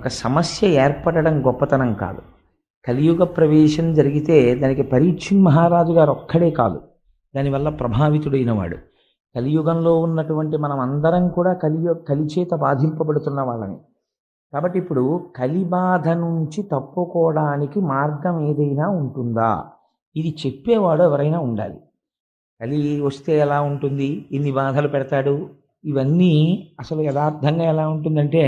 ఒక సమస్య ఏర్పడడం గొప్పతనం కాదు. కలియుగ ప్రవేశం జరిగితే దానికి పరీక్షిత్ మహారాజు గారు ఒక్కడే కాదు దానివల్ల ప్రభావితుడైన వాడు. కలియుగంలో ఉన్నటువంటి మనం అందరం కూడా కలిచేత బాధింపబడుతున్న వాళ్ళని. కాబట్టి ఇప్పుడు కలి బాధ నుంచి తప్పుకోవడానికి మార్గం ఏదైనా ఉంటుందా, ఇది చెప్పేవాడు ఎవరైనా ఉండాలి. కలి వస్తే ఎలా ఉంటుంది, ఇన్ని బాధలు పెడతాడు, ఇవన్నీ అసలు యథార్థంగా ఎలా ఉంటుందంటే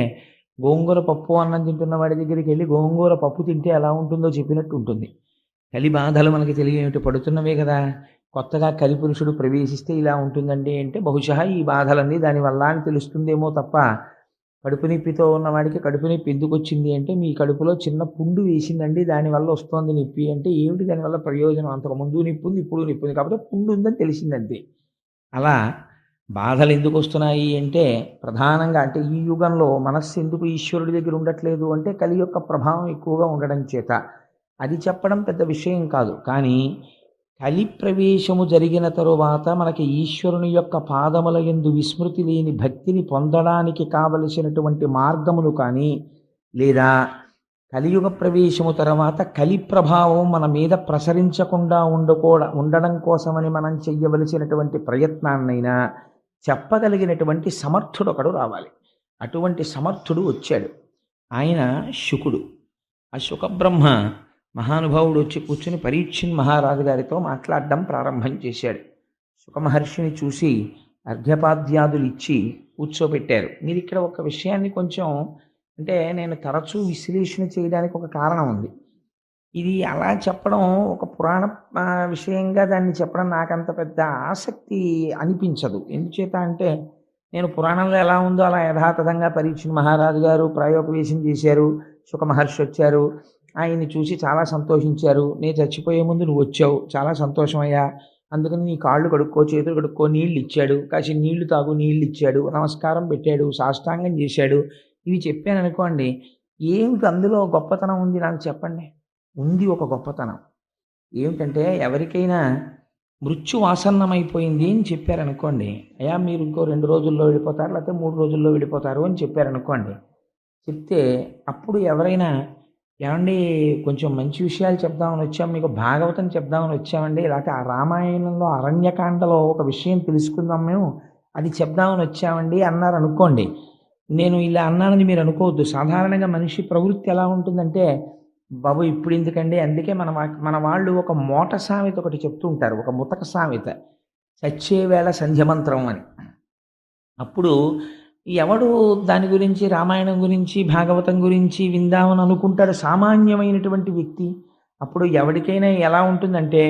గోంగూర పప్పు అన్నం తింటున్న వాడి దగ్గరికి వెళ్ళి గోంగూర పప్పు తింటే ఎలా ఉంటుందో చెప్పినట్టు ఉంటుంది. కలి బాధలు మనకి తెలియనిటి పడుతున్నవే కదా. కొత్తగా కలి పురుషుడు ప్రవేశిస్తే ఇలా ఉంటుందండి అంటే బహుశా ఈ బాధలన్నీ దానివల్ల అని తెలుస్తుందేమో తప్ప, కడుపు నొప్పితో ఉన్నవాడికి కడుపు నొప్పి ఎందుకు వచ్చింది అంటే మీ కడుపులో చిన్న పుండు వేసిందండి దానివల్ల వస్తోంది నొప్పి అంటే ఏమిటి దానివల్ల ప్రయోజనం, అంతకు ముందు నొప్పి ఉంది ఇప్పుడు నొప్పి ఉంది కాబట్టి పుండు ఉందని తెలిసిందంతే. అలా బాధలు ఎందుకు వస్తున్నాయి అంటే ప్రధానంగా అంటే ఈ యుగంలో మనస్సు ఎందుకు ఈశ్వరుడి దగ్గర ఉండట్లేదు అంటే కలి యొక్క ప్రభావం ఎక్కువగా ఉండడం చేత. అది చెప్పడం పెద్ద విషయం కాదు, కానీ కలి ప్రవేశము జరిగిన తరువాత మనకి ఈశ్వరుని యొక్క పాదముల యందు విస్మృతి లేని భక్తిని పొందడానికి కావలసినటువంటి మార్గములు కానీ, లేదా కలియుగ ప్రవేశము తర్వాత కలి ప్రభావం మన మీద ప్రసరించకుండా ఉండడం కోసమని మనం చెయ్యవలసినటువంటి ప్రయత్నాన్నైనా చెప్పగలిగినటువంటి సమర్థుడు ఒకడు రావాలి. అటువంటి సమర్థుడు వచ్చాడు. ఆయన శుకుడు. ఆ శుకబ్రహ్మ మహానుభావుడు వచ్చి కూర్చుని పరీక్షిత్ మహారాజు గారితో మాట్లాడడం ప్రారంభం చేశాడు. శుకమహర్షిని చూసి అర్ఘ్యపాద్యాదులు ఇచ్చి కూర్చోబెట్టారు. మీరు ఇక్కడ ఒక విషయాన్ని కొంచెం అంటే నేను తరచూ విశ్లేషణ చేయడానికి ఒక కారణం ఉంది. ఇది అలా చెప్పడం ఒక పురాణ విషయంగా దాన్ని చెప్పడం నాకంత పెద్ద ఆసక్తి అనిపించదు. ఎందుచేత అంటే నేను పురాణంలో ఎలా ఉందో అలా యథాతథంగా పరీక్షిత్ మహారాజు గారు ప్రాయోపవేశం చేశారు, శుక మహర్షి వచ్చారు, ఆయన్ని చూసి చాలా సంతోషించారు. నేను చచ్చిపోయే ముందు నువ్వు వచ్చావు, చాలా సంతోషమయ్యా, అందుకని నీ కాళ్ళు కడుక్కో, చేతులు కడుక్కో, నీళ్ళు ఇచ్చాడు, కాసి నీళ్లు తాగు, నీళ్ళు ఇచ్చాడు, నమస్కారం పెట్టాడు, సాష్టాంగం చేశాడు. ఇవి చెప్పాను అనుకోండి, ఏమిటి అందులో గొప్పతనం ఉంది నాకు చెప్పండి. ఉంది ఒక గొప్పతనం. ఏమిటంటే ఎవరికైనా మృత్యు ఆసన్నమైపోయింది అని చెప్పారనుకోండి, అయ్యా మీరు ఇంకో 2 రోజుల్లో వెళ్ళిపోతారు, లేకపోతే 3 రోజుల్లో వెళ్ళిపోతారు అని చెప్పారనుకోండి. చెప్తే అప్పుడు ఎవరైనా ఏమండి కొంచెం మంచి విషయాలు చెప్దామని వచ్చాం, మీకు భాగవతం చెప్దామని వచ్చామండి, లేకపోతే ఆ రామాయణంలో అరణ్యకాండలో ఒక విషయం తెలుసుకుందాం మేము, అది చెప్దామని వచ్చామండి అన్నారు అనుకోండి. నేను ఇలా అన్నానని మీరు అనుకోవద్దు. సాధారణంగా మనిషి ప్రవృత్తి ఎలా ఉంటుందంటే బాబు ఇప్పుడు ఎందుకండి, అందుకే మన వాళ్ళు ఒక మోట సామెత ఒకటి చెప్తూ ఉంటారు, ఒక ముతక సామెత, చచ్చేవేళ సంధ్యమంత్రం అని. అప్పుడు ఎవడు దాని గురించి రామాయణం గురించి భాగవతం గురించి విందామని అనుకుంటాడు సామాన్యమైనటువంటి వ్యక్తి. అప్పుడు ఎవరికైనా ఎలా ఉంటుందంటే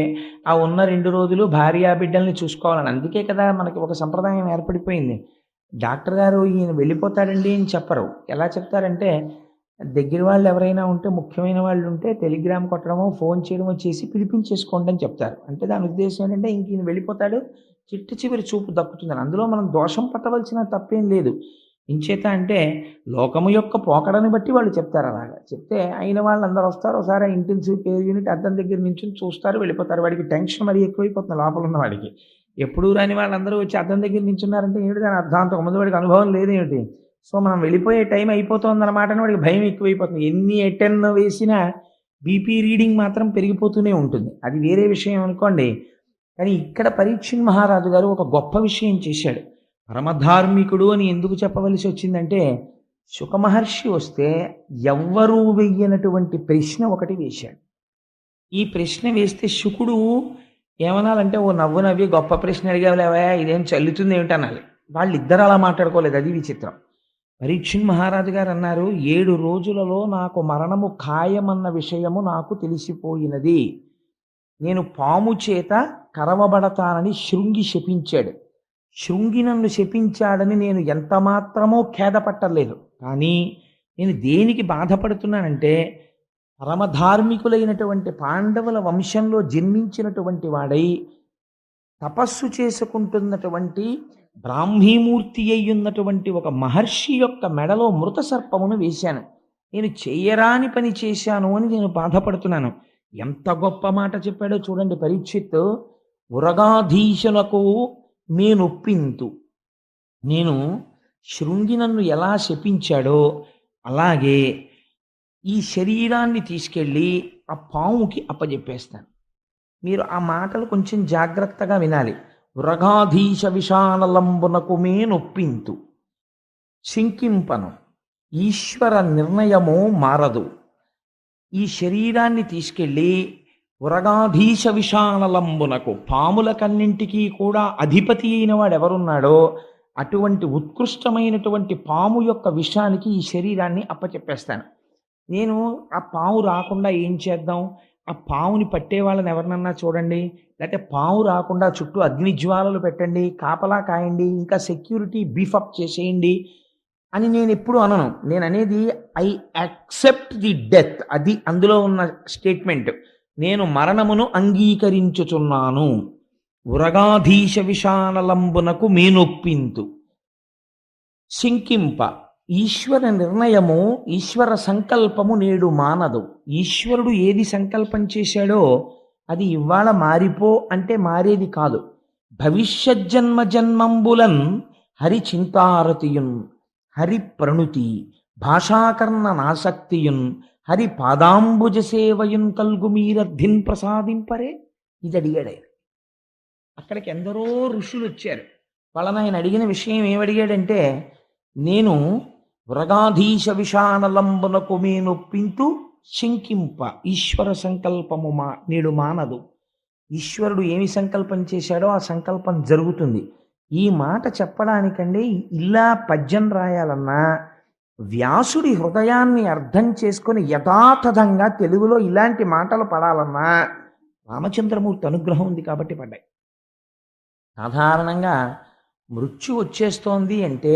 ఆ ఉన్న 2 రోజులు భార్యా బిడ్డల్ని చూసుకోవాలని. అందుకే కదా మనకి ఒక సంప్రదాయం ఏర్పడిపోయింది. డాక్టర్ గారు ఈయన వెళ్ళిపోతాడండి అని చెప్పరు. ఎలా చెప్తారంటే దగ్గర వాళ్ళు ఎవరైనా ఉంటే, ముఖ్యమైన వాళ్ళు ఉంటే టెలిగ్రామ్ కొట్టడమో ఫోన్ చేయడమో చేసి పిలిపించేసుకోండి అని చెప్తారు. అంటే దాని ఉద్దేశం ఏంటంటే ఇంక ఈయన వెళ్ళిపోతాడు, చిట్టు చివరి చూపు దక్కుతుందని. అందులో మనం దోషం పట్టవలసిన తప్పేం లేదు. ఇంచేత అంటే లోకము యొక్క పోకడని బట్టి వాళ్ళు చెప్తారు. అలాగా చెప్తే అయిన వాళ్ళు అందరూ వస్తారు, ఒకసారి ఇంటెన్సివ్ కేర్ యూనిట్ అద్దం దగ్గర నుంచి చూస్తారు, వెళ్ళిపోతారు. వాడికి టెన్షన్ మరీ ఎక్కువైపోతుంది లోపల ఉన్న వాడికి. ఎప్పుడూ రాని వాళ్ళందరూ వచ్చి అద్దం దగ్గర నించున్నారంటే ఏమిటి దాని అర్థాంతం, ముందు వాడికి అనుభవం లేదేమిటి. సో మనం వెళ్ళిపోయే టైం అయిపోతుందన్నమాట అని వాడికి భయం ఎక్కువైపోతుంది. ఎన్ని ఎటెన్ వేసినా బీపీ రీడింగ్ మాత్రం పెరిగిపోతూనే ఉంటుంది. అది వేరే విషయం అనుకోండి. కానీ ఇక్కడ పరీక్షిత్ మహారాజు గారు ఒక గొప్ప విషయం చేశాడు. పరమధార్మికుడు అని ఎందుకు చెప్పవలసి వచ్చిందంటే శుకమహర్షి వస్తే ఎవ్వరూ వెయ్యనటువంటి ప్రశ్న ఒకటి వేశాడు. ఈ ప్రశ్న వేస్తే శుకుడు ఏమనాలంటే ఓ నవ్వు నవ్వి గొప్ప ప్రశ్న అడిగావులేవా, ఇదేం చల్లుతుంది ఏమిటి అనాలి. వాళ్ళిద్దరు అలా మాట్లాడుకోలేదు, అది విచిత్రం. పరీక్షిత్ మహారాజు గారు అన్నారు, 7 రోజులలో నాకు మరణము ఖాయమన్న విషయము నాకు తెలిసిపోయినది. నేను పాము చేత కరవబడతానని శృంగి శపించాడు. శృంగి నన్ను శపించాడని నేను ఎంత మాత్రమో ఖేదపట్టలేదు. కానీ నేను దేనికి బాధపడుతున్నానంటే పరమధార్మికులైనటువంటి పాండవుల వంశంలో జన్మించినటువంటి వాడై తపస్సు చేసుకుంటున్నటువంటి బ్రాహ్మీమూర్తి అయ్యున్నటువంటి ఒక మహర్షి యొక్క మెడలో మృత సర్పమును వేశాను. నేను చేయరాని పని చేశాను అని నేను బాధపడుతున్నాను. ఎంత గొప్ప మాట చెప్పాడో చూడండి పరీక్షిత్. ఉరగాధీశులకు నేనొప్పింతు. నేను శృంగి నన్ను ఎలా శపించాడో అలాగే ఈ శరీరాన్ని తీసుకెళ్ళి ఆ పాముకి అప్పజెప్పేస్తాను. మీరు ఆ మాటలు కొంచెం జాగ్రత్తగా వినాలి. వృగాధీశ విషానలంబునకు మే నొప్పింతు శంకింపను ఈశ్వర నిర్ణయము మారదు. ఈ శరీరాన్ని తీసుకెళ్ళి ఉరగాధీశ విషానలంబునకు, పాములకన్నింటికీ కూడా అధిపతి అయిన వాడు ఎవరున్నాడో అటువంటి ఉత్కృష్టమైనటువంటి పాము యొక్క విషానికి ఈ శరీరాన్ని అప్పచెప్పేస్తాను. నేను ఆ పాము రాకుండా ఏం చేద్దాం, ఆ పాముని పట్టే వాళ్ళని ఎవరినన్నా చూడండి, లేకపోతే పాము రాకుండా చుట్టూ అగ్నిజ్వాలలు పెట్టండి, కాపలా కాయండి, ఇంకా సెక్యూరిటీ బీఫప్ చేసేయండి అని నేను ఎప్పుడు అనను. నేను అనేది ఐ యాక్సెప్ట్ ది డెత్, అది అందులో ఉన్న స్టేట్మెంట్. నేను మరణమును అంగీకరించుచున్నాను. ఉరగాధీశ విషానలంబునకు మేనొప్పింతు శంకింప ఈశ్వర నిర్ణయము, ఈశ్వర సంకల్పము నేడు మానదు. ఈశ్వరుడు ఏది సంకల్పం చేశాడో అది ఇవాళ మారిపో అంటే మారేది కాదు. భవిష్యజ్జన్మ జన్మంబులన్ హరి చింతారతియున్ హరి ప్రణుతి భాషాకర్ణ నాసక్తియున్ హరి పాదాంబుజ సేవయున్ కల్గు మీరర్థిన్ ప్రసాదింపరే. ఇది అడిగాడు ఆయన. అక్కడికి ఎందరో ఋషులు వచ్చారు. వాళ్ళని ఆయన అడిగిన విషయం ఏమడిగాడంటే, నేను వృగాధీశ విషానలంబునకు మేనొప్పింతు శంకింప ఈశ్వర సంకల్పము నేడు మానదు. ఈశ్వరుడు ఏమి సంకల్పం చేశాడో ఆ సంకల్పం జరుగుతుంది. ఈ మాట చెప్పడానికండి ఇలా పద్యం రాయాలన్నా, వ్యాసుడి హృదయాన్ని అర్థం చేసుకొని యథాతథంగా తెలుగులో ఇలాంటి మాటలు పడాలన్నా రామచంద్రమూర్తి అనుగ్రహం ఉంది కాబట్టి పడ్డాయి. సాధారణంగా మృత్యు వచ్చేస్తోంది అంటే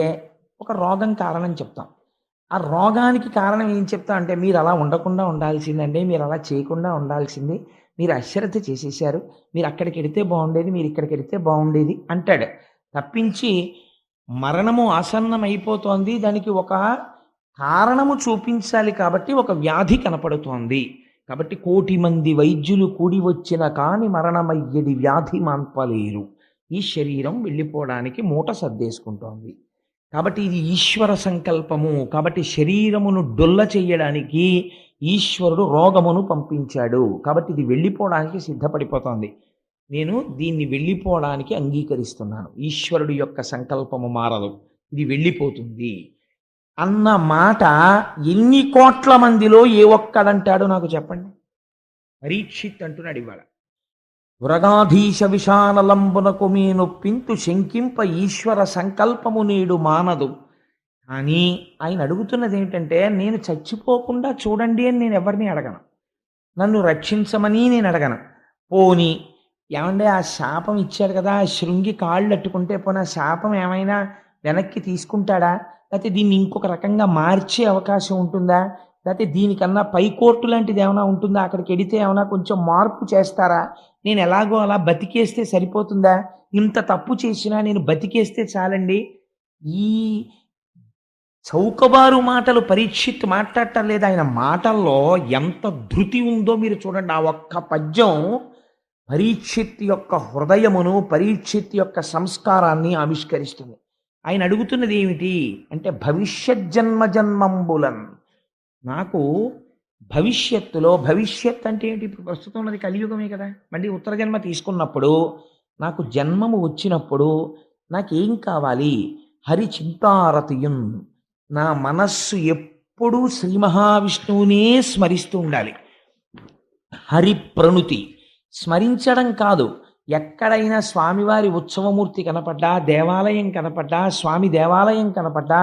ఒక రోగం కారణం చెప్తాం. ఆ రోగానికి కారణం ఏం చెప్తా అంటే, మీరు అలా ఉండకుండా ఉండాల్సిందండి, మీరు అలా చేయకుండా ఉండాల్సింది, మీరు అశ్రద్ధ చేసేసారు, మీరు అక్కడికి వెడితే బాగుండేది, మీరు ఇక్కడికి వెడితే బాగుండేది అంటాడు. తప్పించి మరణము ఆసన్నం అయిపోతోంది, దానికి ఒక కారణము చూపించాలి కాబట్టి ఒక వ్యాధి కనపడుతోంది కాబట్టి 1,000,000 మంది వైద్యులు కూడి వచ్చిన కాని మరణమయ్యడి వ్యాధి మాన్పలేరు. ఈ శరీరం వెళ్ళిపోవడానికి మూట సర్దేసుకుంటోంది కాబట్టి ఇది ఈశ్వర సంకల్పము. కాబట్టి శరీరమును డొల్ల చెయ్యడానికి ఈశ్వరుడు రోగమును పంపించాడు. కాబట్టి ఇది వెళ్ళిపోవడానికి సిద్ధపడిపోతోంది. నేను దీన్ని వెళ్ళిపోవడానికి అంగీకరిస్తున్నాను. ఈశ్వరుడు యొక్క సంకల్పము మారదు, ఇది వెళ్ళిపోతుంది అన్న మాట ఎన్ని కోట్ల మందిలో ఏ ఒక్కడంటాడో నాకు చెప్పండి. పరీక్షిత్ అంటున్నాడు ఇవాళ. వృగాధీశ విషానలంబునకు మేనొప్పింతు శంకింప ఈశ్వర సంకల్పము నేడు మానదు. కానీ ఆయన అడుగుతున్నది ఏమిటంటే, నేను చచ్చిపోకుండా చూడండి అని నేను ఎవరిని అడగను, నన్ను రక్షించమని నేను అడగను. పోని ఏమంటే ఆ శాపం ఇచ్చాడు కదా, శృంగి కాళ్ళు అట్టుకుంటే పోనీ ఆ శాపం ఏమైనా వెనక్కి తీసుకుంటాడా, లేకపోతే దీన్ని ఇంకొక రకంగా మార్చే అవకాశం ఉంటుందా, లేకపోతే దీనికన్నా పైకోర్టు లాంటిది ఏమైనా ఉంటుందా, అక్కడికి వెడితే ఏమైనా కొంచెం మార్పు చేస్తారా, నేను ఎలాగో అలా బతికేస్తే సరిపోతుందా, ఇంత తప్పు చేసినా నేను బతికేస్తే చాలండి. ఈ చౌకబారు మాటలు పరీక్షిత్ మాట్లాడటం లేదు. ఆయన మాటల్లో ఎంత ధృతి ఉందో మీరు చూడండి. ఆ ఒక్క పద్యం పరీక్షిత్ యొక్క హృదయమును, పరీక్షిత్ యొక్క సంస్కారాన్ని ఆవిష్కరిస్తుంది. ఆయన అడుగుతున్నది ఏమిటి అంటే, భవిష్యజ్జన్మ జన్మంబులన్, నాకు భవిష్యత్తులో, భవిష్యత్ అంటే ఏంటి, ఇప్పుడు ప్రస్తుతం ఉన్నది కలియుగమే కదా, మళ్ళీ ఉత్తర జన్మ తీసుకున్నప్పుడు నాకు జన్మము వచ్చినప్పుడు నాకేం కావాలి, హరి చింతారతియున్, నా మనస్సు ఎప్పుడూ శ్రీ మహావిష్ణువునే స్మరిస్తూ ఉండాలి. హరి ప్రణుతి, స్మరించడం కాదు, ఎక్కడైనా స్వామివారి ఉత్సవమూర్తి కనపడ్డా, దేవాలయం కనపడ్డా, స్వామి దేవాలయం కనపడ్డా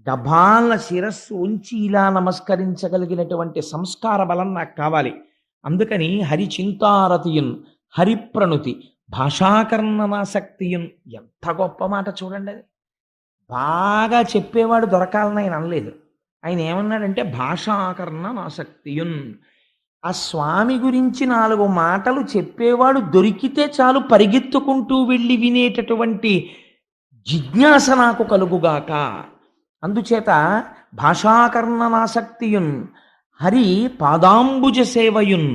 గభాల శిరస్సు ఉంచి ఇలా నమస్కరించగలిగినటువంటి సంస్కార బలం నాకు కావాలి. అందుకని హరి చింతారతియున్, హరి ప్రణుతి, భాషాకర్ణనాసక్తియున్. ఎంత గొప్ప మాట చూడండి. అది బాగా చెప్పేవాడు దొరకాలని ఆయన అనలేదు. ఆయన ఏమన్నాడంటే భాషాకర్ణనాసక్తియున్. ఆ స్వామి గురించి 4 మాటలు చెప్పేవాడు దొరికితే చాలు, పరిగెత్తుకుంటూ వెళ్ళి వినేటటువంటి జిజ్ఞాస నాకు కలుగుగాక. అందుచేత భాషాకర్ణనాసక్తియున్, హరి పాదాంబుజ సేవయున్,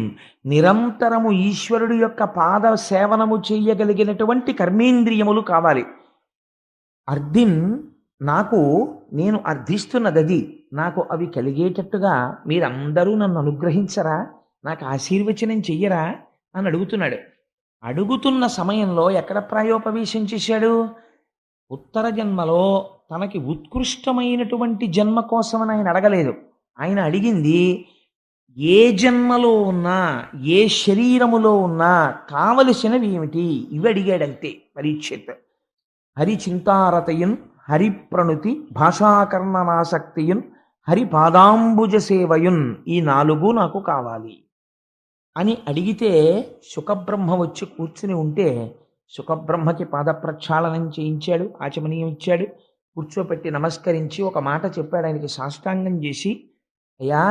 నిరంతరము ఈశ్వరుడు యొక్క పాద సేవనము చేయగలిగినటువంటి కర్మేంద్రియములు కావాలి. అర్ధిన్ నాకు నేను అర్థిస్తున్నది అది, నాకు అవి కలిగేటట్టుగా మీరందరూ నన్ను అనుగ్రహించరా, నాకు ఆశీర్వచనం చెయ్యరా అని అడుగుతున్నాడు. అడుగుతున్న సమయంలో ఎక్కడ ప్రాయోపవేశం చేశాడు? ఉత్తర జన్మలో తనకి ఉత్కృష్టమైనటువంటి జన్మ కోసమని ఆయన అడగలేదు. ఆయన అడిగింది ఏ జన్మలో ఉన్నా, ఏ శరీరములో ఉన్నా కావలసినవి ఏమిటి ఇవి అడిగాడంతే పరీక్షిత్. హరిచింతారతయున్, హరిప్రణుతి, భాషాకర్ణనాసక్తియున్, హరిపాదాంబుజ సేవయున్, ఈ 4 నాకు కావాలి అని అడిగితే శుకబ్రహ్మ వచ్చి కూర్చుని ఉంటే శుకబ్రహ్మకి పాదప్రక్షాళనం చేయించాడు, ఆచమనీయం ఇచ్చాడు, కూర్చోపెట్టి నమస్కరించి ఒక మాట చెప్పాడు. ఆయనకి సాష్టాంగం చేసి, అయ్యా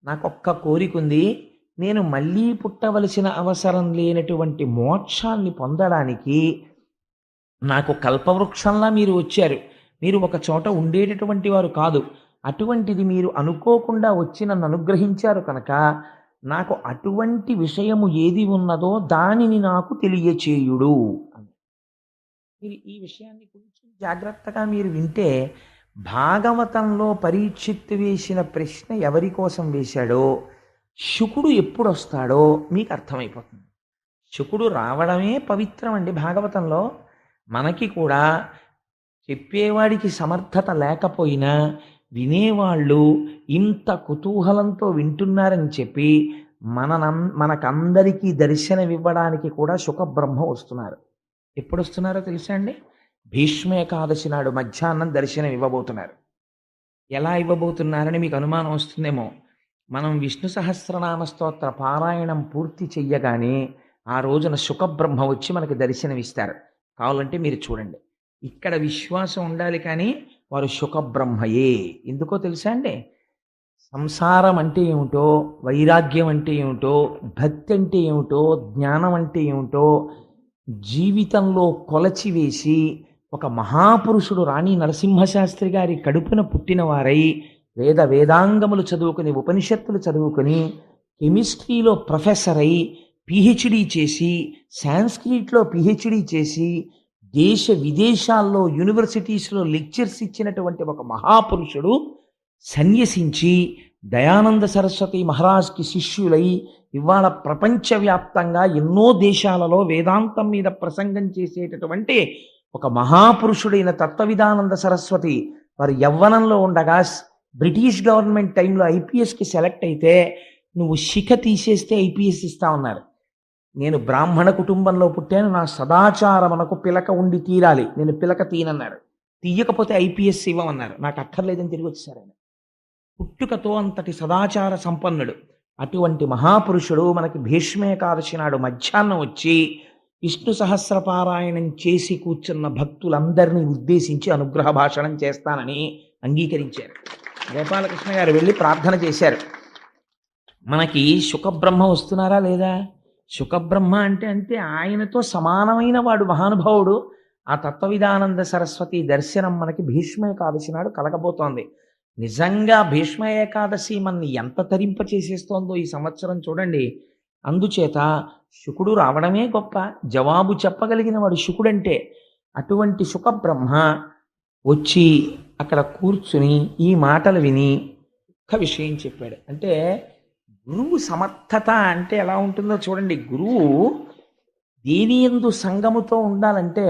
నాకొక్క కోరిక ఉంది, నేను మళ్ళీ పుట్టవలసిన అవసరం లేనటువంటి మోక్షాన్ని పొందడానికి నాకు కల్పవృక్షంలా మీరు వచ్చారు, మీరు ఒక చోట ఉండేటటువంటి వారు కాదు, అటువంటిది మీరు అనుకోకుండా వచ్చి నన్ను అనుగ్రహించారు కనుక నాకు అటువంటి విషయము ఏది ఉన్నదో దానిని నాకు తెలియచేయుడు అని. మీరు ఈ విషయాన్ని కొంచెం జాగ్రత్తగా మీరు వింటే భాగవతంలో పరీక్షిత్తు వేసిన ప్రశ్న ఎవరి కోసం వేశాడో, శుకుడు ఎప్పుడు వస్తాడో మీకు అర్థమైపోతుంది. శుకుడు రావడమే పవిత్రం అండి భాగవతంలో. మనకి కూడా చెప్పేవాడికి సమర్థత లేకపోయినా వినేవాళ్ళు ఇంత కుతూహలంతో వింటున్నారని చెప్పి మనకందరికీ దర్శనమివ్వడానికి కూడా శుకబ్రహ్మ వస్తున్నారు. ఎప్పుడు వస్తున్నారో తెలుసా అండి? భీష్మ ఏకాదశి నాడు మధ్యాహ్నం దర్శనం ఇవ్వబోతున్నారు. ఎలా ఇవ్వబోతున్నారని మీకు అనుమానం వస్తుందేమో. మనం విష్ణు సహస్రనామ స్తోత్ర పారాయణం పూర్తి చెయ్యగానే ఆ రోజున శుకబ్రహ్మ వచ్చి మనకి దర్శనమిస్తారు. కావాలంటే మీరు చూడండి. ఇక్కడ విశ్వాసం ఉండాలి, కానీ వారు శుకబ్రహ్మయే. ఎందుకో తెలుసా అండి? సంసారం అంటే ఏమిటో, వైరాగ్యం అంటే ఏమిటో, భక్తి అంటే ఏమిటో, జ్ఞానం అంటే ఏమిటో జీవితంలో కొలచివేసి ఒక మహాపురుషుడు రాణి నరసింహశాస్త్రి గారి కడుపున పుట్టిన వారై వేదాంగములు చదువుకుని, ఉపనిషత్తులు చదువుకుని, కెమిస్ట్రీలో ప్రొఫెసర్ అయి పిహెచ్డి చేసి, సాంస్క్రిట్లో పిహెచ్డి చేసి, దేశ విదేశాల్లో యూనివర్సిటీస్లో లెక్చర్స్ ఇచ్చినటువంటి ఒక మహాపురుషుడు సన్యసించి దయానంద సరస్వతి మహారాజ్కి శిష్యులై ఇవాళ ప్రపంచవ్యాప్తంగా ఎన్నో దేశాలలో వేదాంతం మీద ప్రసంగం చేసేటటువంటి ఒక మహాపురుషుడైన తత్వవిధానంద సరస్వతి వారు యవ్వనంలో ఉండగా బ్రిటిష్ గవర్నమెంట్ టైంలో ఐపీఎస్కి సెలెక్ట్ అయితే నువ్వు శిఖ తీసేస్తే ఐపీఎస్ ఇస్తా ఉన్నారు. నేను బ్రాహ్మణ కుటుంబంలో పుట్టాను, నా సదాచారమునకు పిలక ఉండి తీరాలి, నేను పిలక తీనన్నారు. తీయకపోతే ఐపీఎస్ ఇవ్వమన్నారు. నాకు అక్కర్లేదని తిరిగి వచ్చేసారు ఆయన. పుట్టుకతో అంతటి సదాచార సంపన్నుడు అటువంటి మహాపురుషుడు మనకి భీష్మ ఏకాదశి నాడు మధ్యాహ్నం వచ్చి విష్ణు సహస్రపారాయణం చేసి కూర్చున్న భక్తులందరినీ ఉద్దేశించి అనుగ్రహ భాషణం చేస్తానని అంగీకరించారు. గోపాలకృష్ణ గారు వెళ్ళి ప్రార్థన చేశారు. మనకి శుకబ్రహ్మ వస్తున్నారా లేదా? శుకబ్రహ్మ అంటే అంతే, ఆయనతో సమానమైన వాడు మహానుభావుడు. ఆ తత్వవిధానంద సరస్వతి దర్శనం మనకి భీష్మ ఏకాదశి నాడు కలగబోతోంది. నిజంగా భీష్మ ఏకాదశి మనని ఎంత తరింప చేసేస్తోందో ఈ సంవత్సరం చూడండి. అందుచేత శుకుడు రావడమే గొప్ప, జవాబు చెప్పగలిగిన వాడు శుకుడంటే. అటువంటి శుకబ్రహ్మ వచ్చి అక్కడ కూర్చుని ఈ మాటలు విని ఒక్క విషయం చెప్పాడు. అంటే గురువు సమర్థత అంటే ఎలా ఉంటుందో చూడండి. గురువు దేని యందు సంగముతో ఉండాలంటే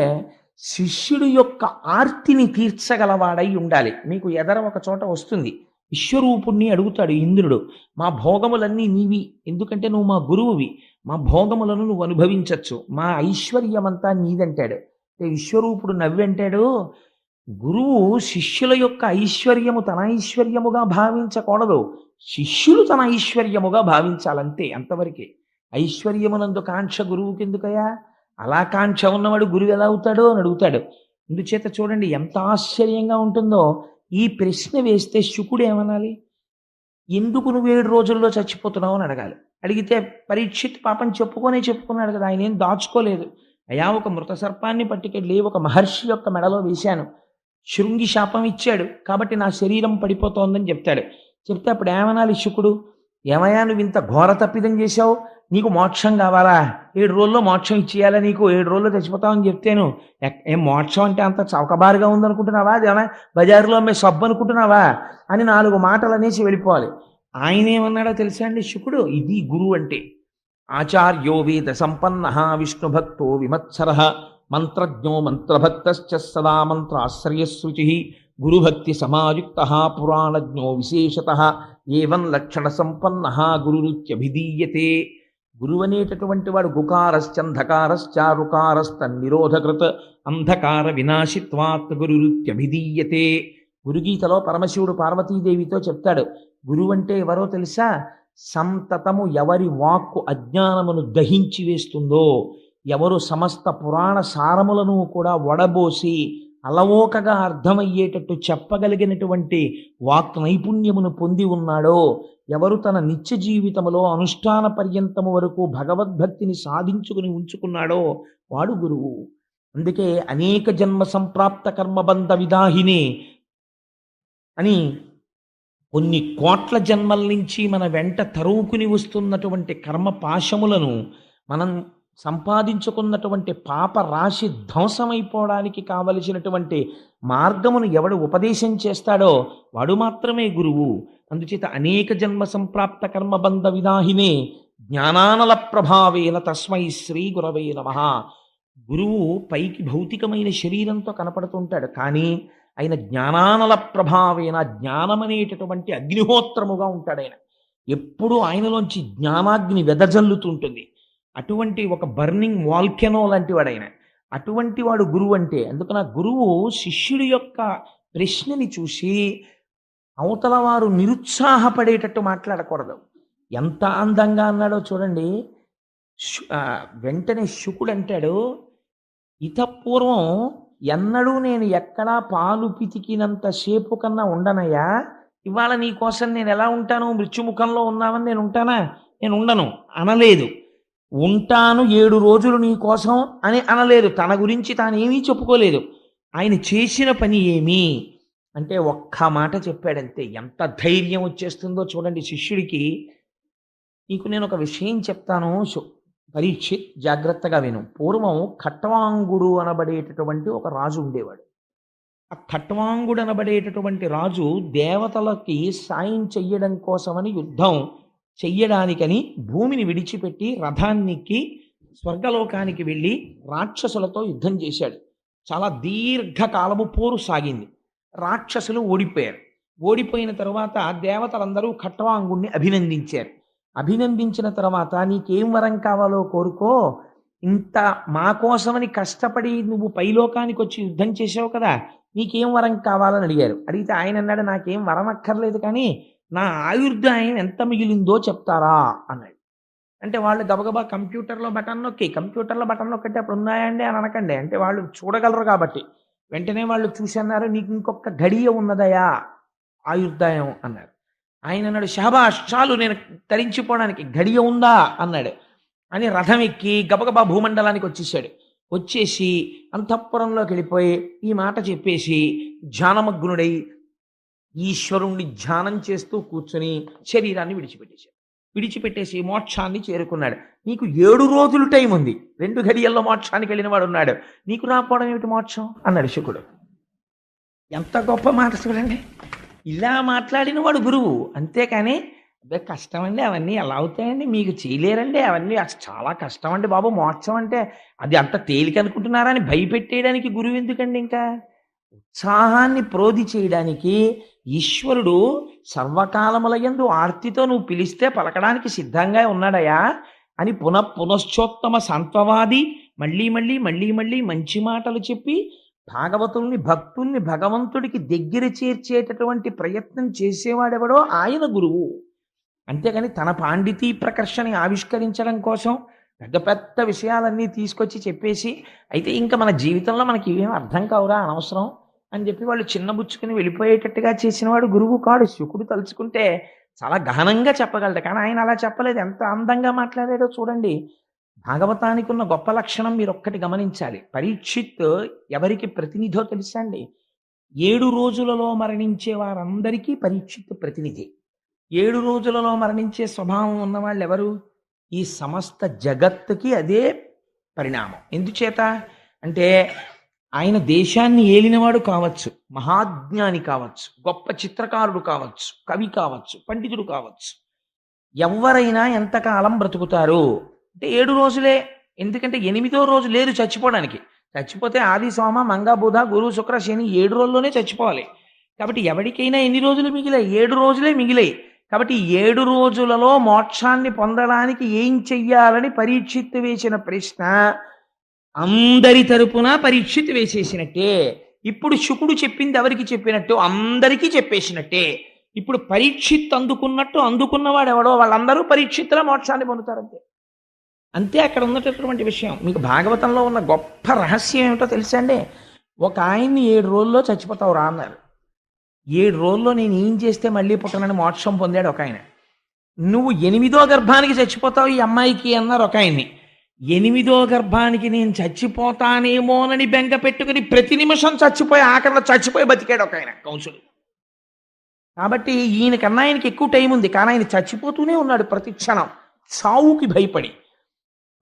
శిష్యుడు యొక్క ఆర్తిని తీర్చగలవాడై ఉండాలి. మీకు ఎదర ఒక చోట వస్తుంది, విశ్వరూపుణ్ణి అడుగుతాడు ఇంద్రుడు, మా భోగములన్నీ నీవి, ఎందుకంటే నువ్వు మా గురువువి, మా భోగములను నువ్వు అనుభవించవచ్చు, మా ఐశ్వర్యమంతా నీదంటాడు. విశ్వరూపుడు నవ్వంటాడు, గురువు శిష్యుల యొక్క ఐశ్వర్యము తన ఐశ్వర్యముగా భావించకూడదు, శిష్యులు తన ఐశ్వర్యముగా భావించాలంతే, అంతవరకే. ఐశ్వర్యమునందు కాంక్ష గురువుకి ఎందుకయా? అలా కాంక్ష ఉన్నవాడు గురువు ఎలా అవుతాడో అని అడుగుతాడు. అందుచేత చూడండి ఎంత ఆశ్చర్యంగా ఉంటుందో. ఈ ప్రశ్న వేస్తే శుకుడు ఏమనాలి? ఎందుకు నువ్వు 7 రోజుల్లో చచ్చిపోతున్నావు అని అడగాలి. అడిగితే పరీక్షిత్ పాపం చెప్పుకున్నాడు కదా, ఆయన ఏం దాచుకోలేదు. అయా ఒక మృత సర్పాన్ని పట్టుకెళ్ళి ఒక మహర్షి యొక్క మెడలో వేశాను, శృంగి శాపం ఇచ్చాడు కాబట్టి నా శరీరం పడిపోతోందని చెప్తాడు. చెప్తే అప్పుడు ఏమనాలి శుకుడు? ఏమయ్యా నువ్వు ఇంత ఘోర తప్పిదం చేశావు, నీకు మోక్షం కావాలా? 7 రోజుల్లో మోక్షం ఇచ్చేయాలా నీకు? 7 రోజుల్లో చచ్చిపోతావని చెప్తేను ఏం మోక్షం అంటే అంత చౌకబారుగా ఉందనుకుంటున్నావా? అదేమన్నా బజారులో అమ్మే సబ్బు అనుకుంటున్నావా? అని 4 మాటలు అనేసి వెళ్ళిపోవాలి. ఆయనేమన్నాడో తెలుసా అండి శుకుడు? ఇది గురువు అంటే. ఆచార్యో వేద సంపన్న విష్ణుభక్తో విమత్సర మంత్రజ్ఞో మంత్రభక్తశ్చ సదా మంత్రాశ్రయశృచి గురుభక్తి సమాయుక్త పురాణజ్ఞో విశేషత ఏవం లక్షణ సంపన్న గురురుత్యభిధీయతే. గురువు అనేటటువంటి వాడు గుకారశ్చంధకారశ్చారుకారస్తన్నిరోధకృత్ అంధకార వినాశిత్వాత్ గురురుత్యభిధీయతే. గురుగీతలో పరమశివుడు పార్వతీదేవితో చెప్తాడు, గురువు అంటే ఎవరో తెలుసా? సంతతము ఎవరి వాక్కు అజ్ఞానమును దహించి వేస్తుందో, ఎవరు సమస్త పురాణ సారములను కూడా వడబోసి అలవోకగా అర్థమయ్యేటట్టు చెప్పగలిగినటువంటి వాక్ నైపుణ్యమును పొంది ఉన్నాడో, ఎవరు తన నిత్య జీవితములో అనుష్ఠాన పర్యంతము వరకు భగవద్భక్తిని సాధించుకుని ఉంచుకున్నాడో వాడు గురువు. అందుకే అనేక జన్మ సంప్రాప్త కర్మబంధ విదాహిని అని కొన్ని కోట్ల జన్మల నుంచి మన వెంట తరువుకుని వస్తున్నటువంటి కర్మ పాశములను మనం సంపాదించుకున్నటువంటి పాప రాశి ధ్వంసమైపోవడానికి కావలసినటువంటి మార్గమును ఎవడు ఉపదేశం చేస్తాడో వాడు మాత్రమే గురువు. అందుచేత అనేక జన్మ సంప్రాప్త కర్మబంధ విదాహినే జ్ఞానానల ప్రభావేన తస్మై శ్రీ గురవే నమః. గురువు పైకి భౌతికమైన శరీరంతో కనపడుతుంటాడు, కానీ ఆయన జ్ఞానానల ప్రభావేన జ్ఞానమనేటటువంటి అగ్నిహోత్రముగా ఉంటాడు. ఆయన ఎప్పుడూ ఆయనలోంచి జ్ఞానాగ్ని వెదజల్లుతుంటుంది. అటువంటి ఒక బర్నింగ్ వాల్కెనో లాంటి వాడు ఆయన. అటువంటి వాడు గురువు అంటే. అందుకని గురువు శిష్యుడి యొక్క ప్రశ్నని చూసి అవతల వారు నిరుత్సాహపడేటట్టు మాట్లాడకూడదు. ఎంత అందంగా అన్నాడో చూడండి. వెంటనే శుకుడు అంటాడు, ఇతపూర్వం ఎన్నడూ నేను ఎక్కడా పాలు పితికినంత సేపు కన్నా ఉండనయ్యా. ఇవాళ నీ కోసం నేను ఎలా ఉంటాను? మృత్యుముఖంలో ఉన్నామని నేను ఉంటానా? నేను ఉండను అనలేదు. ఉంటాను 7 రోజులు నీ కోసం అని అనలేదు. తన గురించి తానేమీ చెప్పుకోలేదు. ఆయన చేసిన పని ఏమి అంటే ఒక్క మాట చెప్పాడంతే. ఎంత ధైర్యం వచ్చేస్తుందో చూడండి శిష్యుడికి. నీకు నేను ఒక విషయం చెప్తాను పరీక్షిత్, జాగ్రత్తగా విను. పూర్వం ఖట్వాంగుడు అనబడేటటువంటి ఒక రాజు ఉండేవాడు. ఆ ఖట్వాంగుడు అనబడేటటువంటి రాజు దేవతలకి సాయం చెయ్యడం కోసమని యుద్ధం చెయ్యడానికని భూమిని విడిచిపెట్టి రథానికి స్వర్గలోకానికి వెళ్ళి రాక్షసులతో యుద్ధం చేశాడు. చాలా దీర్ఘకాలము పోరు సాగింది. రాక్షసులు ఓడిపోయారు. ఓడిపోయిన తరువాత దేవతలందరూ ఖట్వాంగుణ్ణి అభినందించారు. అభినందించిన తర్వాత నీకేం వరం కావాలో కోరుకో, ఇంత మా కోసమని కష్టపడి నువ్వు పైలోకానికి వచ్చి యుద్ధం చేసావు కదా, నీకేం వరం కావాలని అడిగారు. అడిగితే ఆయన అన్నాడు, నాకేం వరం అక్కర్లేదు, కానీ నా ఆయుర్దాయం ఎంత మిగిలిందో చెప్తారా అన్నాడు. అంటే వాళ్ళు గబగబా కంప్యూటర్లో బటన్ నొక్కితే అప్పుడు ఉన్నాయండి అని అనకండి. అంటే వాళ్ళు చూడగలరు కాబట్టి వెంటనే వాళ్ళు చూసి అన్నారు, నీకు ఇంకొక గడియ ఉన్నదయా ఆయుర్దాయం అన్నారు. ఆయన అన్నాడు, షహబాష్, చాలు నేను తరించిపోవడానికి గడియ ఉందా అన్నాడు. అని రథం ఎక్కి గబగబా భూమండలానికి వచ్చేసాడు. వచ్చేసి అంతఃపురంలోకి వెళ్ళిపోయి ఈ మాట చెప్పేసి ధ్యానమగ్నుడై ఈశ్వరుణ్ణి ధ్యానం చేస్తూ కూర్చొని శరీరాన్ని విడిచిపెట్టేసి మోక్షాన్ని చేరుకున్నాడు. నీకు 7 రోజులు టైం ఉంది, 2 గడియల్లో మోక్షానికి వెళ్ళిన వాడు ఉన్నాడు, నీకు రాకపోవడం ఏమిటి మోక్షం అన్నాడు శుకుడు. ఎంత గొప్ప మాట చూడండి. ఇలా మాట్లాడిన వాడు గురువు. అంతేకాని అదే కష్టం అండి, అవన్నీ ఎలా అవుతాయండి, మీకు చేయలేరండి, అవన్నీ చాలా కష్టం అండి బాబు, మోక్షం అంటే అది అంత తేలిక అనుకుంటున్నారా అని భయపెట్టేయడానికి గురువు ఎందుకండి? ఇంకా ఉత్సాహాన్ని ప్రోధి చేయడానికి ఈశ్వరుడు సర్వకాలములయందు ఆర్తితో నువ్వు పిలిస్తే పలకడానికి సిద్ధంగా ఉన్నాడయా అని పునశ్చోత్తమ సంత్వవాది మళ్ళీ మళ్ళీ మంచి మాటలు చెప్పి భాగవతుల్ని భక్తుల్ని భగవంతుడికి దగ్గర చేర్చేటటువంటి ప్రయత్నం చేసేవాడెవడో ఆయన గురువు. అంతేగాని తన పాండితీ ప్రకర్షని ఆవిష్కరించడం కోసం పెద్ద పెద్ద విషయాలన్నీ తీసుకొచ్చి చెప్పేసి అయితే ఇంకా మన జీవితంలో మనకి ఇవేం అర్థం కావురా, అనవసరం అని చెప్పి వాళ్ళు చిన్నబుచ్చుకుని వెళ్ళిపోయేటట్టుగా చేసినవాడు గురువు కాడు. శుకుడు తలుచుకుంటే చాలా గహనంగా చెప్పగలడు, కానీ ఆయన అలా చెప్పలేదు. ఎంత అందంగా మాట్లాడాడో చూడండి. భాగవతానికి ఉన్న గొప్ప లక్షణం మీరు ఒక్కటి గమనించాలి. పరీక్షిత్ ఎవరికి ప్రతినిధో తెలుసా అండి? 7 రోజులలో మరణించే వారందరికీ పరీక్షిత్ ప్రతినిధి. 7 రోజులలో మరణించే స్వభావం ఉన్న వాళ్ళు ఎవరు? ఈ సమస్త జగత్తుకి అదే పరిణామం. ఎందుచేత అంటే ఆయన దేశాన్ని ఏలినవాడు కావచ్చు, మహాజ్ఞాని కావచ్చు, గొప్ప చిత్రకారుడు కావచ్చు, కవి కావచ్చు, పండితుడు కావచ్చు. ఎవరైనా ఎంతకాలం బ్రతుకుతారు అంటే 7 రోజులే. ఎందుకంటే 8వ రోజు లేదు చచ్చిపోవడానికి. చచ్చిపోతే ఆది సోమ మంగ బుధ గురు శుక్ర శని 7 రోజుల్లోనే చచ్చిపోవాలి. కాబట్టి ఎవరికైనా ఎన్ని రోజులు మిగిలాయి? 7 రోజులే మిగిలాయి. కాబట్టి 7 రోజులలో మోక్షాన్ని పొందడానికి ఏం చెయ్యాలని పరీక్షిత్తు వేసిన ప్రశ్న అందరి తరపున పరీక్షిత్ వేసేసినట్టే. ఇప్పుడు శుకుడు చెప్పింది ఎవరికి చెప్పినట్టు? అందరికీ చెప్పేసినట్టే. ఇప్పుడు పరీక్షిత్ అందుకున్నట్టు అందుకున్నవాడు ఎవడో వాళ్ళందరూ పరీక్షిత్తుల మోక్షాన్ని పొందుతారంతే. అంతే అక్కడ ఉన్నటువంటి విషయం. మీకు భాగవతంలో ఉన్న గొప్ప రహస్యం ఏమిటో తెలుసా అండి? ఒక ఆయన్ని 7 రోజుల్లో చచ్చిపోతావు రా అన్నారు. 7 రోజుల్లో నేను ఏం చేస్తే మళ్ళీ పుట్టనని మోక్షం పొందాడు ఒక ఆయన. నువ్వు 8వ గర్భానికి చచ్చిపోతావు ఈ అమ్మాయికి అన్నారు ఒక ఆయన్ని. 8వ గర్భానికి నేను చచ్చిపోతానేమోనని బెంగ పెట్టుకుని ప్రతి నిమిషం చచ్చిపోయి ఆఖరిలో చచ్చిపోయి బతికాడు ఒక ఆయన కంసుడు. కాబట్టి ఈయనకన్నా ఆయనకి ఎక్కువ టైం ఉంది, కానీ ఆయన చచ్చిపోతూనే ఉన్నాడు ప్రతి క్షణం చావుకి భయపడి.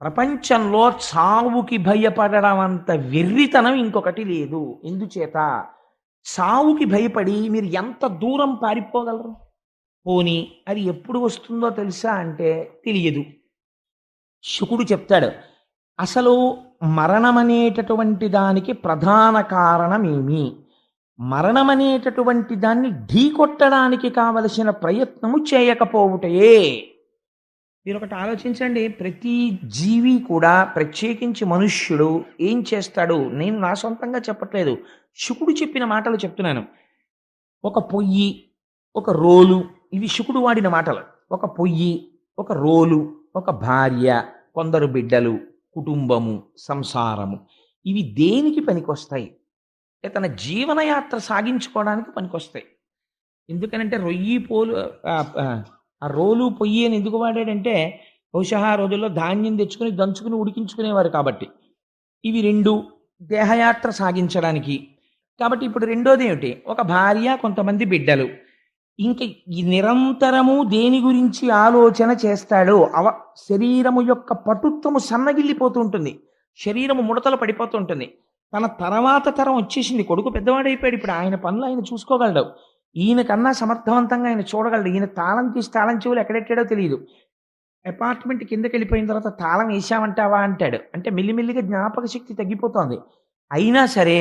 ప్రపంచంలో చావుకి భయపడడం అంత వెర్రితనం ఇంకొకటి లేదు. ఎందుచేత చావుకి భయపడి మీరు ఎంత దూరం పారిపోగలరు? పోనీ అది ఎప్పుడు వస్తుందో తెలుసా అంటే తెలియదు. శుకుడు చెప్తాడు, అసలు మరణమనేటటువంటి దానికి ప్రధాన కారణమేమి? మరణమనేటటువంటి దాన్ని ఢీకొట్టడానికి కావలసిన ప్రయత్నము చేయకపోవుటయే. మీరు ఒకటి ఆలోచించండి, ప్రతి జీవి కూడా ప్రత్యేకించి మనుష్యుడు ఏం చేస్తాడు? నేను నా సొంతంగా చెప్పట్లేదు, శుకుడు చెప్పిన మాటలు చెప్తున్నాను. ఒక పొయ్యి, ఒక రోలు, ఇవి శుకుడు వాడిన మాటలు. ఒక పొయ్యి, ఒక రోలు, ఒక భార్య, కొందరు బిడ్డలు, కుటుంబము, సంసారము, ఇవి దేనికి పనికొస్తాయి? తన జీవనయాత్ర సాగించుకోవడానికి పనికొస్తాయి. ఎందుకనంటే రొయ్యి పోలు ఆ రోలు పొయ్యి అని ఎందుకు వాడాడంటే బహుశా ఆ రోజుల్లో ధాన్యం తెచ్చుకుని దంచుకుని ఉడికించుకునేవారు కాబట్టి. ఇవి 2 దేహయాత్ర సాగించడానికి. కాబట్టి ఇప్పుడు రెండోది ఏమిటి? ఒక భార్య, కొంతమంది బిడ్డలు. ఇంక ఈ నిరంతరము దేని గురించి ఆలోచన చేస్తాడో శరీరము యొక్క పటుత్వము సన్నగిల్లిపోతూ ఉంటుంది, శరీరము ముడతలు పడిపోతూ ఉంటుంది. తన తర్వాత తరం వచ్చేసింది, కొడుకు పెద్దవాడైపోయాడు, ఇప్పుడు ఆయన పనులు ఆయన చూసుకోగలడు. ఈయన కన్నా సమర్థవంతంగా ఆయన చూడగలడు. ఈయన తాళం తీసి తాళం చెవులు ఎక్కడెట్టాడో తెలియదు. అపార్ట్మెంట్ కిందకి వెళ్ళిపోయిన తర్వాత తాళం వేసామంటావా అంటాడు. అంటే మెల్లిమెల్లిగా జ్ఞాపక శక్తి తగ్గిపోతోంది. అయినా సరే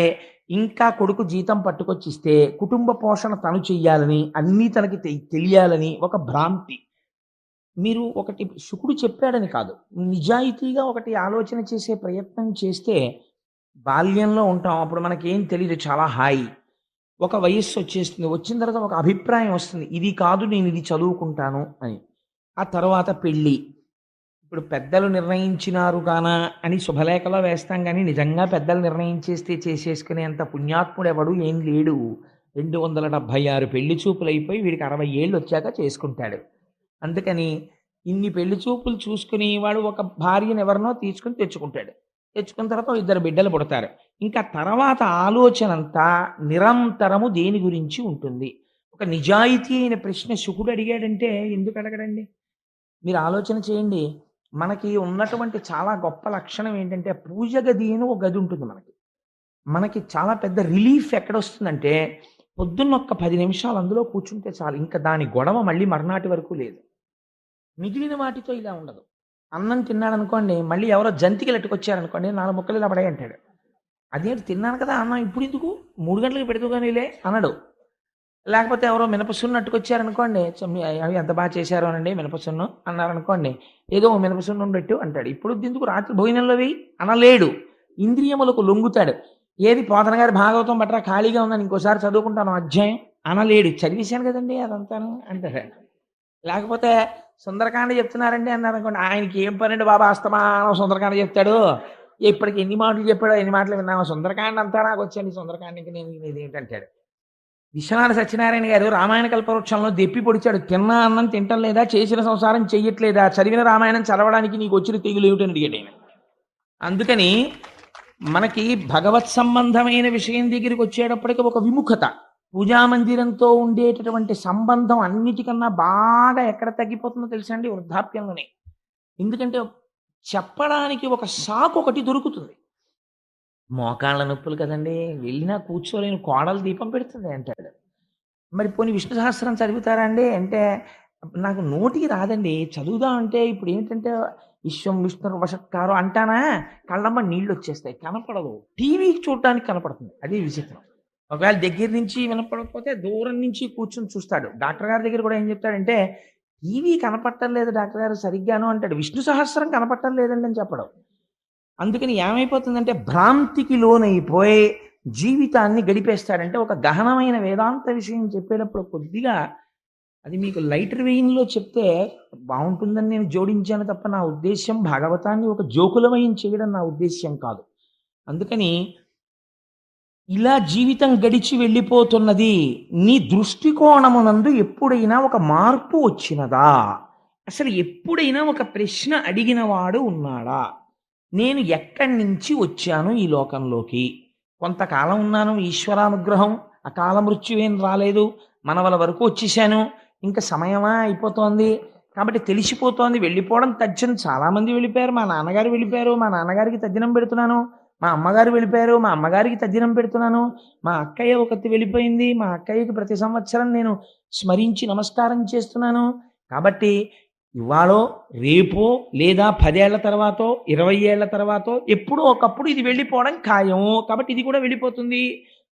ఇంకా కొడుకు జీతం పట్టుకొచ్చిస్తే కుటుంబ పోషణ తను చెయ్యాలని, అన్నీ తనకి తెలియాలని ఒక భ్రాంతి. మీరు ఒకటి శుకుడు చెప్పాడని కాదు, నిజాయితీగా ఒకటి ఆలోచన చేసే ప్రయత్నం చేస్తే బాల్యంలో ఉంటాం, అప్పుడు మనకేం తెలియదు, చాలా హాయి. ఒక వయస్సు వచ్చేస్తుంది, వచ్చిన తర్వాత ఒక అభిప్రాయం వస్తుంది, ఇది కాదు నేను ఇది చదువుకుంటాను అని. ఆ తర్వాత పెళ్ళి. ఇప్పుడు పెద్దలు నిర్ణయించినారు కానా అని శుభలేఖలో వేస్తాం, కానీ నిజంగా పెద్దలు నిర్ణయించేస్తే చేసేసుకునే అంత పుణ్యాత్ముడు ఎవడు ఏం లేడు. 276 పెళ్లి చూపులు అయిపోయి వీడికి 60 ఏళ్ళు వచ్చాక చేసుకుంటాడు. అందుకని ఇన్ని పెళ్లి చూపులు చూసుకుని వాడు ఒక భార్యను ఎవరినో తీసుకుని తెచ్చుకుంటాడు. తెచ్చుకున్న తర్వాత 2 బిడ్డలు పుడతారు. ఇంకా తర్వాత ఆలోచన అంతా నిరంతరము దేని గురించి ఉంటుంది? ఒక నిజాయితీ అయిన ప్రశ్న శుకుడు అడిగాడంటే ఎందుకు అడగడండి? మీరు ఆలోచన చేయండి. మనకి ఉన్నటువంటి చాలా గొప్ప లక్షణం ఏంటంటే పూజ గది అని ఒక గది ఉంటుంది మనకి. మనకి చాలా పెద్ద రిలీఫ్ ఎక్కడొస్తుందంటే పొద్దున్న ఒక్క 10 నిమిషాలు అందులో కూర్చుంటే చాలు, ఇంకా దాని గొడవ మళ్ళీ మర్నాటి వరకు లేదు. మిగిలిన వాటితో ఇలా ఉండదు. అన్నం తిన్నాడు అనుకోండి, మళ్ళీ ఎవరో జంతికలు ఎట్టుకొచ్చారనుకోండి, 4 ముక్కలు ఇలా పడే అంటాడు. అదేంటి తిన్నాను కదా అన్నం ఇప్పుడు ఎందుకు 3 గంటలకు పెడుతూ కానీలే అనడు. లేకపోతే ఎవరో మినపసున్ను అట్టుకొచ్చారనుకోండి, అవి ఎంత బాగా చేశారో అనండి మినపసున్ను అన్నారనుకోండి, ఏదో మినపసున్ను పెట్టు అంటాడు. ఇప్పుడు ఎందుకు రాత్రి భోజనంలో వేయి అనలేడు. ఇంద్రియములకు లొంగుతాడు. ఏది పోతన గారి భాగవతం బట్రా ఖాళీగా ఉందని ఇంకోసారి చదువుకుంటాను అధ్యాయం అనలేడు. చదివేశాను కదండి అదంతాను అంటాడు. లేకపోతే సుందరకాండ చెప్తున్నారండి అన్నారు అనుకోండి, ఆయనకి ఏం పనండి బాబా, అస్తమానం సుందరకాండ చెప్తాడు, ఇప్పటికి ఎన్ని మాటలు చెప్పాడో, ఎన్ని మాటలు విన్నామో, సుందరకాండ అంతా నాకు వచ్చాను, సుందరకాండకి నేను ఇది ఏంటంటాడు. విశ్వనాథ సత్యనారాయణ గారు రామాయణ కల్పవృక్షంలో దెప్పి పొడిచాడు, తిన్నా అన్నం తింటం లేదా, చేసిన సంసారం చెయ్యట్లేదా, చదివిన రామాయణం చదవడానికి నీకు వచ్చిన తెగులు ఏమిటని అడిగాడు ఆయన. అందుకని మనకి భగవత్ సంబంధమైన విషయం దగ్గరికి వచ్చేటప్పటికి ఒక విముఖత, పూజామందిరంతో ఉండేటటువంటి సంబంధం అన్నిటికన్నా బాగా ఎక్కడ తగ్గిపోతుందో తెలుసా అండి? వృద్ధాప్యంలోనే. ఎందుకంటే చెప్పడానికి ఒక సాకు ఒకటి దొరుకుతుంది. మోకాళ్ళ నొప్పులు కదండీ! వెళ్ళినా కూర్చోలేను కోడలు దీపం పెడుతుంది అంటాడు. మరి పోనీ విష్ణు సహస్రం చదువుతారా అండి? అంటే నాకు నోటికి రాదండి. చదువుదాం అంటే ఇప్పుడేంటంటే విశ్వం విష్ణుర్వషట్కారో అంటానా కళ్ళమ్మ నీళ్ళొచ్చేస్తాయి. కనపడదు. టీవీ చూడటానికి కనపడుతుంది. అది విచిత్రం. ఒకవేళ దగ్గర నుంచి వినపడకపోతే దూరం నుంచి కూర్చొని చూస్తాడు. డాక్టర్ గారి దగ్గర కూడా ఏం చెప్తాడంటే, "టీవీ కనపడటం లేదు డాక్టర్ గారు సరిగ్గాను" అంటాడు. విష్ణు సహస్రం కనపడటం లేదండి అని చెప్పడం. అందుకని ఏమైపోతుందంటే భ్రాంతికి లోనైపోయి జీవితాన్ని గడిపేస్తాడంటే ఒక గహనమైన వేదాంత విషయం చెప్పేటప్పుడు కొద్దిగా అది మీకు లైటర్ వెయిన్‌లో చెప్తే బావుంటుందని నేను జోడించాను తప్ప నా ఉద్దేశ్యం భాగవతాన్ని ఒక జోకులమయం చేయడం నా ఉద్దేశ్యం కాదు. అందుకని ఇలా జీవితం గడిచి వెళ్ళిపోతున్నది. నీ దృష్టికోణమునందు ఎప్పుడైనా ఒక మార్పు వచ్చినదా? అసలు ఎప్పుడైనా ఒక ప్రశ్న అడిగిన వాడు ఉన్నాడా? నేను ఎక్కడి నుంచి వచ్చాను ఈ లోకంలోకి? కొంతకాలం ఉన్నాను ఈశ్వరానుగ్రహం, అకాల మృత్యువేం రాలేదు. మనవల వరకు వచ్చేసాను. ఇంక సమయమా అయిపోతోంది. కాబట్టి తెలిసిపోతోంది. వెళ్ళిపోవడం తథ్యం. చాలామంది వెళ్ళిపోయారు. మా నాన్నగారు వెళ్ళిపోయారు. మా నాన్నగారికి తద్దినం పెడుతున్నాను. మా అమ్మగారు వెళ్ళిపోయారు. మా అమ్మగారికి తద్దినం పెడుతున్నాను. మా అక్కయ్య ఒకతి వెళ్ళిపోయింది. మా అక్కయ్యకి ప్రతి సంవత్సరం నేను స్మరించి నమస్కారం చేస్తున్నాను. కాబట్టి ఇవాళో, రేపో లేదా 10 ఏళ్ల తర్వాతో, 20 ఏళ్ల తర్వాతో ఎప్పుడో ఒకప్పుడు ఇది వెళ్ళిపోవడం ఖాయం. కాబట్టి ఇది కూడా వెళ్ళిపోతుంది.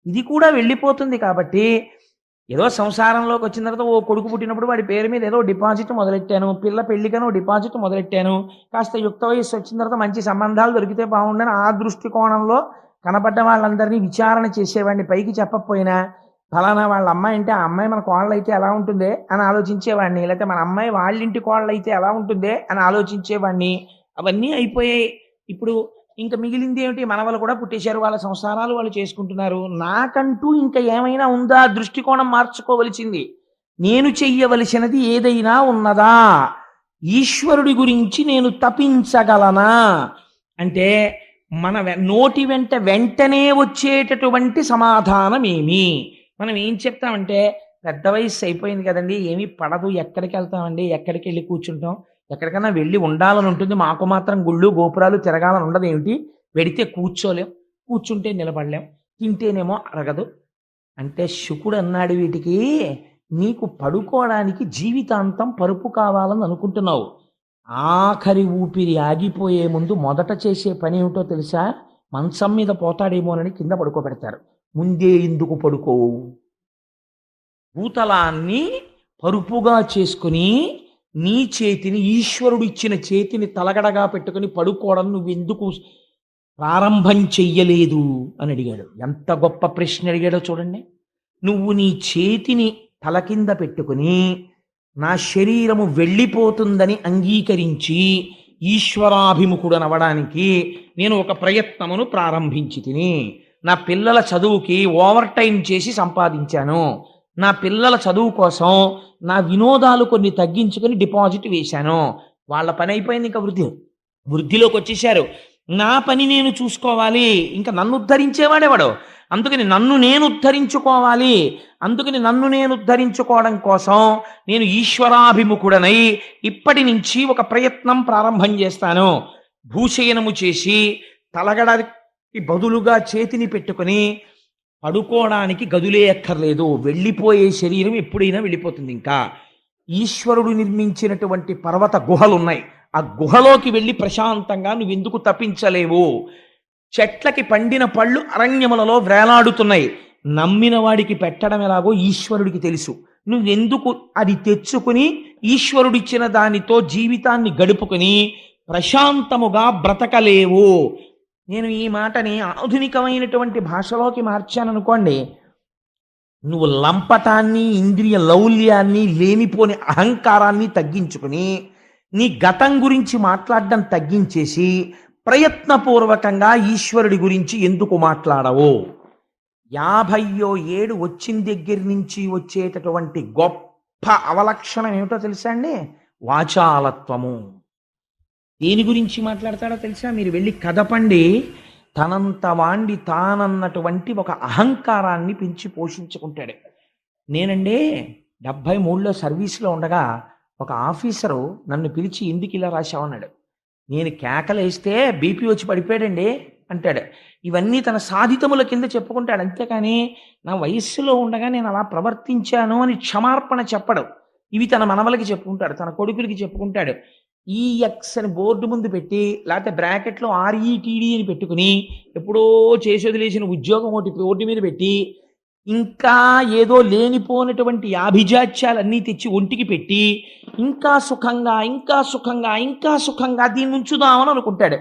ఇది కూడా వెళ్ళిపోతుంది కాబట్టి ఏదో సంసారంలోకి వచ్చిన తర్వాత ఓ కొడుకు పుట్టినప్పుడు వాడి పేరు మీద ఏదో డిపాజిట్ మొదలెట్టాను. పిల్ల పెళ్ళికనో డిపాజిట్ మొదలెట్టాను. కాస్త యుక్త వయస్సు వచ్చిన తర్వాత మంచి సంబంధాలు దొరికితే బాగుండని ఆ దృష్టికోణంలో కనపడ్డ వాళ్ళందరినీ విచారణ చేసేవాడిని. పైకి చెప్పకపోయినా ఫలానా వాళ్ళ అమ్మాయి అంటే ఆ అమ్మాయి మన కోడలైతే ఎలా ఉంటుందే అని ఆలోచించేవాడిని. లేకపోతే మన అమ్మాయి వాళ్ళింటి కోడలైతే ఎలా ఉంటుందే అని ఆలోచించేవాడిని. అవన్నీ అయిపోయాయి. ఇప్పుడు ఇంక మిగిలింది ఏమిటి? మనవలు కూడా పుట్టేశారు. వాళ్ళ సంసారాలు వాళ్ళు చేసుకుంటున్నారు. నాకంటూ ఇంక ఏమైనా ఉందా? దృష్టికోణం మార్చుకోవలసింది. నేను చెయ్యవలసినది ఏదైనా ఉన్నదా? ఈశ్వరుడి గురించి నేను తపించగలనా? అంటే మన నోటి వెంట వెంటనే వచ్చేటటువంటి సమాధానమేమి? మనం ఏం చెప్తామంటే, పెద్ద వయస్సు అయిపోయింది కదండీ! ఏమీ పడదు. ఎక్కడికెళ్తామండి? ఎక్కడికెళ్ళి కూర్చుంటాం? ఎక్కడికన్నా వెళ్ళి ఉండాలని ఉంటుంది. మాకు మాత్రం గుళ్ళు, గోపురాలు తిరగాలని ఉండదేమిటి? వెడితే కూర్చోలేం. కూర్చుంటే నిలబడలేం. తింటేనేమో అరగదు. అంటే శుకుడు అన్నాడు వీటికి, నీకు పడుకోవడానికి జీవితాంతం పరుపు కావాలని అనుకుంటున్నావు. ఆఖరి ఊపిరి ఆగిపోయే ముందు మొదట చేసే పని ఏమిటో తెలుసా? మంచం మీద పోతాడేమోనని కింద పడుకోబెడతారు. ముందే ఎందుకు పడుకోవు? భూతలాన్ని పరుపుగా చేసుకుని నీ చేతిని ఈశ్వరుడిచ్చిన చేతిని తలగడగా పెట్టుకుని పడుకోవడం నువ్వెందుకు ప్రారంభం చెయ్యలేదు అని అడిగాడు. ఎంత గొప్ప ప్రశ్న అడిగాడో చూడండి. నువ్వు నీ చేతిని తల కింద పెట్టుకుని నా శరీరము వెళ్ళిపోతుందని అంగీకరించి ఈశ్వరాభిముఖుడనవడానికి నేను ఒక ప్రయత్నమును ప్రారంభించి తిని నా పిల్లల చదువుకి ఓవర్ టైం చేసి సంపాదించాను. నా పిల్లల చదువు కోసం నా వినోదాలు కొన్ని తగ్గించుకొని డిపాజిట్ వేశాను. వాళ్ళ పని అయిపోయింది. ఇంకా వృద్ధిలోకి వచ్చేసారు. నా పని నేను చూసుకోవాలి. ఇంకా నన్ను ఉద్ధరించేవాడెవడు? అందుకని నన్ను నేను ఉద్ధరించుకోవాలి. అందుకని నన్ను నేను ఉద్ధరించుకోవడం కోసం నేను ఈశ్వరాభిముఖుడనై ఇప్పటి నుంచి ఒక ప్రయత్నం ప్రారంభం చేస్తాను. భూశయనము చేసి తలగడకి బదులుగా చేతిని పెట్టుకుని పడుకోవడానికి గదులే అక్కర్లేదు. వెళ్ళిపోయే శరీరం ఎప్పుడైనా వెళ్ళిపోతుంది. ఇంకా ఈశ్వరుడు నిర్మించినటువంటి పర్వత గుహలు ఉన్నాయి. ఆ గుహలోకి వెళ్ళి ప్రశాంతంగా నువ్వెందుకు తప్పించలేవు? చెట్లకి పండిన పళ్ళు అరణ్యములలో వేలాడుతున్నాయి. నమ్మిన వాడికి పెట్టడం ఎలాగో ఈశ్వరుడికి తెలుసు. నువ్వెందుకు అది తెచ్చుకుని ఈశ్వరుడిచ్చిన దానితో జీవితాన్ని గడుపుకుని ప్రశాంతముగా బ్రతకలేవు? నేను ఈ మాటని ఆధునికమైనటువంటి భాషలోకి మార్చాననుకోండి, నువ్వు లంపటాన్ని, ఇంద్రియ లౌల్యాన్ని, లేనిపోని అహంకారాన్ని తగ్గించుకుని నీ గతం గురించి మాట్లాడడం తగ్గించేసి ప్రయత్నపూర్వకంగా ఈశ్వరుడి గురించి ఎందుకు మాట్లాడవు? 50 ఏడు వచ్చిన దగ్గర నుంచి వచ్చేటటువంటి గొప్ప అవలక్షణం ఏమిటో తెలుసా అండి? వాచాలత్వము. దేని గురించి మాట్లాడతాడో తెలుసా? మీరు వెళ్ళి కదపండి. తనంత వాండి తానన్నటువంటి ఒక అహంకారాన్ని పెంచి పోషించుకుంటాడు. నేనండి 73లో సర్వీస్లో ఉండగా ఒక ఆఫీసరు నన్ను పిలిచి ఎందుకు ఇలా రాశావన్నాడు. నేను కేకలేస్తే బీపీ వచ్చి పడిపోయాడండి అంటాడు. ఇవన్నీ తన సాధితముల కింద చెప్పుకుంటాడు. అంతేకాని నా వయస్సులో ఉండగా నేను అలా ప్రవర్తించాను అని క్షమార్పణ చెప్పడు. ఇవి తన మనవలకి చెప్పుకుంటాడు, తన కొడుకులకి చెప్పుకుంటాడు. ఈఎక్స్ అని బోర్డు ముందు పెట్టి, లేకపోతే బ్రాకెట్లో ఆర్ఈటీడీ అని పెట్టుకుని, ఎప్పుడో చేసి వదిలేసిన ఉద్యోగం ఒకటి బోర్డు మీద పెట్టి, ఇంకా ఏదో లేనిపోయినటువంటి ఆభిజాత్యాలన్నీ తెచ్చి ఒంటికి పెట్టి, ఇంకా సుఖంగా ఇంకా సుఖంగా ఇంకా సుఖంగా దీన్ని ఉంచుదామని అనుకుంటాడు.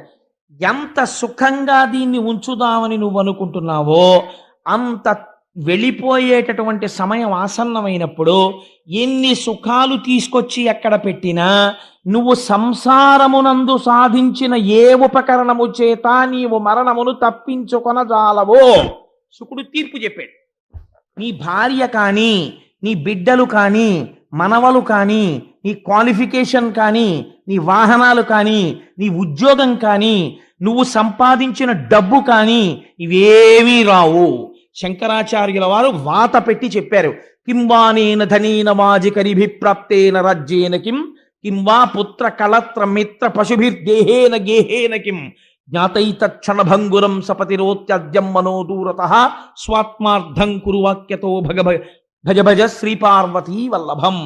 ఎంత సుఖంగా దీన్ని ఉంచుదామని నువ్వు అనుకుంటున్నావో అంత వెళ్ళిపోయేటటువంటి సమయం ఆసన్నమైనప్పుడు ఎన్ని సుఖాలు తీసుకొచ్చి ఎక్కడ పెట్టినా నువ్వు సంసారమునందు సాధించిన ఏ ఉపకరణము చేత నీవు మరణమును తప్పించుకొనజాలవో శుకుడు తీర్పు చెప్పాడు. నీ భార్య కానీ, నీ బిడ్డలు కానీ, మనవలు కానీ, నీ క్వాలిఫికేషన్ కానీ, నీ వాహనాలు కానీ, నీ ఉద్యోగం కానీ, నువ్వు సంపాదించిన డబ్బు కానీ ఇవేమీ రావు. శంకరాచార్యుల వారు వాత పెట్టి చెప్పారు. కింవానేన ధనేన వాజికరిభిప్రాప్తేన రాజ్యేన కింవా పుత్ర కళత్ర మిత్ర పశుభిర్దేహేన గేహేన కిం జ్ఞాతైతక్షణభంగురం సపతిరోత్యజ్యం మనోదూరతః స్వాత్మార్థం కురు వాక్యతో భజ భజ శ్రీపార్వతీ వల్లభం.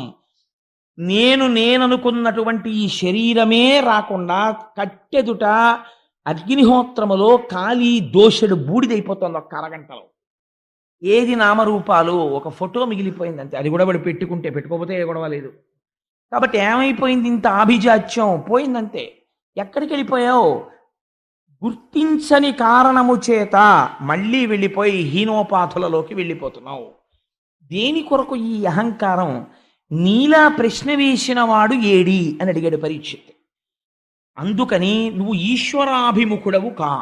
నేననుకున్నటువంటి ఈ శరీరమే రాకుండా కట్టెదుట అగ్నిహోత్రములో కాలి దోషుడు బూడిదైపోతుంది ఒక్క అరగంటలో. ఏది నామరూపాలు, ఒక ఫోటో మిగిలిపోయింది అంతే. అది కూడా వాడు పెట్టుకోకపోతే ఏ గొడవ లేదు. కాబట్టి ఏమైపోయింది? ఇంత ఆభిజాత్యం పోయిందంతే. ఎక్కడికి వెళ్ళిపోయావు? గుర్తించని కారణము చేత మళ్ళీ వెళ్ళిపోయి హీనోపాధులలోకి వెళ్ళిపోతున్నావు. దేని కొరకు ఈ అహంకారం? నీలా ప్రశ్న వేసిన వాడు ఏడి అని అడిగాడు పరీక్షిత్. అందుకని నువ్వు ఈశ్వరాభిముఖుడవు కా.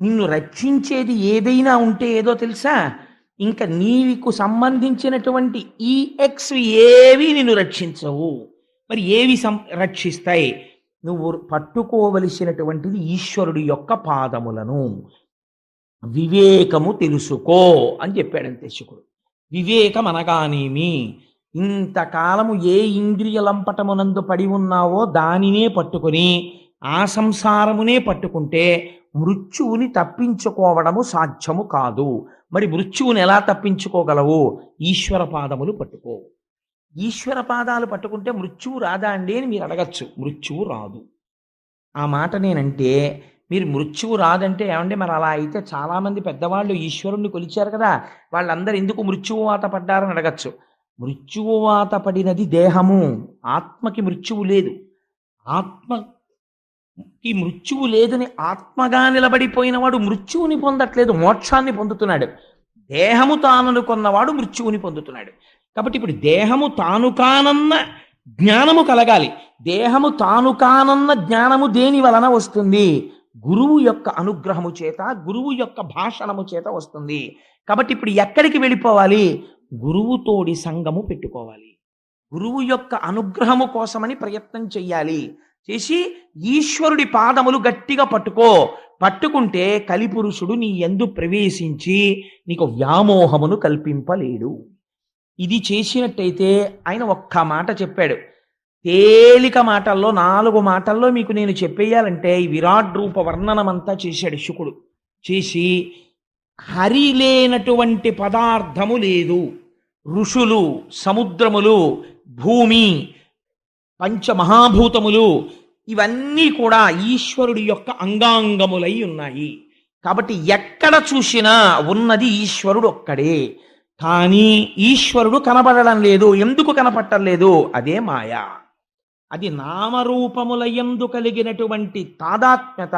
నిన్ను రక్షించేది ఏదైనా ఉంటే ఏదో తెలుసా? ఇంకా నీకు సంబంధించినటువంటి ఈ ఎక్స్ ఏవి నిన్ను రక్షించవు. మరి ఏవి రక్షిస్తాయి? నువ్వు పట్టుకోవలసినటువంటిది ఈశ్వరుడి యొక్క పాదములను. వివేకము తెలుసుకో అని చెప్పాడంతే శుకుడు. వివేకం అనగానేమి? ఇంతకాలము ఏ ఇంద్రియ లంపటమునందు పడి ఉన్నావో దానినే పట్టుకొని ఆ సంసారమునే పట్టుకుంటే మృత్యువుని తప్పించుకోవడము సాధ్యము కాదు. మరి మృత్యువుని ఎలా తప్పించుకోగలవు? ఈశ్వర పాదములు పట్టుకో. ఈశ్వర పాదాలు పట్టుకుంటే మృత్యువు రాదా అండి అని మీరు అడగచ్చు. మృత్యువు రాదు. ఆ మాట నేనంటే మీరు మృత్యువు రాదంటే ఏమంటే మరి అలా అయితే చాలామంది పెద్దవాళ్ళు ఈశ్వరుణ్ణి కొలిచారు కదా, వాళ్ళందరూ ఎందుకు మృత్యువాత పడ్డారని అడగచ్చు. మృత్యువాత పడినది దేహము, ఆత్మకి మృత్యువు లేదు. ఆత్మకి మృత్యువు లేదని ఆత్మగా నిలబడిపోయిన వాడు మృత్యువుని పొందట్లేదు, మోక్షాన్ని పొందుతున్నాడు. దేహము తాననుకున్నవాడు మృత్యువుని పొందుతున్నాడు. కాబట్టి ఇప్పుడు దేహము తాను కానన్న జ్ఞానము కలగాలి. దేహము తాను కానన్న జ్ఞానము దేని వలన వస్తుంది? గురువు యొక్క అనుగ్రహము చేత, గురువు యొక్క భాషణము చేత వస్తుంది. కాబట్టి ఇప్పుడు ఎక్కడికి వెళ్ళిపోవాలి? గురువుతోడి సంగము పెట్టుకోవాలి. గురువు యొక్క అనుగ్రహము కోసమని ప్రయత్నం చెయ్యాలి. చేసి ఈశ్వరుడి పాదములు గట్టిగా పట్టుకుంటే కలిపురుషుడు నీ యందు ప్రవేశించి నీకు వ్యామోహమును కల్పింపలేడు. ఇది చేసినట్టయితే ఆయన ఒక్క మాట చెప్పాడు. తేలిక మాటల్లో 4 మాటల్లో మీకు నేను చెప్పేయాలంటే ఈ విరాట్ రూప వర్ణనమంతా చేశాడు శుకుడు. చేసి హరి లేనటువంటి పదార్థము లేదు. ఋషులు, సముద్రములు, భూమి, పంచమహాభూతములు ఇవన్నీ కూడా ఈశ్వరుడి యొక్క అంగాంగములై ఉన్నాయి. కాబట్టి ఎక్కడ చూసినా ఉన్నది ఈశ్వరుడు ఒక్కడే. కానీ ఈశ్వరుడు కనపడడం లేదు. ఎందుకు కనపడటం లేదు? అదే మాయ. అది నామరూపముల యందు కలిగినటువంటి తాదాత్మ్యత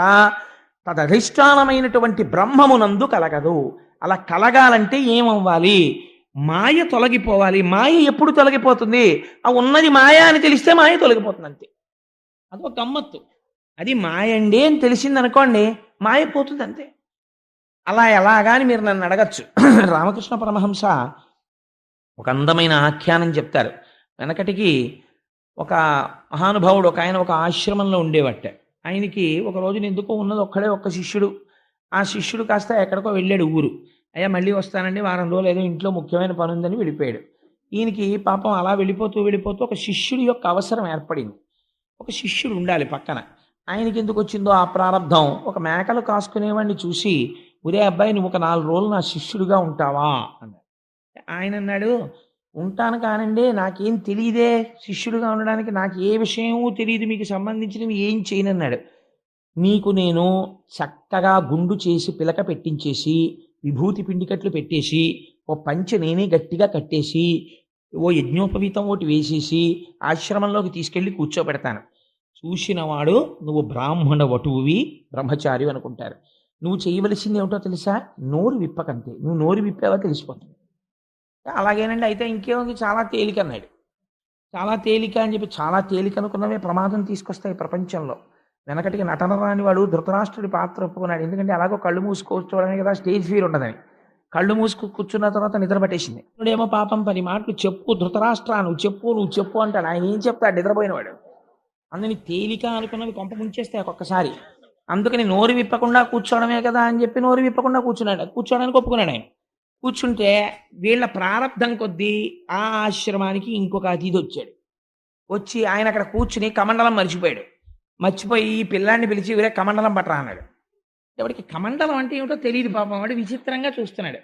తదధిష్టానమైనటువంటి బ్రహ్మమునందు కలగదు. అలా కలగాలంటే ఏమవ్వాలి? మాయ తొలగిపోవాలి. మాయ ఎప్పుడు తొలగిపోతుంది? ఆ ఉన్నది మాయ అని తెలిస్తే మాయ తొలగిపోతుంది అంతే. అదొక గమ్మత్తు. అది మాయ అండి అని తెలిసిందనుకోండి, మాయ పోతుంది అంతే. అలా ఎలాగా అని మీరు నన్ను అడగచ్చు. రామకృష్ణ పరమహంస ఒక అందమైన ఆఖ్యానం చెప్తారు. వెనకటికి ఒక మహానుభావుడు ఒక ఆయన ఒక ఆశ్రమంలో ఉండేవట్ట. ఆయనకి ఒక రోజున ఎందుకో ఉన్నది ఒక్క శిష్యుడు. ఆ శిష్యుడు కాస్త ఎక్కడికో వెళ్ళాడు ఊరు. అయ్యా మళ్ళీ వస్తానండి, వారం రోజులు ఏదో ఇంట్లో ముఖ్యమైన పని ఉందని వెళ్ళిపోయాడు. ఈయనకి పాపం అలా వెళ్ళిపోతూ వెళ్ళిపోతూ ఒక శిష్యుడి యొక్క అవసరం ఏర్పడింది. ఒక శిష్యుడు ఉండాలి పక్కన. ఆయనకి ఎందుకు వచ్చిందో ఆ ప్రారంధం, ఒక మేకలు కాసుకునేవాడిని చూసి, ఒరే అబ్బాయి నువ్వు ఒక 4 రోజులు నా శిష్యుడిగా ఉంటావా అన్నాడు. ఆయన అన్నాడు, ఉంటాను కానండి, నాకేం తెలియదే శిష్యుడిగా ఉండడానికి, నాకు ఏ విషయమూ తెలియదు, మీకు సంబంధించినవి ఏం చేయనన్నాడు. నీకు నేను చక్కగా గుండు చేసి పిలక పెట్టించేసి, విభూతి పిండికట్లు పెట్టేసి, ఓ పంచె నేనే గట్టిగా కట్టేసి, ఓ యజ్ఞోపవీతం ఒకటి వేసేసి ఆశ్రమంలోకి తీసుకెళ్ళి కూర్చోబెడతాను. చూసినవాడు నువ్వు బ్రాహ్మణ వటువువి, బ్రహ్మచారి అనుకుంటారు. నువ్వు చేయవలసింది ఏమిటో తెలుసా? నోరు విప్పకంతే. నువ్వు నోరు విప్పావా తెలిసిపోతుంది. అలాగేనండి, అయితే ఇంకేముంది, చాలా తేలిక అన్నాడు. చాలా తేలిక అని చెప్పి, చాలా తేలిక అనుకున్నవే ప్రమాదం తీసుకొస్తాయి ప్రపంచంలో. వెనకటికి నటన రాని వాడు ధృతరాష్ట్రుడి పాత్ర ఒప్పుకున్నాడు. ఎందుకంటే అలాగో కళ్ళు మూసుకోవడమే కదా, స్టేజ్ ఫీర్ ఉండదని. కళ్ళు మూసుకు కూర్చున్న తర్వాత నిద్ర పట్టేసింది. ఇప్పుడేమో పాపం 10 మాటలు చెప్పు ధృతరాష్ట్ర, నువ్వు చెప్పు అంటాడు. ఆయన ఏం చెప్తాడు నిద్రపోయినవాడు. అందుని తేలిక అనుకున్నవి కొంప ముంచేస్తాయి ఒక్కొక్కసారి. అందుకని నోరు విప్పకుండా కూర్చోవడమే కదా అని చెప్పి నోరు విప్పకుండా కూర్చోడానికి ఒప్పుకున్నాడు ఆయన. కూర్చుంటే వీళ్ళ ప్రారంధం కొద్దీ ఆ ఆశ్రమానికి ఇంకొక అతిథి వచ్చాడు. వచ్చి ఆయన అక్కడ కూర్చుని కమండలం మర్చిపోయి ఈ పిల్లాన్ని పిలిచి వీరే కమండలం పట్టరా అన్నాడు. ఎవరికి కమండలం అంటే ఏమిటో తెలియదు పాపం. వాడు విచిత్రంగా చూస్తున్నాడు.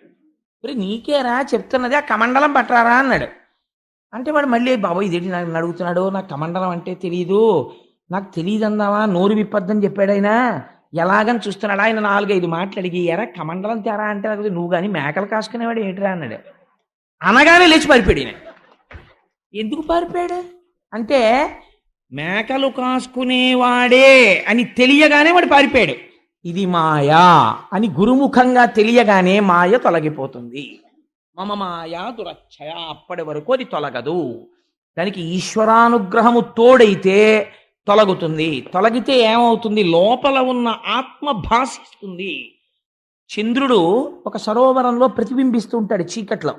మరి నీకేరా చెప్తున్నది, ఆ కమండలం పట్టరారా అన్నాడు. అంటే వాడు మళ్ళీ బాబోయ్ ఇదేంటి నన్ను అడుగుతున్నాడు, నాకు కమండలం అంటే తెలియదు, నాకు తెలియదు అందావా, నోరు విప్పద్దని చెప్పాడు ఆయన, ఎలాగని చూస్తున్నాడు. ఆయన 4-5 మాటలు అడిగి, ఎరా కమండలం తేరా అంటే నువ్వు కానీ మేకలు కాసుకునేవాడు ఏంటిరా అన్నాడు. అనగానే లేచి పారిపోయాడు ఈయన. ఎందుకు పారిపోయాడు అంటే, మేకలు కాసుకునేవాడే అని తెలియగానే వాడు పారిపోయాడు. ఇది మాయా అని గురుముఖంగా తెలియగానే మాయ తొలగిపోతుంది. మమ మాయా దురక్షయ, అప్పటి వరకు అది తొలగదు. దానికి ఈశ్వరానుగ్రహము తోడైతే తొలగుతుంది. తొలగితే ఏమవుతుంది? లోపల ఉన్న ఆత్మ భాసిస్తుంది. చంద్రుడు ఒక సరోవరంలో ప్రతిబింబిస్తూ ఉంటాడు చీకట్లో.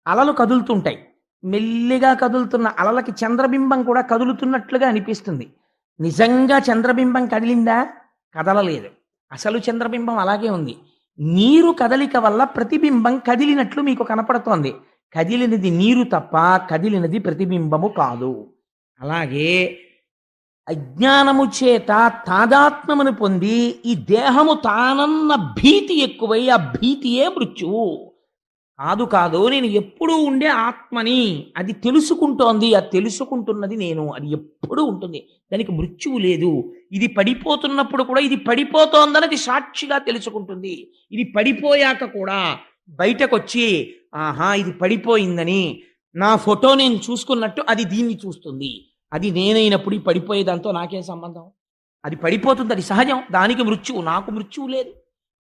అలలు కదులుతుంటాయి. మెల్లిగా కదులుతున్న అలలకి చంద్రబింబం కూడా కదులుతున్నట్లుగా అనిపిస్తుంది. నిజంగా చంద్రబింబం కదిలిందా? కదలలేదు. అసలు చంద్రబింబం అలాగే ఉంది. నీరు కదలిక వల్ల ప్రతిబింబం కదిలినట్లు మీకు కనపడుతోంది. కదిలినది నీరు తప్ప కదిలినది ప్రతిబింబము కాదు. అలాగే అజ్ఞానము చేత తాదాత్మ్యమును పొంది ఈ దేహము తానన్న భీతి ఎక్కువై, ఆ భీతియే మృత్యువు. కాదు నేను ఎప్పుడూ ఉండే ఆత్మని, అది తెలుసుకుంటోంది, అది తెలుసుకుంటున్నది నేను, అది ఎప్పుడూ ఉంటుంది, దానికి మృత్యువు లేదు. ఇది పడిపోతున్నప్పుడు కూడా ఇది పడిపోతోందని అది సాక్షిగా తెలుసుకుంటుంది. ఇది పడిపోయాక కూడా బయటకొచ్చి ఆహా ఇది పడిపోయిందని నా ఫోటో నేను చూసుకున్నట్టు అది దీన్ని చూస్తుంది. అది నేనైనప్పుడు ఈ పడిపోయేదాంతో నాకేం సంబంధం? అది పడిపోతుంది, అది సహజం, దానికి మృత్యువు, నాకు మృత్యువు లేదు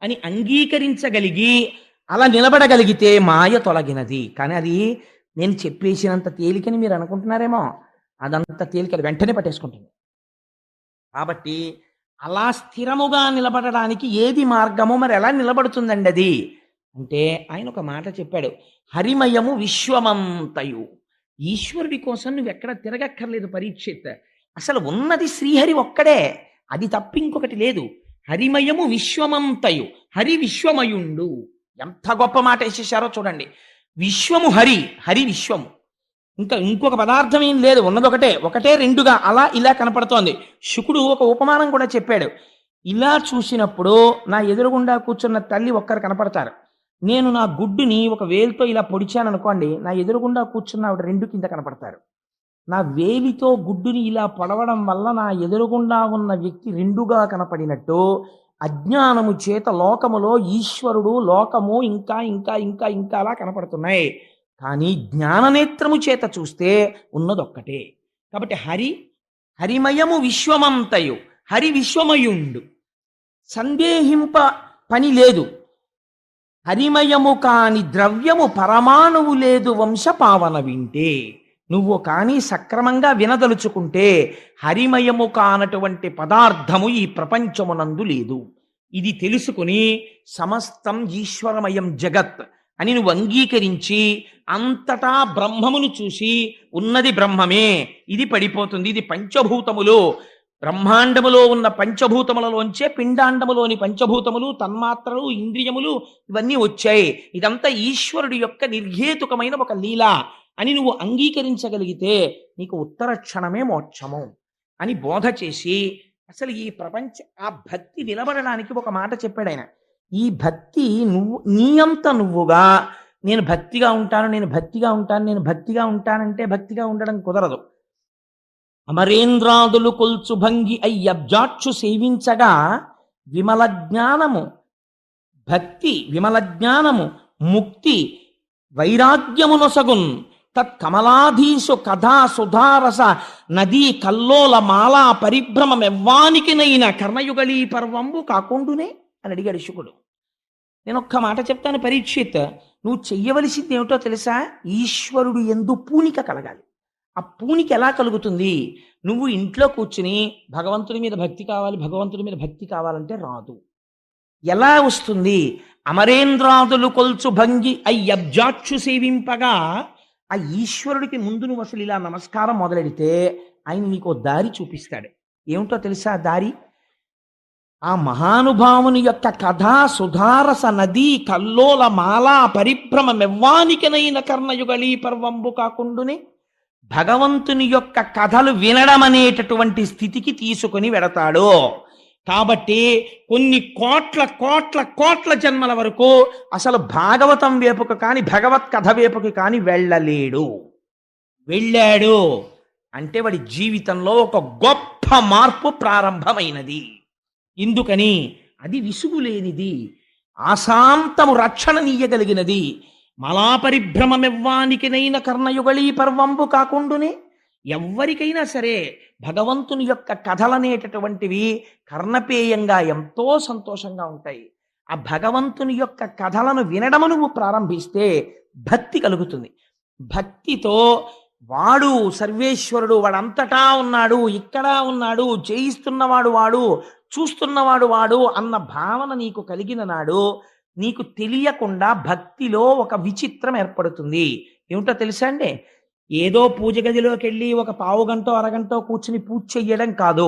అని అంగీకరించగలిగి అలా నిలబడగలిగితే మాయ తొలగినది. కానీ అది నేను చెప్పేసినంత తేలికని మీరు అనుకుంటున్నారేమో, అదంత తేలికలు వెంటనే పట్టేసుకుంటుంది. కాబట్టి అలా స్థిరముగా నిలబడడానికి ఏది మార్గమో, మరి ఎలా నిలబడుతుందండి అది అంటే, ఆయన ఒక మాట చెప్పాడు, హరిమయము విశ్వమంతయు. ఈశ్వరుడి కోసం నువ్వు ఎక్కడ తిరగక్కర్లేదు పరీక్షిత్. అసలు ఉన్నది శ్రీహరి ఒక్కడే, అది తప్ప ఇంకొకటి లేదు. హరిమయము విశ్వమంతయు, హరి విశ్వమయుండు. ఎంత గొప్ప మాట వేసేసారో చూడండి. విశ్వము హరి, హరి విశ్వము. ఇంకొక పదార్థం ఏం లేదు, ఉన్నది ఒకటే రెండుగా అలా ఇలా కనపడుతోంది. శుకుడు ఒక ఉపమానం కూడా చెప్పాడు. ఇలా చూసినప్పుడు నా ఎదురుగుండా కూర్చున్న తల్లి ఒక్కరు కనపడతారు. నేను నా గుడ్డుని ఒక వేలుతో ఇలా పొడిచాను అనుకోండి, నా ఎదురుగుండా కూర్చున్న ఆవిడ 2 కింద కనపడతారు. నా వేలితో గుడ్డుని ఇలా పొడవడం వల్ల నా ఎదురుగుండా ఉన్న వ్యక్తి 2గా కనపడినట్టు, అజ్ఞానము చేత లోకములో ఈశ్వరుడు, లోకము ఇంకా ఇంకా ఇంకా ఇంకా అలా కనపడుతున్నాయి. కానీ జ్ఞాననేత్రము చేత చూస్తే ఉన్నదొక్కటే. కాబట్టి హరిమయము విశ్వమంతయు, హరి విశ్వమయుండు. సందేహింప పని లేదు. హరిమయము కాని ద్రవ్యము పరమాణువు లేదు వంశపావన వింటే. నువ్వు కానీ సక్రమంగా వినదలుచుకుంటే హరిమయము కానటువంటి పదార్థము ఈ ప్రపంచమునందు లేదు. ఇది తెలుసుకుని సమస్తం ఈశ్వరమయం జగత్ అని నువ్వు అంగీకరించి అంతటా బ్రహ్మమును చూసి ఉన్నది బ్రహ్మమే, ఇది పడిపోతుంది, ఇది పంచభూతములు, బ్రహ్మాండములో ఉన్న పంచభూతములలోంచే పిండాండములోని పంచభూతములు, తన్మాత్రలు, ఇంద్రియములు ఇవన్నీ వచ్చాయి. ఇదంతా ఈశ్వరుడి యొక్క నిర్హేతుకమైన ఒక లీల అని నువ్వు అంగీకరించగలిగితే నీకు ఉత్తర క్షణమే మోక్షము అని బోధ చేసి అసలు ఈ ప్రపంచ ఆ భక్తి నిలబడడానికి ఒక మాట చెప్పాడు ఆయన. ఈ భక్తి నువ్వు నీ అంత నువ్వుగా నేను భక్తిగా ఉంటాను, నేను భక్తిగా ఉంటాను, నేను భక్తిగా ఉంటానంటే భక్తిగా ఉండడం కుదరదు. అమరేంద్రాదులు కొల్చు భంగి అయ్యబ్జాక్షు సేవించగా విమల జ్ఞానము భక్తి, విమల జ్ఞానము, ముక్తి, వైరాగ్యమునొసగున్ తత్కమలాధీసు కథా సుధారస నదీ కల్లోల మాలా పరిభ్రమమెవ్వానికినైన కర్ణయుగళీ పర్వంబు కాకుండునే అని అడిగాడు శుకుడు. నేను ఒక్క మాట చెప్తాను పరీక్షిత్, నువ్వు చెయ్యవలసింది ఏమిటో తెలుసా? ఈశ్వరుడు యందు పూనిక కలగాలి. ఆ పూనిక ఎలా కలుగుతుంది? నువ్వు ఇంట్లో కూర్చుని భగవంతుడి మీద భక్తి కావాలి, భగవంతుడి మీద భక్తి కావాలంటే రాదు. ఎలా వస్తుంది? అమరేంద్రాదులు కొల్చు భంగి అయ్యబ్జాక్షు సేవింపగా ఆ ఈశ్వరుడికి ముందు నువ్వు అసలు ఇలా నమస్కారం మొదలెడితే ఆయన నీకు దారి చూపిస్తాడు. ఏమిటో తెలుసా దారి? ఆ మహానుభావుని యొక్క కథా సుధారస నదీ కల్లోల మాలా పరిభ్రమమెవ్వానికనైన కర్ణయుగళీ పర్వంబు కాకుండునే భగవంతుని యొక్క కథలు వినడం అనేటటువంటి స్థితికి తీసుకుని వెడతాడు. కాబట్టి కొన్ని కోట్ల కోట్ల కోట్ల జన్మల వరకు అసలు భాగవతం వైపుకు కానీ భగవత్ కథ వైపుకు కానీ వెళ్ళలేడు. వెళ్ళాడు అంటే వాడి జీవితంలో ఒక గొప్ప మార్పు ప్రారంభమైనది. ఎందుకని? అది విసుగులేనిది, ఆశాంతము రక్షణనీయగలిగినది. మలాపరిభ్రమమెవ్వానికినైన కర్ణయుగళీ పర్వంబు కాకుండునే ఎవ్వరికైనా సరే భగవంతుని యొక్క కథలనేటటువంటివి కర్ణపేయంగా ఎంతో సంతోషంగా ఉంటాయి. ఆ భగవంతుని యొక్క కథలను వినడము నువ్వు ప్రారంభిస్తే భక్తి కలుగుతుంది. భక్తితో వాడు సర్వేశ్వరుడు, వాడంతటా ఉన్నాడు, ఇక్కడ ఉన్నాడు, చేయిస్తున్నవాడు వాడు, చూస్తున్నవాడు వాడు అన్న భావన నీకు కలిగిన నాడు నీకు తెలియకుండా భక్తిలో ఒక విచిత్రం ఏర్పడుతుంది. ఏమిటో తెలుసా అండి? ఏదో పూజ గదిలోకి వెళ్ళి ఒక పావు గంటో అరగంటో కూర్చుని పూజ చెయ్యడం కాదు.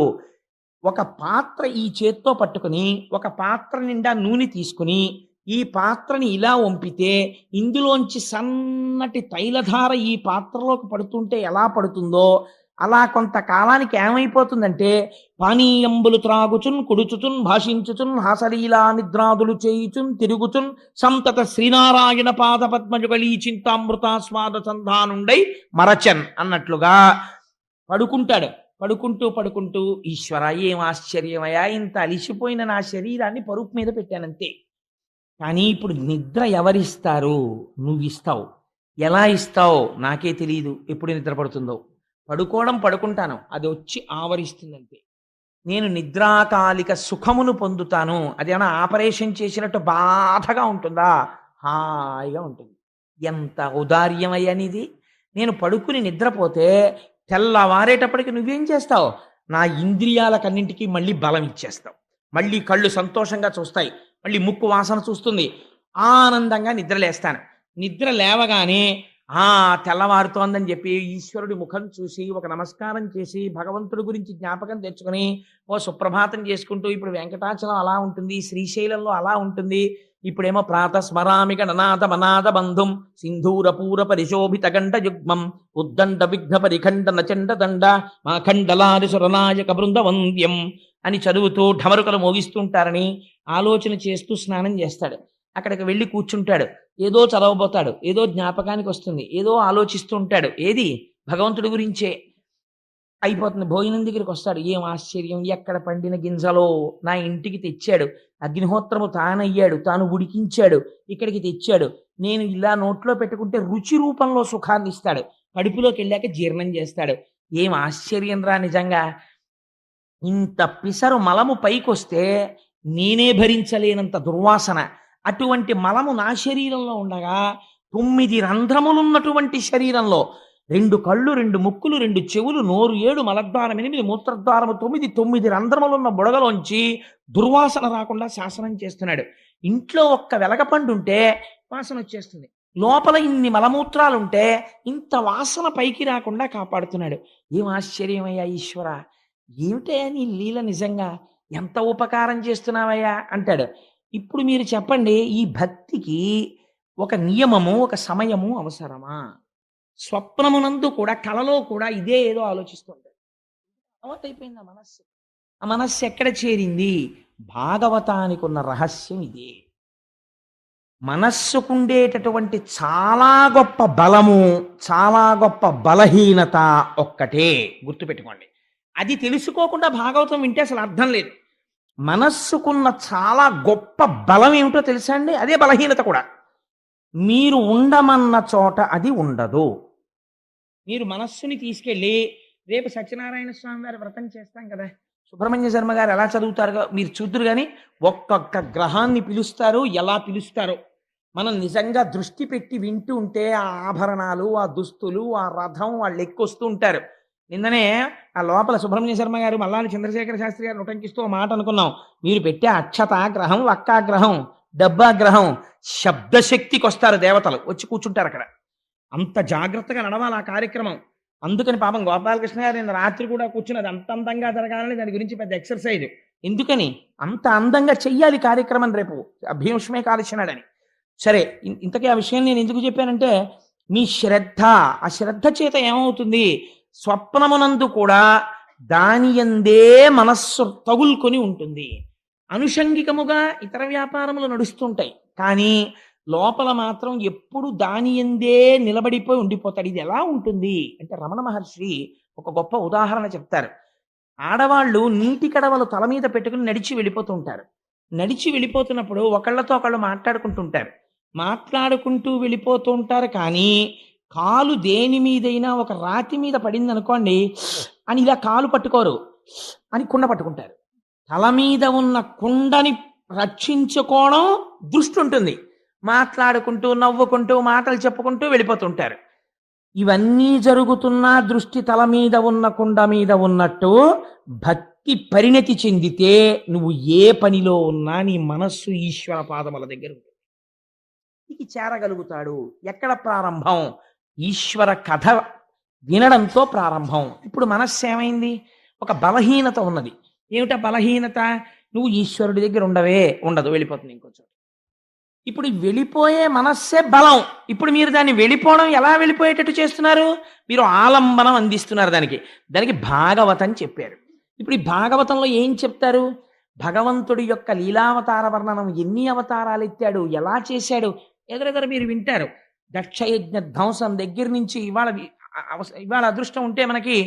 ఒక పాత్ర ఈ చేత్తో పట్టుకుని ఒక పాత్ర నిండా నూనె తీసుకుని ఈ పాత్రని ఇలా వంపితే ఇందులోంచి సన్నటి తైలధార ఈ పాత్రలోకి పడుతుంటే ఎలా పడుతుందో అలా కొంతకాలానికి ఏమైపోతుందంటే పానీయంబులు త్రాగుచున్ కుడుచుచున్ భాషించుచున్ హాసలీలా నిద్రాదులు చేయుచున్ తిరుగుచున్ సంతత శ్రీనారాయణ పాద పద్మజుగళీ చింతామృతాస్వాద సంధానుండై మరచన్ అన్నట్లుగా పడుకుంటాడు. పడుకుంటూ పడుకుంటూ ఈశ్వర ఏం ఆశ్చర్యమయ్యా, ఇంత అలిసిపోయిన నా శరీరాన్ని పరుపు మీద పెట్టానంతే. కానీ ఇప్పుడు నిద్ర ఎవరిస్తారు? నువ్వు ఇస్తావు. ఎలా ఇస్తావు నాకే తెలియదు. ఎప్పుడు నిద్ర పడుతుందో పడుకుంటాను, అది వచ్చి ఆవరిస్తుందంతే. నేను నిద్రాకాలిక సుఖమును పొందుతాను. అదేమన్నా ఆపరేషన్ చేసినట్టు బాధగా ఉంటుందా? హాయిగా ఉంటుంది. ఎంత ఔదార్యమయ్యనిది. నేను పడుకుని నిద్రపోతే తెల్లవారేటప్పటికి నువ్వేం చేస్తావు? నా ఇంద్రియాలకన్నింటికి మళ్ళీ బలం ఇచ్చేస్తావు. మళ్ళీ కళ్ళు సంతోషంగా చూస్తాయి, మళ్ళీ ముక్కు వాసన చూస్తుంది, ఆనందంగా నిద్రలేస్తాను. నిద్ర లేవగానే తెల్లవారుతోందని చెప్పి ఈశ్వరుడి ముఖం చూసి ఒక నమస్కారం చేసి భగవంతుడి గురించి జ్ఞాపకం తెచ్చుకొని ఓ సుప్రభాతం చేసుకుంటూ, ఇప్పుడు వెంకటాచలం అలా ఉంటుంది, శ్రీశైలంలో అలా ఉంటుంది, ఇప్పుడేమో ప్రాతస్మరామి గణనాథ మనాథ బంధుం సింధూర పూర పరిశోభిత గండ యుగ్మం ఉద్దండ విఘ్న పరిఖండ నచండ దండ మా ఖండలాది సురనాయక బృంద వంద్యం అని చదువుతూ ఢమరుకలు మోగిస్తుంటారని ఆలోచన చేస్తూ స్నానం చేస్తాడు. అక్కడికి వెళ్ళి కూర్చుంటాడు. ఏదో చదవబోతాడు, ఏదో జ్ఞాపకానికి వస్తుంది, ఏదో ఆలోచిస్తూ ఉంటాడు. ఏది? భగవంతుడి గురించే. అయిపోతుంది. భోజనం దగ్గరికి వస్తాడు. ఏం ఆశ్చర్యం, ఎక్కడ పండిన గింజలో నా ఇంటికి తెచ్చాడు, అగ్నిహోత్రము తానయ్యాడు, తాను ఉడికించాడు, ఇక్కడికి తెచ్చాడు, నేను ఇలా నోట్లో పెట్టుకుంటే రుచి రూపంలో సుఖాన్ని ఇస్తాడు, కడుపులోకి వెళ్ళాక జీర్ణం చేస్తాడు. ఏం ఆశ్చర్యం రా నిజంగా. ఇంత పిసరు మలము పైకొస్తే నేనే భరించలేనంత దుర్వాసన. అటువంటి మలము నా శరీరంలో ఉండగా 9 రంధ్రములున్నటువంటి శరీరంలో 2 కళ్ళు, 2 ముక్కులు, 2 చెవులు, నోరు 7, మలద్వారం 8, మూత్రద్వారము 9 రంధ్రములున్న బుడగలోంచి దుర్వాసన రాకుండా శాసనం చేస్తున్నాడు. ఇంట్లో ఒక్క వెలగపండు ఉంటే వాసన వచ్చేస్తుంది, లోపల ఇన్ని మలమూత్రాలుంటే ఇంత వాసన పైకి రాకుండా కాపాడుతున్నాడు. ఏం ఆశ్చర్యమయ్యా ఈశ్వర, ఏమిటయ్యా నీ లీల, నిజంగా ఎంత ఉపకారం చేస్తున్నావయ్యా అంటాడు. ఇప్పుడు మీరు చెప్పండి, ఈ భక్తికి ఒక నియమము, ఒక సమయము అవసరమా? స్వప్నమునందు కూడా కలలో కూడా ఇదే ఏదో ఆలోచిస్తుంటాడు. అలవాటైపోయింది ఆ మనస్సు. ఆ మనస్సు ఎక్కడ చేరింది? భాగవతానికి ఉన్న రహస్యం ఇదే. మనస్సుకుండేటటువంటి చాలా గొప్ప బలము, చాలా గొప్ప బలహీనత ఒక్కటే గుర్తుపెట్టుకోండి. అది తెలుసుకోకుండా భాగవతం వింటే అసలు అర్థం లేదు. మనస్సుకున్న చాలా గొప్ప బలం ఏమిటో తెలుసా అండి? అదే బలహీనత కూడా. మీరు ఉండమన్న చోట అది ఉండదు. మీరు మనస్సుని తీసుకెళ్ళి రేపు సత్యనారాయణ స్వామి వారి వ్రతం చేస్తాం కదా, సుబ్రహ్మణ్య శర్మ గారు ఎలా చదువుతారో మీరు చూద్దరు కానీ ఒక్కొక్క గ్రహాన్ని పిలుస్తారు, ఎలా పిలుస్తారో. మనం నిజంగా దృష్టి పెట్టి వింటూ ఉంటే ఆ ఆభరణాలు, ఆ దుస్తులు, ఆ రథం వాళ్ళు ఎక్కొస్తూ ఉంటారు. నిన్ననే ఆ లోపల సుబ్రహ్మణ్య శర్మ గారు మల్లాని చంద్రశేఖర శాస్త్రి గారు ఉటంకిస్తూ ఓ మాట అనుకున్నాం. మీరు పెట్టే అక్షతాగ్రహం, వక్కాగ్రహం, డబ్బాగ్రహం, శబ్దశక్తికి వస్తారు దేవతలు, వచ్చి కూర్చుంటారు అక్కడ. అంత జాగ్రత్తగా నడవాలి ఆ కార్యక్రమం. అందుకని పాపం గోపాలకృష్ణ గారు నిన్న రాత్రి కూడా కూర్చుని అది అంత అందంగా జరగాలని దాని గురించి పెద్ద ఎక్సర్సైజ్. ఎందుకని అంత అందంగా చెయ్యాలి కార్యక్రమం రేపు భీష్మే కాల్చినాడని. సరే, ఇంతకీ ఆ విషయం నేను ఎందుకు చెప్పానంటే, మీ శ్రద్ధ, ఆ శ్రద్ధ చేత ఏమవుతుంది? స్వప్నమునందు కూడా దాని యందే మనస్సు తగులుకొని ఉంటుంది. అనుషంగికముగా ఇతర వ్యాపారములు నడుస్తుంటాయి, కానీ లోపల మాత్రం ఎప్పుడు దాని యందే నిలబడిపోయి ఉండిపోతాడు. ఇది ఎలా ఉంటుంది అంటే, రమణ మహర్షి ఒక గొప్ప ఉదాహరణ చెప్తారు. ఆడవాళ్ళు నీటి కడవలు తల మీద పెట్టుకుని నడిచి వెళ్ళిపోతూ ఉంటారు. నడిచి వెళ్ళిపోతున్నప్పుడు ఒకళ్ళతో ఒకళ్ళు మాట్లాడుకుంటూ వెళ్ళిపోతూ ఉంటారు. కానీ కాలు దేని మీదైనా ఒక రాతి మీద పడింది అనుకోండి అని ఇలా కాలు పట్టుకోరు, అని కుండ పట్టుకుంటారు. తల మీద ఉన్న కుండని రక్షించుకోవడం దృష్టి ఉంటుంది. మాట్లాడుకుంటూ నవ్వుకుంటూ మాటలు చెప్పుకుంటూ వెళ్ళిపోతుంటారు. ఇవన్నీ జరుగుతున్నా దృష్టి తల మీద ఉన్న కుండ మీద ఉన్నట్టు భక్తి పరిణతి చెందితే నువ్వు ఏ పనిలో ఉన్నా నీ మనస్సు ఈశ్వర పాదముల దగ్గర ఉంటుంది. ఇది చేరగలుగుతాడు. ఎక్కడ ప్రారంభం? ఈశ్వర కథ వినడంతో ప్రారంభం. ఇప్పుడు మనస్సు ఏమైంది? ఒక బలహీనత ఉన్నది. ఏమిటా బలహీనత? నువ్వు ఈశ్వరుడి దగ్గర ఉండదు, వెళ్ళిపోతుంది ఇంకొంచెం. ఇప్పుడు వెళ్ళిపోయే మనస్సే బలం. ఇప్పుడు మీరు దాన్ని వెళ్ళిపోవడం ఎలా వెళ్ళిపోయేటట్టు చేస్తున్నారు? మీరు ఆలంబనం అందిస్తున్నారు దానికి భాగవతం చెప్పారు. ఇప్పుడు ఈ భాగవతంలో ఏం చెప్తారు? భగవంతుడి యొక్క లీలావతార వర్ణనం, ఎన్ని అవతారాలు ఎత్తాడు, ఎలా చేశాడు, ఎదురెదురు మీరు వింటారు. దక్షయజ్ఞ ధ్వంసం దగ్గర నుంచి ఇవాళ అదృష్టం ఉంటే మనకి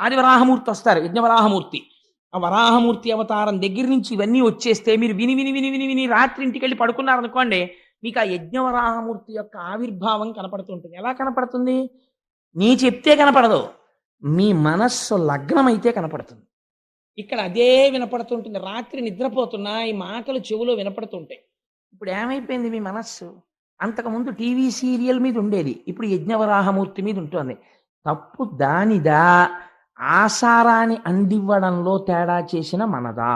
ఆదివరాహమూర్తి వస్తారు, యజ్ఞవరాహమూర్తి. ఆ వరాహమూర్తి అవతారం దగ్గర నుంచి ఇవన్నీ వచ్చేస్తే మీరు విని విని విని విని విని రాత్రి ఇంటికి వెళ్ళి పడుకున్నారనుకోండి, మీకు ఆ యజ్ఞవరాహమూర్తి యొక్క ఆవిర్భావం కనపడుతుంటుంది. ఎలా కనపడుతుంది? నీ చెప్తే కనపడదు, మీ మనస్సు లగ్నమైతే కనపడుతుంది. ఇక్కడ అదే వినపడుతుంటుంది. రాత్రి నిద్రపోతున్నా ఈ మాటలు చెవులో వినపడుతుంటాయి. ఇప్పుడు ఏమైపోయింది మీ మనస్సు? అంతకుముందు టీవీ సీరియల్ మీద ఉండేది, ఇప్పుడు యజ్ఞవరాహమూర్తి మీద ఉంటుంది. తప్పు దానిదా, ఆసారాన్ని అందివ్వడంలో తేడా చేసిన మనదా?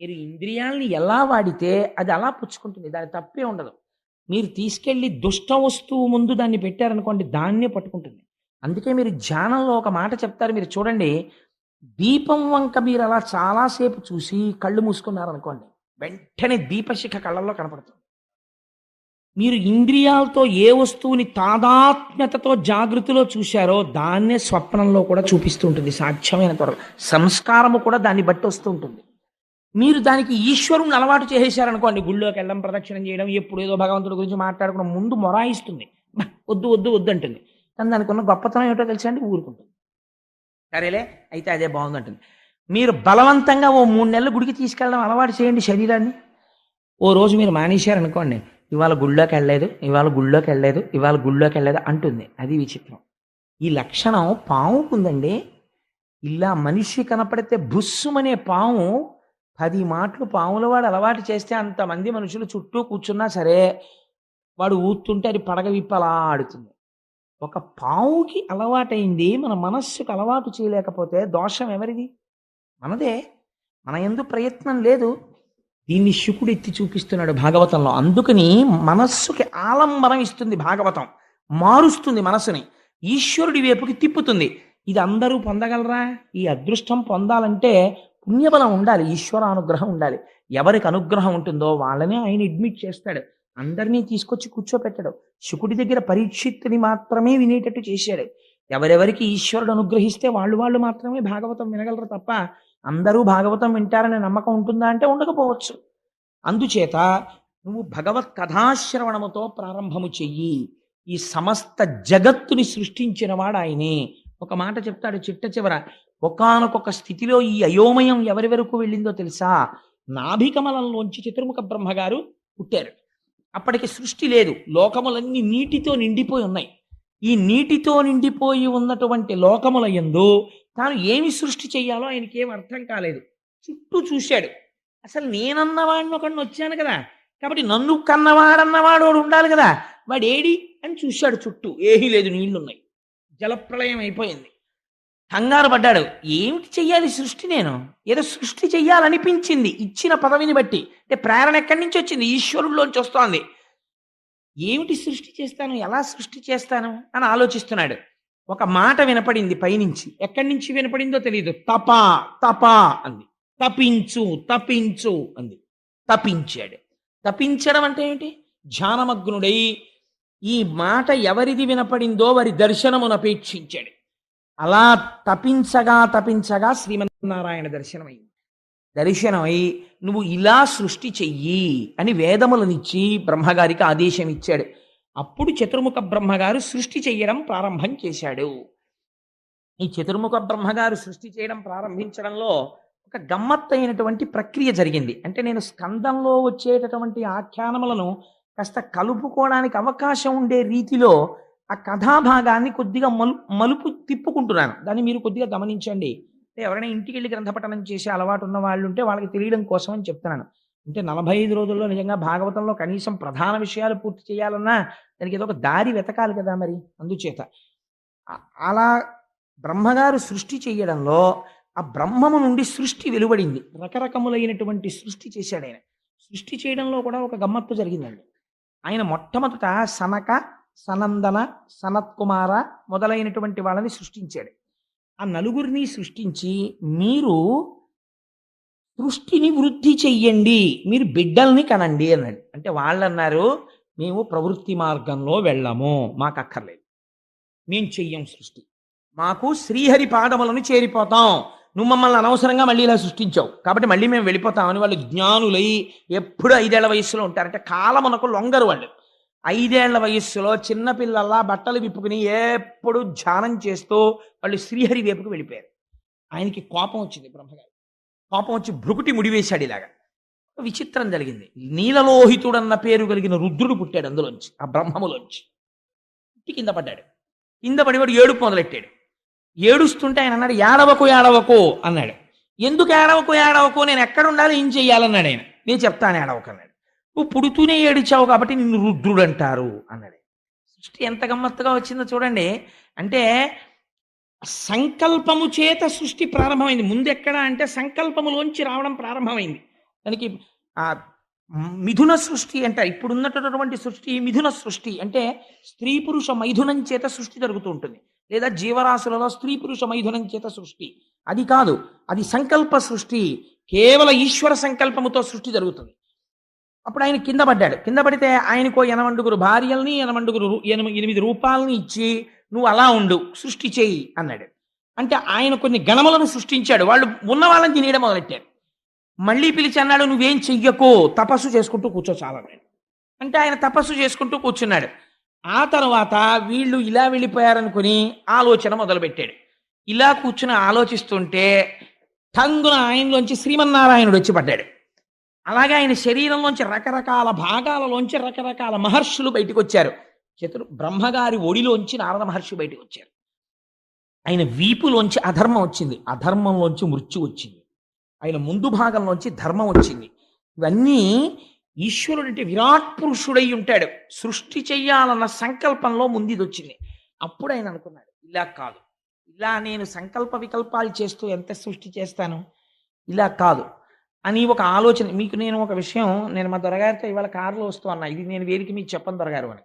మీరు ఇంద్రియాల్ని ఎలా వాడితే అది అలా పుచ్చుకుంటుంది, దాని తప్పే ఉండదు. మీరు తీసుకెళ్ళి దుష్ట వస్తువు ముందు దాన్ని పెట్టారనుకోండి, దాన్నే పట్టుకుంటుంది. అందుకే మీరు ధ్యానంలో ఒక మాట చెప్తారు, మీరు చూడండి. దీపం వంక మీరు అలా చాలాసేపు చూసి కళ్ళు మూసుకున్నారనుకోండి, వెంటనే దీపశిఖ కళ్ళల్లో కనపడుతుంది. మీరు ఇంద్రియాలతో ఏ వస్తువుని తాదాత్మ్యతతో జాగృతిలో చూశారో దాన్నే స్వప్నంలో కూడా చూపిస్తూ ఉంటుంది సాధ్యమైన త్వరలో. సంస్కారము కూడా దాన్ని బట్టి వస్తూ ఉంటుంది. మీరు దానికి ఈశ్వరుని అలవాటు చేసేశారనుకోండి, గుళ్ళోకి వెళ్ళడం, ప్రదక్షిణం చేయడం, ఎప్పుడు ఏదో భగవంతుడి గురించి మాట్లాడుకున్న ముందు మొరాయిస్తుంది, వద్దు వద్దు వద్దు అంటుంది. కానీ దానికి ఉన్న గొప్పతనం ఏమిటో తెలుసా అండి? ఊరుకుంటుంది. సరేలే అయితే అదే బాగుందంటుంది. మీరు బలవంతంగా ఓ 3 నెలలు గుడికి తీసుకెళ్ళడం అలవాటు చేయండి శరీరాన్ని. ఓ రోజు మీరు మానేశారనుకోండి, ఇవాళ గుళ్ళోకి వెళ్ళలేదు, ఇవాళ గుళ్ళోకి వెళ్ళలేదు, ఇవాళ గుళ్ళోకి వెళ్ళలేదు అంటుంది. అది విచిత్రం. ఈ లక్షణం పాముకుందండి. ఇలా మనిషి కనపడితే బుస్సుమనే పాము 10 మాటలు పాముల వాడు అలవాటు చేస్తే అంతమంది మనుషులు చుట్టూ కూర్చున్నా సరే వాడు ఊతుంటే అది పడగ విప్పలా ఆడుతుంది. ఒక పావుకి అలవాటైంది మన మనస్సుకు అలవాటు చేయలేకపోతే దోషం ఎవరిది? మనదే. మన యందు ప్రయత్నం లేదు. దీన్ని శుకుడు ఎత్తి చూపిస్తున్నాడు భాగవతంలో. అందుకని మనస్సుకి ఆలంబనం ఇస్తుంది భాగవతం, మారుస్తుంది మనస్సుని, ఈశ్వరుడి వైపుకి తిప్పుతుంది. ఇది అందరూ పొందగలరా? ఈ అదృష్టం పొందాలంటే పుణ్యబలం ఉండాలి, ఈశ్వర అనుగ్రహం ఉండాలి. ఎవరికి అనుగ్రహం ఉంటుందో వాళ్ళనే ఆయన అడ్మిట్ చేస్తాడు. అందరినీ తీసుకొచ్చి కూర్చోపెట్టడు. శుకుడి దగ్గర పరీక్షిత్తుని మాత్రమే వినేటట్టు చేశాడు. ఎవరెవరికి ఈశ్వరుడు అనుగ్రహిస్తే వాళ్ళు మాత్రమే భాగవతం వినగలరు తప్ప అందరూ భాగవతం వింటారనే నమ్మకం ఉంటుందా అంటే ఉండకపోవచ్చు. అందుచేత నువ్వు భగవత్ కథాశ్రవణముతో ప్రారంభము చెయ్యి. ఈ సమస్త జగత్తుని సృష్టించిన వాడు ఆయనే. ఒక మాట చెప్తాడు చిట్ట చివర, ఒకానొక స్థితిలో ఈ అయోమయం ఎవరి వరకు వెళ్ళిందో తెలుసా? నాభికమలంలోంచి చతుర్ముఖ బ్రహ్మగారు పుట్టారు. అప్పటికి సృష్టి లేదు, లోకములన్నీ నీటితో నిండిపోయి ఉన్నాయి. ఈ నీటితో నిండిపోయి ఉన్నటువంటి లోకముల యందు తాను ఏమి సృష్టి చెయ్యాలో ఆయనకి ఏం అర్థం కాలేదు. చుట్టూ చూశాడు. అసలు నేనన్నవాడిని ఒకడిని వచ్చాను కదా, కాబట్టి నన్ను కన్నవాడన్నవాడు వాడు ఉండాలి కదా, వాడు ఏడి అని చూశాడు. చుట్టూ ఏమీ లేదు, నీళ్లున్నాయి, జలప్రళయం అయిపోయింది. కంగారు పడ్డాడు. ఏమిటి చెయ్యాలి సృష్టి? నేను ఏదో సృష్టి చెయ్యాలనిపించింది ఇచ్చిన పదవిని బట్టి. అంటే ప్రేరణ ఎక్కడి నుంచి వచ్చింది? ఈశ్వరుల్లోంచి వస్తోంది. ఏమిటి సృష్టి చేస్తాను, ఎలా సృష్టి చేస్తాను అని ఆలోచిస్తున్నాడు. ఒక మాట వినపడింది పైనుంచి. ఎక్కడి నుంచి వినపడిందో తెలియదు. తప తప అంది. తపించు తపించు అంది. తపించాడు. తపించడం అంటే ఏంటి? ధ్యానమగ్నుడై ఈ మాట ఎవరిది వినపడిందో వారి దర్శనమునపేక్షించాడు. అలా తపించగా తపించగా శ్రీమన్నారాయణ దర్శనమైంది. దర్శనమై నువ్వు ఇలా సృష్టి చెయ్యి అని వేదములనిచ్చి బ్రహ్మగారికి ఆదేశం ఇచ్చాడు. అప్పుడు చతుర్ముఖ బ్రహ్మగారు సృష్టి చెయ్యడం ప్రారంభం చేశాడు. ఈ చతుర్ముఖ బ్రహ్మగారు సృష్టి చేయడం ప్రారంభించడంలో ఒక గమ్మత్తైనటువంటి ప్రక్రియ జరిగింది. అంటే నేను స్కందంలో వచ్చేటటువంటి ఆఖ్యానములను కాస్త కలుపుకోవడానికి అవకాశం ఉండే రీతిలో ఆ కథాభాగాన్ని కొద్దిగా మలుపు తిప్పుకుంటున్నాను. దాన్ని మీరు కొద్దిగా గమనించండి. అంటే ఎవరైనా ఇంటికి వెళ్ళి గ్రంథపఠనం చేసే అలవాటు ఉన్న వాళ్ళు ఉంటే వాళ్ళకి తెలియడం కోసం అని చెప్తున్నాను. అంటే 45 రోజుల్లో నిజంగా భాగవతంలో కనీసం ప్రధాన విషయాలు పూర్తి చేయాలన్నా దానికి ఏదో ఒక దారి వెతకాలి కదా మరి. అందుచేత అలా బ్రహ్మగారు సృష్టి చేయడంలో ఆ బ్రహ్మము నుండి సృష్టి వెలువడింది. రకరకములైనటువంటి సృష్టి చేశాడు ఆయన. సృష్టి చేయడంలో కూడా ఒక గమ్మత్తు జరిగిందండి. ఆయన మొట్టమొదట సనక, సనందన, సనత్కుమార మొదలైనటువంటి వాళ్ళని సృష్టించాడు. ఆ నలుగురిని సృష్టించి మీరు సృష్టిని వృద్ధి చెయ్యండి, మీరు బిడ్డల్ని కనండి అన్నాడు. అంటే వాళ్ళు అన్నారు, మేము ప్రవృత్తి మార్గంలో వెళ్ళము, మాకు అక్కర్లేదు, మేము చెయ్యం సృష్టి, మాకు శ్రీహరి పాదములను చేరిపోతాం, నువ్వు మమ్మల్ని అనవసరంగా మళ్ళీ ఇలా సృష్టించావు కాబట్టి మళ్ళీ మేము వెళ్ళిపోతామని వాళ్ళు జ్ఞానులై ఎప్పుడు 5 ఏళ్ల వయస్సులో ఉంటారంటే కాలమునకు లొంగరు. వాళ్ళు 5 ఏళ్ల వయస్సులో చిన్నపిల్లల్లా బట్టలు విప్పుకుని ఎప్పుడు ధ్యానం చేస్తూ వాళ్ళు శ్రీహరి వైపుకు వెళ్ళిపోయారు. ఆయనకి కోపం వచ్చింది. బ్రహ్మగారు కోపం వచ్చి భృకుటి ముడివేశాడు. ఇలాగా విచిత్రం జరిగింది. నీలలోహితుడన్న పేరు కలిగిన రుద్రుడు పుట్టాడు అందులోంచి, ఆ బ్రహ్మములోంచి. పుట్టి కింద పడ్డాడు. కింద పడివాడు ఏడుపు మొదలెట్టాడు. ఏడుస్తుంటే ఆయన అన్నాడు, ఏడవకు ఏడవకు అన్నాడు. ఎందుకు ఏడవకు ఏడవకు, నేను ఎక్కడ ఉండాలి, ఏం చెయ్యాలన్నాడు ఆయన. నేను చెప్తాను ఏడవకు అన్నాడు. నువ్వు పుడుతూనే ఏడిచావు కాబట్టి నిన్ను రుద్రుడు అంటారు అన్నాడు. సృష్టి ఎంత గమ్మత్తుగా వచ్చిందో చూడండి. అంటే సంకల్పము చేత సృష్టి ప్రారంభమైంది. ముందు ఎక్కడ అంటే సంకల్పములోంచి రావడం ప్రారంభమైంది. దానికి ఆ మిథున సృష్టి అంటారు. ఇప్పుడు ఉన్నటువంటి సృష్టి మిథున సృష్టి. అంటే స్త్రీ పురుష మైథునం చేత సృష్టి జరుగుతూ ఉంటుంది. లేదా జీవరాశులలో స్త్రీ పురుష మైథునం చేత సృష్టి. అది కాదు, అది సంకల్ప సృష్టి. కేవల ఈశ్వర సంకల్పముతో సృష్టి జరుగుతుంది. అప్పుడు ఆయన కింద పడ్డాడు. కింద పడితే ఆయనకో 80 భార్యల్ని 8 రూపాలని ఇచ్చి నువ్వు అలా ఉండు, సృష్టి చేయి అన్నాడు. అంటే ఆయన కొన్ని గణములను సృష్టించాడు. వాళ్ళు ఉన్న వాళ్ళని తినేయడం మొదలెట్టారు. మళ్ళీ పిలిచి అన్నాడు, నువ్వేం చెయ్యకో, తపస్సు చేసుకుంటూ కూర్చో చాలన్నాడు. అంటే ఆయన తపస్సు చేసుకుంటూ కూర్చున్నాడు. ఆ తర్వాత వీళ్ళు ఇలా వెళ్ళిపోయారనుకుని ఆలోచన మొదలుపెట్టాడు. ఇలా కూర్చుని ఆలోచిస్తుంటే ఠంగున ఆయనలోంచి శ్రీమన్నారాయణుడు వచ్చి పడ్డాడు. అలాగే ఆయన శరీరంలోంచి రకరకాల భాగాలలోంచి రకరకాల మహర్షులు బయటకు వచ్చారు. బ్రహ్మగారి ఒడిలోంచి నారద మహర్షి బయటకు వచ్చారు. ఆయన వీపులోంచి అధర్మం వచ్చింది, అధర్మంలోంచి మృత్యు వచ్చింది. ఆయన ముందు భాగంలోంచి ధర్మం వచ్చింది. ఇవన్నీ ఈశ్వరుడు అంటే విరాట్ పురుషుడై ఉంటాడు. సృష్టి చెయ్యాలన్న సంకల్పంలో ముందు ఇది వచ్చింది. అప్పుడు ఆయన అనుకున్నాడు, ఇలా కాదు, ఇలా నేను సంకల్ప వికల్పాలు చేస్తూ ఎంత సృష్టి చేస్తాను, ఇలా కాదు అని ఒక ఆలోచన. మీకు నేను ఒక విషయం, నేను మా దొరగారితో ఇవాళ కారులో వస్తూ అన్నా, ఇది నేను వేదిక మీకు చెప్పను దొరగారు అని,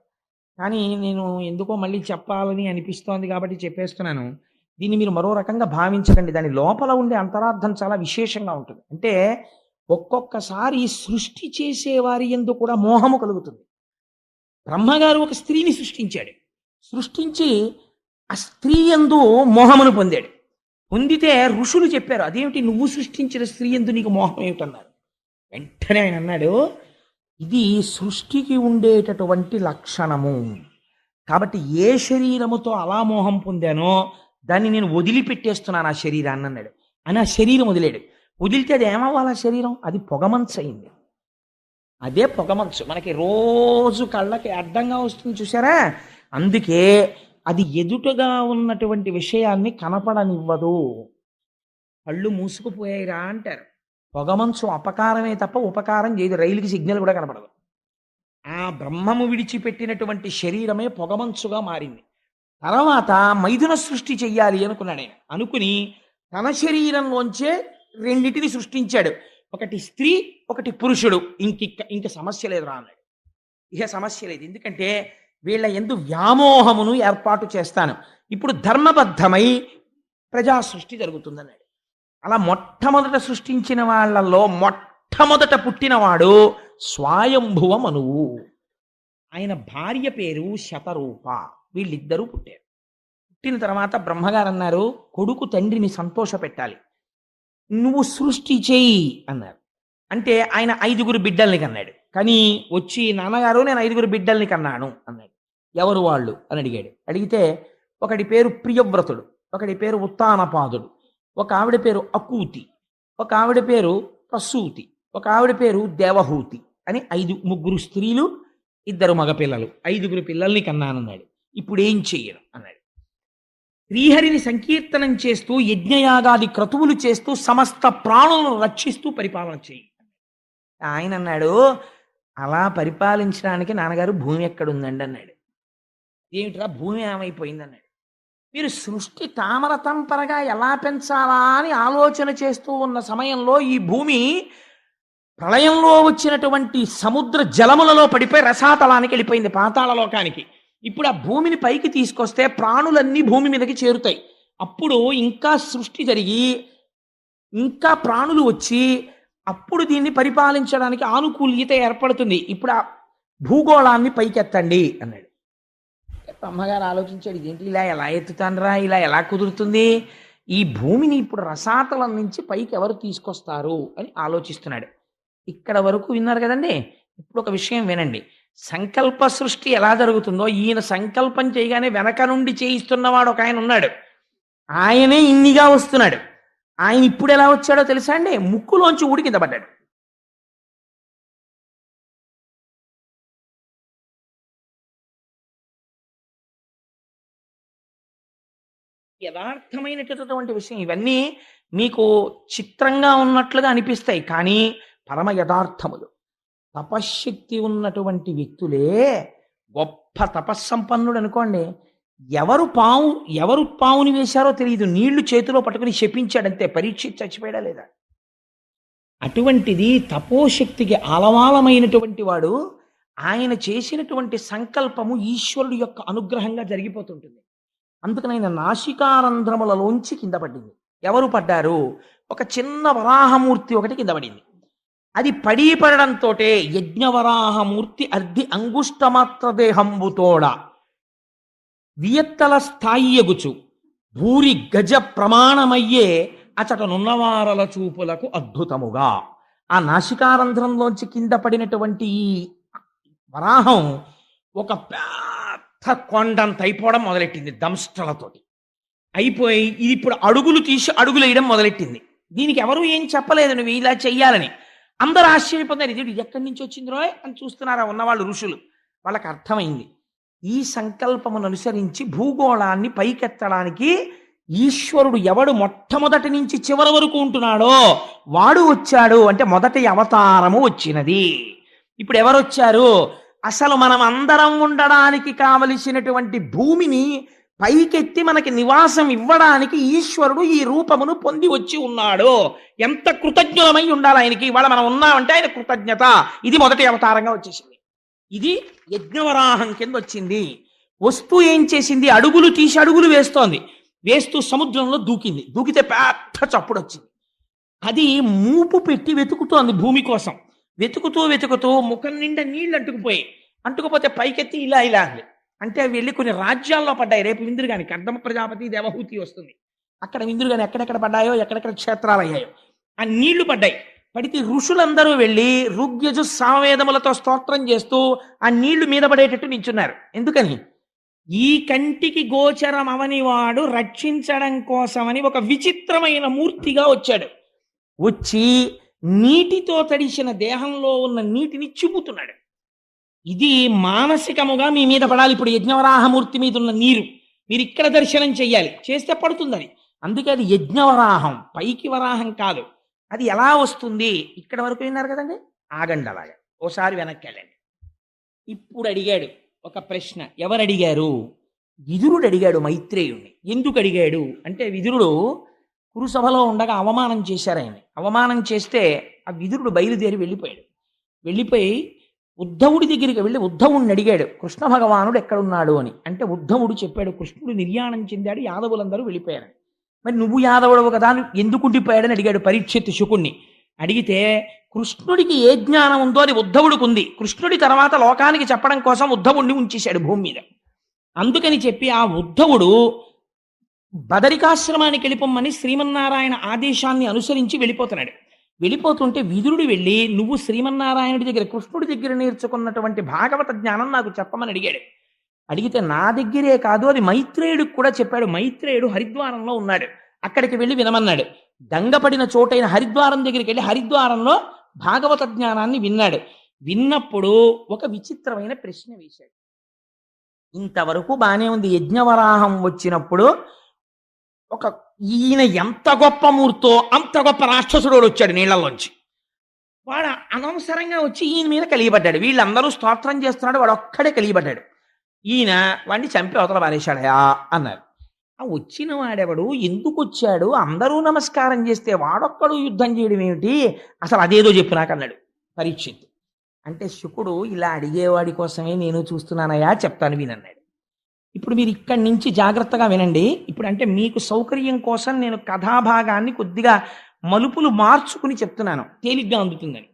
కానీ నేను ఎందుకో మళ్ళీ చెప్పాలని అనిపిస్తోంది కాబట్టి చెప్పేస్తున్నాను. దీన్ని మీరు మరో రకంగా భావించకండి. దాని లోపల ఉండే అంతరార్థం చాలా విశేషంగా ఉంటుంది. అంటే ఒక్కొక్కసారి సృష్టి చేసేవారి యందు కూడా మోహము కలుగుతుంది. బ్రహ్మగారు ఒక స్త్రీని సృష్టించాడు. సృష్టించి ఆ స్త్రీ యందు మోహమును పొందాడు. పొందితే ఋషులు చెప్పారు, అదేమిటి నువ్వు సృష్టించిన స్త్రీ యందు నీకు మోహం ఏమిటన్నారు. వెంటనే ఆయన అన్నాడు, ఇది సృష్టికి ఉండేటటువంటి లక్షణము. కాబట్టి ఏ శరీరముతో అలా మోహం పొందానో దాన్ని నేను వదిలిపెట్టేస్తున్నాను ఆ శరీరాన్ని అన్నాడు. అని ఆ శరీరం వదిలేడు. వదిలితే అది ఏమవ్వాలి ఆ శరీరం? అది పొగమంచు అయింది. అదే పొగమంచు మనకి రోజు కళ్ళకి అడ్డంగా వస్తుంది చూసారా. అందుకే అది ఎదుటగా ఉన్నటువంటి విషయాన్ని కనపడనివ్వదు. కళ్ళు మూసుకుపోయాయిరా అంటారు. పొగమంచు అపకారమే తప్ప ఉపకారం చేయదు. రైలుకి సిగ్నల్ కూడా కనపడదు. ఆ బ్రహ్మము విడిచిపెట్టినటువంటి శరీరమే పొగమంచుగా మారింది. తర్వాత మైథున సృష్టి చెయ్యాలి అనుకున్నాడు ఆయన. అనుకుని తన శరీరంలోంచే రెండింటిని సృష్టించాడు. ఒకటి స్త్రీ, ఒకటి పురుషుడు. ఇంక సమస్య లేదు రా అన్నాడు. ఇక సమస్య లేదు, ఎందుకంటే వీళ్ళ యందు వ్యామోహమును ఏర్పాటు చేస్తాను. ఇప్పుడు ధర్మబద్ధమై ప్రజా సృష్టి జరుగుతుందన్నాడు. అలా మొట్టమొదట సృష్టించిన వాళ్ళల్లో మొట్టమొదట పుట్టినవాడు స్వయంభువ మనువు. ఆయన భార్య పేరు శతరూప. వీళ్ళిద్దరూ పుట్టారు. పుట్టిన తర్వాత బ్రహ్మగారు అన్నారు, కొడుకు తండ్రిని సంతోష పెట్టాలి, నువ్వు సృష్టి చేయి అన్నారు. అంటే ఆయన 5 బిడ్డల్ని కన్నాడు. కానీ వచ్చి నాన్నగారు నేను 5 బిడ్డల్ని కన్నాను అన్నాడు. ఎవరు వాళ్ళు అని అడిగాడు. అడిగితే ఒకడి పేరు ప్రియవ్రతుడు, ఒకడి పేరు ఉత్తానపాదుడు, ఒక ఆవిడ పేరు అకూతి, ఒక ఆవిడ పేరు ప్రసూతి, ఒక ఆవిడ పేరు దేవహూతి అని 3 స్త్రీలు 2 మగపిల్లలు, 5 పిల్లల్ని కన్నానన్నాడు. ఇప్పుడు ఏం చెయ్యను అన్నాడు. శ్రీహరిని సంకీర్తనం చేస్తూ యజ్ఞయాగాది క్రతువులు చేస్తూ సమస్త ప్రాణులను రక్షిస్తూ పరిపాలన చేయి. ఆయన అన్నాడు, అలా పరిపాలించడానికి నాన్నగారు భూమి ఎక్కడుందండి అన్నాడు. ఏమిట్రా భూమి ఏమైపోయింది అన్నాడు. మీరు సృష్టి తామరతంపరగా ఎలా పెంచాలా అని ఆలోచన చేస్తూ ఉన్న సమయంలో ఈ భూమి ప్రళయంలో వచ్చినటువంటి సముద్ర జలములలో పడిపోయి రసాతలానికి వెళ్ళిపోయింది, పాతాళలోకానికి. ఇప్పుడు ఆ భూమిని పైకి తీసుకొస్తే ప్రాణులన్నీ భూమి మీదకి చేరుతాయి. అప్పుడు ఇంకా సృష్టి జరిగి ఇంకా ప్రాణులు వచ్చి అప్పుడు దీన్ని పరిపాలించడానికి ఆనుకూల్యత ఏర్పడుతుంది. ఇప్పుడు ఆ భూగోళాన్ని పైకెత్తండి అన్నాడు. అమ్మగారు ఆలోచించాడు, ఇదేంటి ఇలా ఎలా ఎత్తుతానరా, ఇలా ఎలా కుదురుతుంది, ఈ భూమిని ఇప్పుడు రసాతలం నుంచి పైకి ఎవరు తీసుకొస్తారు అని ఆలోచిస్తున్నాడు. ఇక్కడ వరకు విన్నారు కదండి. ఇప్పుడు ఒక విషయం వినండి. సంకల్ప సృష్టి ఎలా జరుగుతుందో, ఈయన సంకల్పం చేయగానే వెనక నుండి చేయిస్తున్నవాడు ఒక ఆయన ఉన్నాడు. ఆయనే ఇన్నిగా వస్తున్నాడు. ఆయన ఇప్పుడు ఎలా వచ్చాడో తెలుసా అండి? ముక్కులోంచి ఊడి కింద పడ్డాడు. యథార్థమైనటువంటి విషయం. ఇవన్నీ మీకు చిత్రంగా ఉన్నట్లుగా అనిపిస్తాయి, కానీ పరమ యథార్థములు. తపశ్శక్తి ఉన్నటువంటి వ్యక్తులే గొప్ప తపస్సంపన్నుడు అనుకోండి. ఎవరు పావుని వేశారో తెలియదు, నీళ్లు చేతిలో పట్టుకుని శపించాడంతే, పరీక్ష చచ్చిపోయాడా లేదా. అటువంటిది తపోశక్తికి ఆలవాలమైనటువంటి వాడు. ఆయన చేసినటువంటి సంకల్పము ఈశ్వరుడు యొక్క అనుగ్రహంగా జరిగిపోతుంటుంది. అందుకని ఆయన నాసికారంధ్రములలోంచి కింద పడింది. ఎవరు పడ్డారు? ఒక చిన్న వరాహమూర్తి ఒకటి కింద పడింది. అది పడడంతో యజ్ఞవరాహమూర్తి అర్ధి అంగుష్టమాత్ర దేహంబుతోడ వియత్తల స్థాయియగుచు భూరి గజ ప్రమాణమయ్యే అచటనున్నవారల చూపులకు అద్భుతముగా. ఆ నాసికారంధ్రంలోంచి కింద పడినటువంటి ఈ వరాహం ఒక పెద్ద కొండంత అయిపోవడం మొదలెట్టింది. దంష్టలతోటి అయిపోయి ఇది ఇప్పుడు అడుగులు తీసి అడుగులు వేయడం మొదలెట్టింది. దీనికి ఎవరు ఏం చెప్పలేదు నువ్వు ఇలా చెయ్యాలని. అందరూ ఆశ్చర్యపోతున్నారు, ఇది ఎక్కడి నుంచి వచ్చిందిరో అని చూస్తున్నారా ఉన్నవాళ్ళు ఋషులు. వాళ్ళకి అర్థమైంది, ఈ సంకల్పమును అనుసరించి భూగోళాన్ని పైకెత్తడానికి ఈశ్వరుడు ఎవడు మొట్టమొదటి నుంచి చివరి వరకు ఉంటున్నాడో వాడు వచ్చాడు. అంటే మొదటి అవతారము వచ్చినది. ఇప్పుడు ఎవరు వచ్చారు? అసలు మనం అందరం ఉండడానికి కావలసినటువంటి భూమిని పైకెత్తి మనకి నివాసం ఇవ్వడానికి ఈశ్వరుడు ఈ రూపమును పొంది వచ్చి ఉన్నాడు. ఎంత కృతజ్ఞులమై ఉండాలి ఆయనకి. ఇవాళ మనం ఉన్నామంటే ఆయన కృతజ్ఞత. ఇది మొదటి అవతారంగా వచ్చేసింది. ఇది యజ్ఞవరాహం కింద వచ్చింది. వస్తూ ఏం చేసింది? అడుగులు తీసి అడుగులు వేస్తోంది. వేస్తూ సముద్రంలో దూకింది. దూకితే పెద్ద చప్పుడు వచ్చింది. అది మూపు పెట్టి వెతుకుతోంది భూమి కోసం. వెతుకుతూ వెతుకుతూ ముఖం నిండా నీళ్లు అంటుకుపోయి అంటుకుపోతే పైకెత్తి ఇలా ఇలా అంది. అంటే అవి వెళ్ళి కొన్ని రాజ్యాల్లో పడ్డాయి. రేపు విందురుగాని కర్దమ ప్రజాపతి దేవహూతి వస్తుంది. అక్కడ విందురుగాని ఎక్కడెక్కడ పడ్డాయో, ఎక్కడెక్కడ క్షేత్రాలు అయ్యాయో ఆ నీళ్లు పడ్డాయి. పడితే ఋషులందరూ వెళ్ళి ఋగ్యజు సామవేదములతో స్తోత్రం చేస్తూ ఆ నీళ్లు మీద పడేటట్టు నించున్నారు. ఎందుకని? ఈ కంటికి గోచరం అవని వాడు రక్షించడం కోసమని ఒక విచిత్రమైన మూర్తిగా వచ్చాడు. వచ్చి నీటితో తడిసిన దేహంలో ఉన్న నీటిని చిమ్ముతున్నాడు. ఇది మానసికముగా మీ మీద పడాలి. ఇప్పుడు యజ్ఞవరాహమూర్తి మీద ఉన్న నీరు మీరు ఇక్కడ దర్శనం చెయ్యాలి. చేస్తే పడుతుందని. అందుకే అది యజ్ఞవరాహం, పైకి వరాహం కాదు. అది ఎలా వస్తుంది? ఇక్కడ వరకు విన్నారు కదండి. ఆగండి అలాగా, ఓసారి వెనక్కి వెళ్ళండి. ఇప్పుడు అడిగాడు ఒక ప్రశ్న. ఎవరు అడిగారు? విదురుడు అడిగాడు మైత్రేయుణ్ణి. ఎందుకు అడిగాడు అంటే, విదురుడు కురుసభలో ఉండగా అవమానం చేశారు ఆయన్ని. అవమానం చేస్తే ఆ విదురుడు బయలుదేరి వెళ్ళిపోయాడు. వెళ్ళిపోయి ఉద్ధవుడి దగ్గరికి వెళ్ళి ఉద్ధవుడిని అడిగాడు, కృష్ణ భగవానుడు ఎక్కడున్నాడు అని. అంటే ఉద్ధవుడు చెప్పాడు, కృష్ణుడు నిర్యాణం చెందాడు, యాదవులందరూ వెళ్ళిపోయారు. మరి నువ్వు యాదవుడవు కదా, ఎందుకు ఉండిపోయాడని అడిగాడు పరీక్షిత్ శుకుణ్ణి. అడిగితే కృష్ణుడికి ఏ జ్ఞానం ఉందో అది ఉద్ధవుడికి ఉంది. కృష్ణుడి తర్వాత లోకానికి చెప్పడం కోసం ఉద్ధవుడిని ఉంచేశాడు భూమి మీద. అందుకని చెప్పి ఆ ఉద్ధవుడు బదరికాశ్రమానికి వెళ్ళిపోమ్మని శ్రీమన్నారాయణ ఆదేశాన్ని అనుసరించి వెళ్ళిపోతున్నాడు. వెళ్ళిపోతుంటే విదురుడు వెళ్ళి, నువ్వు శ్రీమన్నారాయణుడి దగ్గర కృష్ణుడి దగ్గర నేర్చుకున్నటువంటి భాగవత జ్ఞానం నాకు చెప్పమని అడిగాడు. అడిగితే నా దగ్గరే కాదు, అది మైత్రేయుడికి కూడా చెప్పాడు. మైత్రేయుడు హరిద్వారంలో ఉన్నాడు, అక్కడికి వెళ్ళి వినమన్నాడు. గంగపడిన చోటైన హరిద్వారం దగ్గరికి వెళ్ళి హరిద్వారంలో భాగవత జ్ఞానాన్ని విన్నాడు. విన్నప్పుడు ఒక విచిత్రమైన ప్రశ్న వేశాడు. ఇంతవరకు బానే ఉంది. యజ్ఞవరాహం వచ్చినప్పుడు ఒక ఈయన ఎంత గొప్ప మూర్తో అంత గొప్ప రాక్షసుడు వచ్చాడు నీళ్లలోంచి. వాడు అనవసరంగా వచ్చి ఈయన మీద కలిగిపడ్డాడు. వీళ్ళందరూ స్తోత్రం చేస్తున్నాడు, వాడు ఒక్కడే కలిగిపడ్డాడు. ఈయన వాడిని చంపి అవతల పారేశాడయా అన్నారు. ఆ వచ్చిన వాడెవడు, ఎందుకు వచ్చాడు, అందరూ నమస్కారం చేస్తే వాడొక్కడు యుద్ధం చేయడం ఏమిటి, అసలు అదేదో చెప్పు నాకు అన్నాడు పరీక్షిత్. అంటే శుకుడు, ఇలా అడిగేవాడి కోసమే నేను చూస్తున్నానయా, చెప్తాను వినన్నాడు. ఇప్పుడు మీరు ఇక్కడి నుంచి జాగ్రత్తగా వినండి. ఇప్పుడు అంటే మీకు సౌకర్యం కోసం నేను కథాభాగాన్ని కొద్దిగా మలుపులు మార్చుకుని చెప్తున్నాను, తేలిగ్గా అందుతుందని.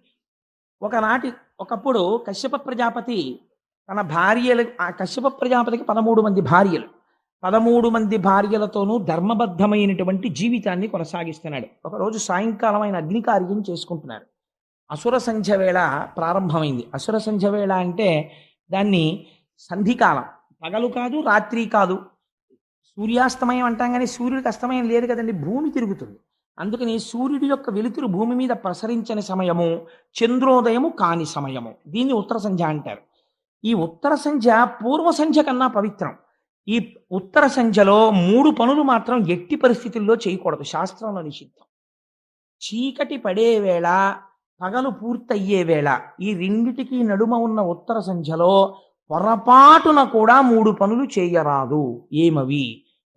ఒకప్పుడు కశ్యప ప్రజాపతి తన భార్యలు, ఆ కశ్యప ప్రజాపతికి 13 మంది భార్యలు. 13 మంది భార్యలతోనూ ధర్మబద్ధమైనటువంటి జీవితాన్ని కొనసాగిస్తున్నాడు. ఒకరోజు సాయంకాలం ఆయన అగ్నికార్యం చేసుకుంటున్నారు. అసుర సంధ్య వేళ ప్రారంభమైంది. అసుర సంధ్య వేళ అంటే దాన్ని సంధికాలం, పగలు కాదు రాత్రి కాదు. సూర్యాస్తమయం అంటాం కానీ సూర్యుడికి అస్తమయం లేదు కదండి, భూమి తిరుగుతుంది. అందుకని సూర్యుడి యొక్క వెలుతురు భూమి మీద ప్రసరించని సమయము, చంద్రోదయము కాని సమయము, దీన్ని ఉత్తర సంధ్య అంటారు. ఈ ఉత్తర సంధ్య పూర్వ సంధ్య కన్నా పవిత్రం. ఈ ఉత్తర సంధ్యలో 3 పనులు మాత్రం ఎట్టి పరిస్థితుల్లో చేయకూడదు, శాస్త్రంలో నిషిద్ధం. చీకటి పడే వేళ, పగలు పూర్తయ్యే వేళ, ఈ రెండిటికి నడుమ ఉన్న ఉత్తర సంధ్యలో పొరపాటున కూడా 3 పనులు చేయరాదు. ఏమవి?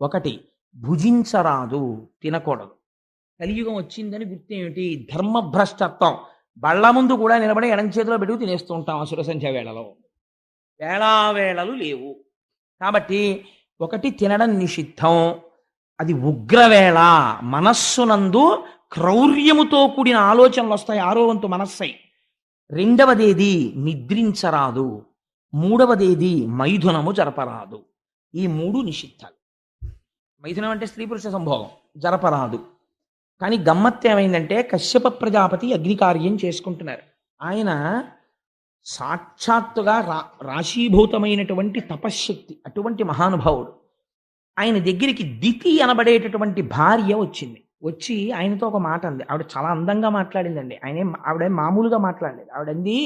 1, భుజించరాదు, తినకూడదు. కలియుగం వచ్చిందని గుర్తేమిటి? ధర్మభ్రష్టత్వం. బళ్ళ ముందు కూడా నిలబడి ఎడం చేతిలో పెట్టుకు తినేస్తూ ఉంటాం అసుర సంధ్య వేళలో. వేళావేళలు లేవు కాబట్టి 1, తినడం నిషిద్ధం. అది ఉగ్రవేళ. మనస్సునందు క్రౌర్యముతో కూడిన ఆలోచనలు వస్తాయి, 6వ వంతు మనస్సై. 2వదేది నిద్రించరాదు. 3వదేది మైథునము జరపరాదు. ఈ 3 నిషిద్ధాలు. మైథునం అంటే స్త్రీ పురుష సంభోగం, జరపరాదు. కానీ గమ్మత్తు ఏమైందంటే, కశ్యప ప్రజాపతి అగ్నికార్యం చేసుకుంటున్నారు. ఆయన సాక్షాత్తుగా రాశీభూతమైనటువంటి తపశ్శక్తి, అటువంటి మహానుభావుడు. ఆయన దగ్గరికి దితి అనబడేటటువంటి భార్య వచ్చింది. వచ్చి ఆయనతో ఒక మాట అంది. ఆవిడ చాలా అందంగా మాట్లాడిందండి. ఆవిడ మామూలుగా మాట్లాడలేదు. ఆవిడంది,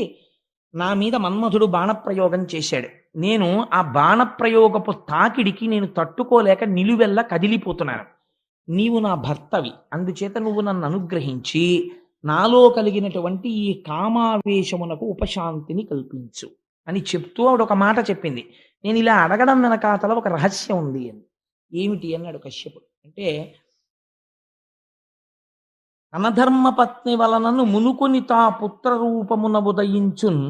నా మీద మన్మధుడు బాణప్రయోగం చేశాడు. నేను ఆ బాణప్రయోగపు తాకిడికి నేను తట్టుకోలేక నిలువెల్లా కదిలిపోతున్నాను. నీవు నా భర్తవి, అందుచేత నువ్వు నన్ను అనుగ్రహించి నాలో కలిగినటువంటి ఈ కామావేశమునకు ఉపశాంతిని కల్పించు అని చెప్తూ ఆవిడ ఒక మాట చెప్పింది. నేను ఇలా అడగడం వెనకాతల ఒక రహస్యం ఉంది అని. ఏమిటి అన్నాడు కశ్యపుడు. అంటే, అనధర్మపత్ని వలనను మునుకొని తా పుత్ర రూపమున ఉదయించున్,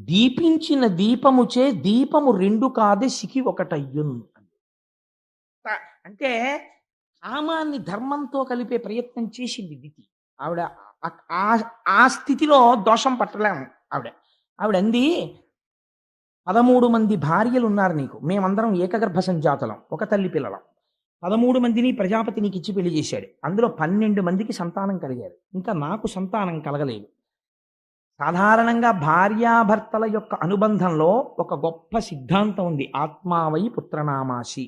దీపించిన దీపముచే దీపము 2 కాదే సికి ఒకటయ్యున్. అంటే కామాన్ని ధర్మంతో కలిపే ప్రయత్నం చేసింది దితి. ఆవిడ ఆ స్థితిలో దోషం పట్టలేము. ఆవిడంది, 13 మంది భార్యలు ఉన్నారు నీకు, మేమందరం ఏకగర్భ సంజాతులం, ఒక తల్లి పిల్లలం. 13 మందిని ప్రజాపతి నీకు ఇచ్చి పెళ్లి చేశాడు. అందులో 12 మందికి సంతానం కలిగారు. ఇంకా నాకు సంతానం కలగలేదు. సాధారణంగా భార్యాభర్తల యొక్క అనుబంధంలో ఒక గొప్ప సిద్ధాంతం ఉంది, ఆత్మావై పుత్రనామాసి.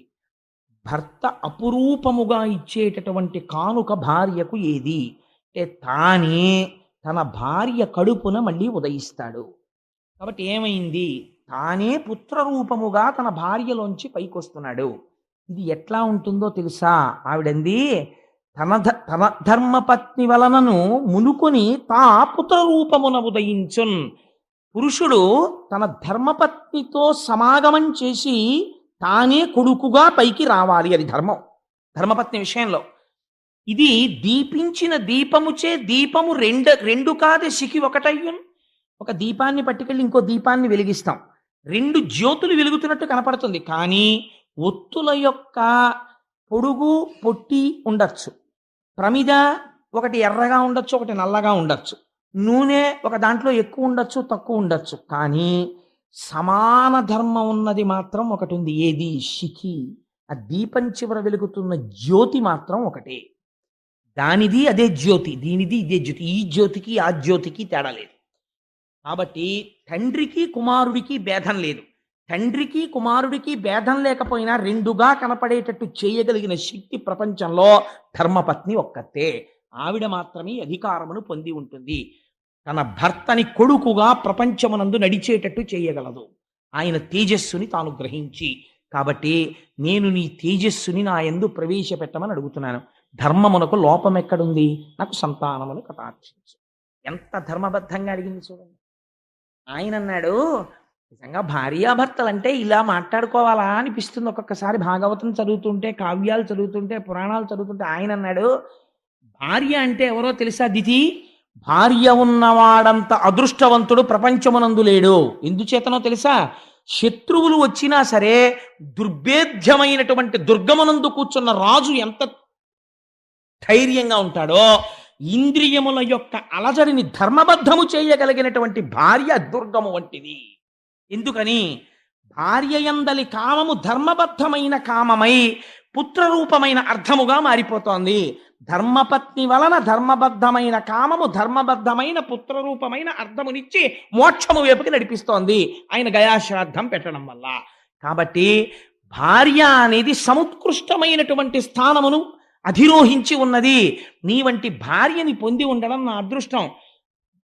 భర్త అపురూపముగా ఇచ్చేటటువంటి కానుక భార్యకు ఏది అంటే తానే తన భార్య కడుపున మళ్ళీ ఉదయిస్తాడు. కాబట్టి ఏమైంది, తానే పుత్రరూపముగా తన భార్యలోంచి పైకొస్తున్నాడు. ఇది ఎట్లా ఉంటుందో తెలుసా? ఆవిడంది, తన ధర్మపత్ని వలనను మునుకొని తా పుత్రరూపమున ఉదయించున్. పురుషుడు తన ధర్మపత్నితో సమాగమం చేసి తానే కొడుకుగా పైకి రావాలి. అది ధర్మం, ధర్మపత్ని విషయంలో. ఇది దీపించిన దీపముచే దీపము రెండు కాదు సికి ఒకటయ్యున్. ఒక దీపాన్ని పట్టుకెళ్ళి ఇంకో దీపాన్ని వెలిగిస్తాం, 2 జ్యోతులు వెలుగుతున్నట్టు కనపడుతుంది. కానీ ఒత్తుల యొక్క పొడుగు పొట్టి ఉండొచ్చు, ప్రమిద ఒకటి ఎర్రగా ఉండొచ్చు, ఒకటి నల్లగా ఉండొచ్చు, నూనె ఒక దాంట్లో ఎక్కువ ఉండొచ్చు, తక్కువ ఉండొచ్చు. కానీ సమాన ధర్మం ఉన్నది మాత్రం ఒకటి ఉంది. ఏది? శిఖి. ఆ దీపం చివర వెలుగుతున్న జ్యోతి మాత్రం ఒకటే. దానిది అదే జ్యోతి, దీనిది ఇదే జ్యోతి. ఈ జ్యోతికి ఆ జ్యోతికి తేడా లేదు. కాబట్టి తండ్రికి కుమారుడికి భేదం లేదు. తండ్రికి కుమారుడికి భేదం లేకపోయినా రెండుగా కనపడేటట్టు చేయగలిగిన శక్తి ప్రపంచంలో ధర్మపత్ని ఒక్కతే. ఆవిడ మాత్రమే అధికారమును పొంది ఉంటుంది. తన భర్తని కొడుకుగా ప్రపంచమునందు నడిచేటట్టు చేయగలదు, ఆయన తేజస్సుని తాను గ్రహించి. కాబట్టి నేను నీ తేజస్సుని నా యందు ప్రవేశపెట్టమని అడుగుతున్నాను. ధర్మమునకు లోపం ఎక్కడుంది? నాకు సంతానమును కటాక్షించు. ఎంత ధర్మబద్ధంగా అడిగింది చూడండి. ఆయన అన్నాడు, నిజంగా భార్యాభర్తలంటే ఇలా మాట్లాడుకోవాలా అనిపిస్తుంది ఒక్కొక్కసారి. భాగవతం చదువుతుంటే, కావ్యాలు చదువుతుంటే, పురాణాలు చదువుతుంటే. ఆయన అన్నాడు, భార్య అంటే ఎవరో తెలుసా దితి? భార్య ఉన్నవాడంత అదృష్టవంతుడు ప్రపంచమునందు లేడు. ఎందుచేతనో తెలుసా? శత్రువులు వచ్చినా సరే దుర్భేద్యమైనటువంటి దుర్గమునందు కూర్చున్న రాజు ఎంత ధైర్యంగా ఉంటాడో, ఇంద్రియముల యొక్క అలజడిని ధర్మబద్ధము చేయగలిగినటువంటి భార్య దుర్గము వంటిది. ఎందుకని? భార్య యందలి కామము ధర్మబద్ధమైన కామమై పుత్రరూపమైన అర్థముగా మారిపోతోంది. ధర్మపత్ని వలన ధర్మబద్ధమైన కామము ధర్మబద్ధమైన పుత్రరూపమైన అర్థమునిచ్చి మోక్షము వైపుకి నడిపిస్తోంది ఆయన గయాశ్రాద్ధం పెట్టడం వల్ల. కాబట్టి భార్య అనేది సముత్కృష్టమైనటువంటి స్థానమును అధిరోహించి ఉన్నది. నీ వంటి భార్యని పొంది ఉండడం నా అదృష్టం.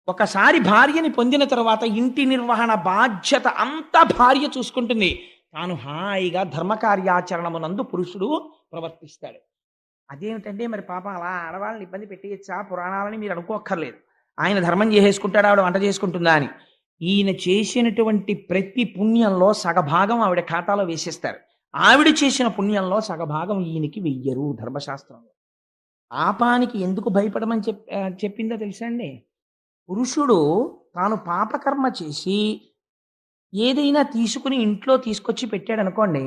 ఒకసారి భార్యని పొందిన తర్వాత ఇంటి నిర్వహణ బాధ్యత అంతా భార్య చూసుకుంటుంది. తాను హాయిగా ధర్మకార్యాచరణమునందు పురుషుడు ప్రవర్తిస్తాడు. అదేమిటంటే మరి పాపం అలా ఆడవాళ్ళని ఇబ్బంది పెట్టేయచ్చా పురాణాలని మీరు అనుకోక్కర్లేదు. ఆయన ధర్మం చేసేసుకుంటాడు, ఆవిడ వంట చేసుకుంటుందా అని. ఈయన చేసినటువంటి ప్రతి పుణ్యంలో సగభాగం ఆవిడ ఖాతాలో వేసేస్తారు. ఆవిడ చేసిన పుణ్యంలో సగభాగం ఈయనకి వెయ్యరు ధర్మశాస్త్రంలో. పాపానికి ఎందుకు భయపడమని చెప్పిందో తెలుసా అండి? పురుషుడు తాను పాపకర్మ చేసి ఏదైనా తీసుకుని ఇంట్లో తీసుకొచ్చి పెట్టాడు అనుకోండి,